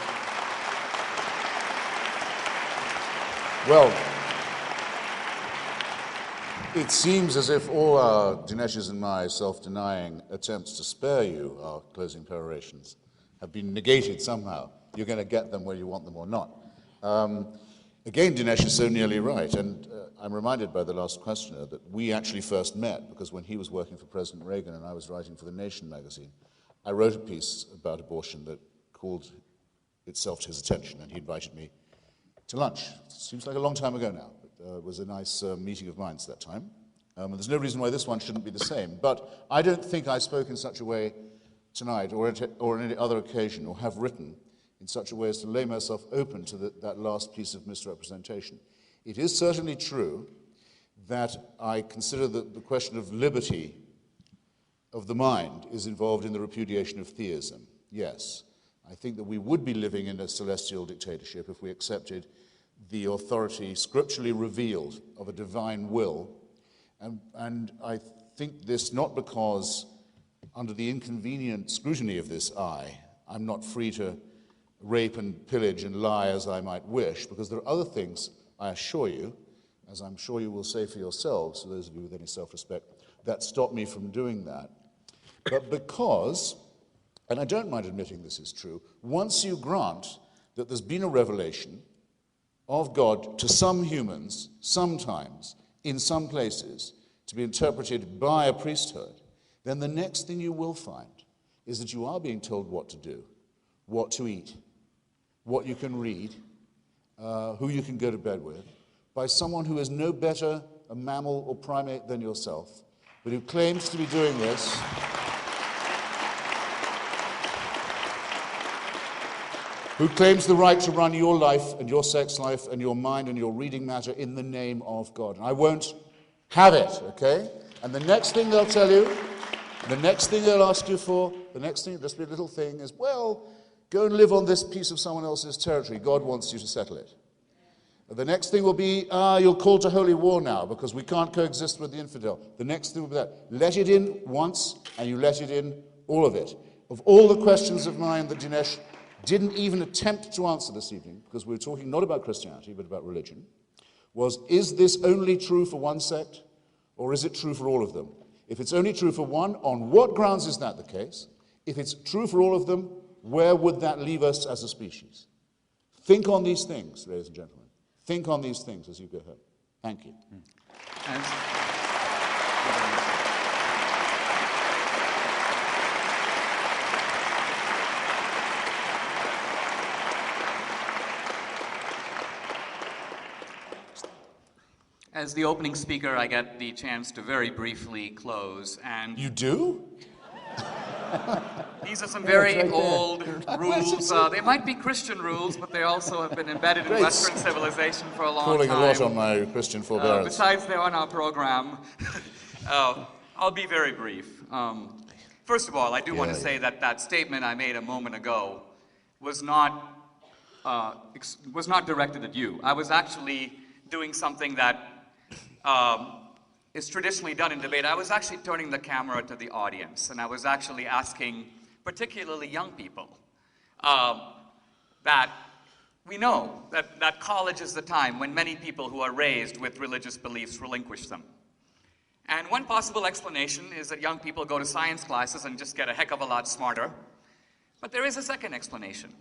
Speaker 12: Well, it seems as if all our, Dinesh's and my, self-denying attempts to spare you our closing perorations have been negated somehow. You're going to get them whether you want them or not. Again, Dinesh is so nearly right, and I'm reminded by the last questioner that we actually first met because when he was working for President Reagan and I was writing for The Nation magazine, I wrote a piece about abortion that called itself to his attention, and he invited me to lunch. Seems like a long time ago now, but it was a nice meeting of minds that time. And there's no reason why this one shouldn't be the same. But I don't think I spoke in such a way tonight or on any other occasion or have written in such a way as to lay myself open to that last piece of misrepresentation. It is certainly true that I consider that the question of liberty of the mind is involved in the repudiation of theism. Yes, I think that we would be living in a celestial dictatorship if we accepted the authority scripturally revealed of a divine will. And I think this not because under the inconvenient scrutiny of this eye, I'm not free to rape and pillage and lie as I might wish, because there are other things, I assure you, as I'm sure you will say for yourselves, those of you with any self-respect, that stop me from doing that. But because, and I don't mind admitting this is true, once you grant that there's been a revelation of God to some humans, sometimes, in some places, to be interpreted by a priesthood, then the next thing you will find is that you are being told what to do, what to eat, what you can read, who you can go to bed with, by someone who is no better a mammal or primate than yourself, but who claims to be doing this who claims the right to run your life and your sex life and your mind and your reading matter in the name of God. And I won't have it, okay? And the next thing they'll tell you, the next thing they'll ask you for, the next thing, just be a little thing, is, well, go and live on this piece of someone else's territory. God wants you to settle it. The next thing will be, you're called to holy war now because we can't coexist with the infidel. The next thing will be that. Let it in once and you let it in all of it. of all the questions of mine that Dinesh didn't even attempt to answer this evening, because we were talking not about Christianity, but about religion, was, is this only true for one sect, or is it true for all of them? If it's only true for one, on what grounds is that the case? If it's true for all of them, where would that leave us as a species? Think on these things, ladies and gentlemen. Think on these things as you go home. Thank you.
Speaker 2: As the opening speaker, I get the chance to very briefly close. And
Speaker 12: you do?
Speaker 2: These are some very old rules. They might be Christian rules, but they also have been embedded in Western civilization for a long time.
Speaker 12: Calling a lot on my Christian forbearance.
Speaker 2: Besides, they're on our program. I'll be very brief. First of all, I do want to say that that statement I made a moment ago was not directed at you. I was actually doing something that is traditionally done in debate. I was actually turning the camera to the audience, and I was actually asking, particularly young people, that we know that college is the time when many people who are raised with religious beliefs relinquish them. And one possible explanation is that young people go to science classes and just get a heck of a lot smarter. But there is a second explanation,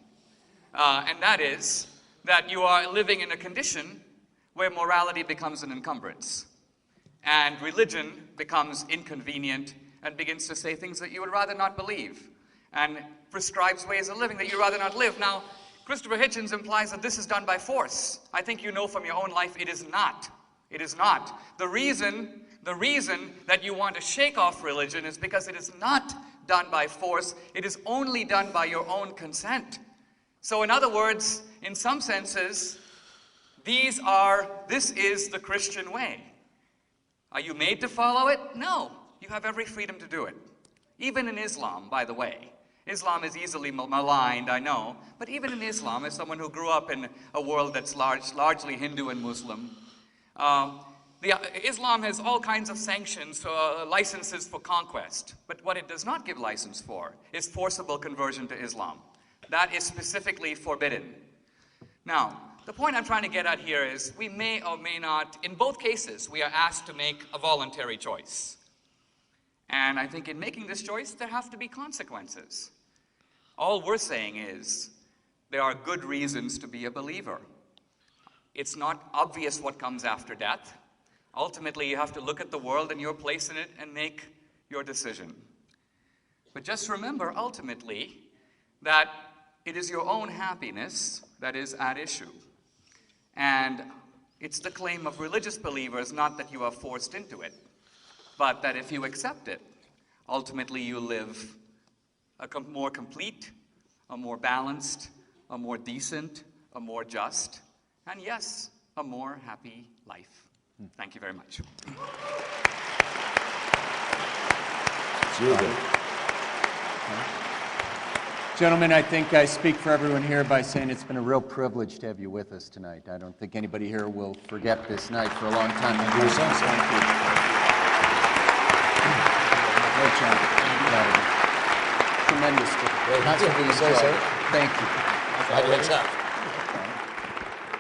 Speaker 2: and that is that you are living in a condition where morality becomes an encumbrance, and religion becomes inconvenient and begins to say things that you would rather not believe, and prescribes ways of living that you'd rather not live. Now, Christopher Hitchens implies that this is done by force. I think you know from your own life it is not. It is not. The reason that you want to shake off religion is because it is not done by force. It is only done by your own consent. So in other words, in some senses, this is the Christian way. Are you made to follow it? No. You have every freedom to do it. Even in Islam, by the way. Islam is easily maligned, I know. But even in Islam, as someone who grew up in a world that's largely Hindu and Muslim, Islam has all kinds of sanctions, licenses for conquest. But what it does not give license for is forcible conversion to Islam. That is specifically forbidden. Now, the point I'm trying to get at here is we may or may not, in both cases, we are asked to make a voluntary choice. And I think in making this choice, there have to be consequences. All we're saying is there are good reasons to be a believer. It's not obvious what comes after death. Ultimately, you have to look at the world and your place in it and make your decision. But just remember, ultimately, that it is your own happiness that is at issue. And it's the claim of religious believers, not that you are forced into it, but that if you accept it, ultimately you live a more complete, a more balanced, a more decent, a more just, and yes, a more happy life. Thank you very much.
Speaker 21: Gentlemen, I think I speak for everyone here by saying it's been a real privilege to have you with us tonight. I don't think anybody here will forget this night for a long time. Thank you. Great job. Tremendous.
Speaker 12: Well, thanks for being so.
Speaker 21: Thank you.
Speaker 12: Great job.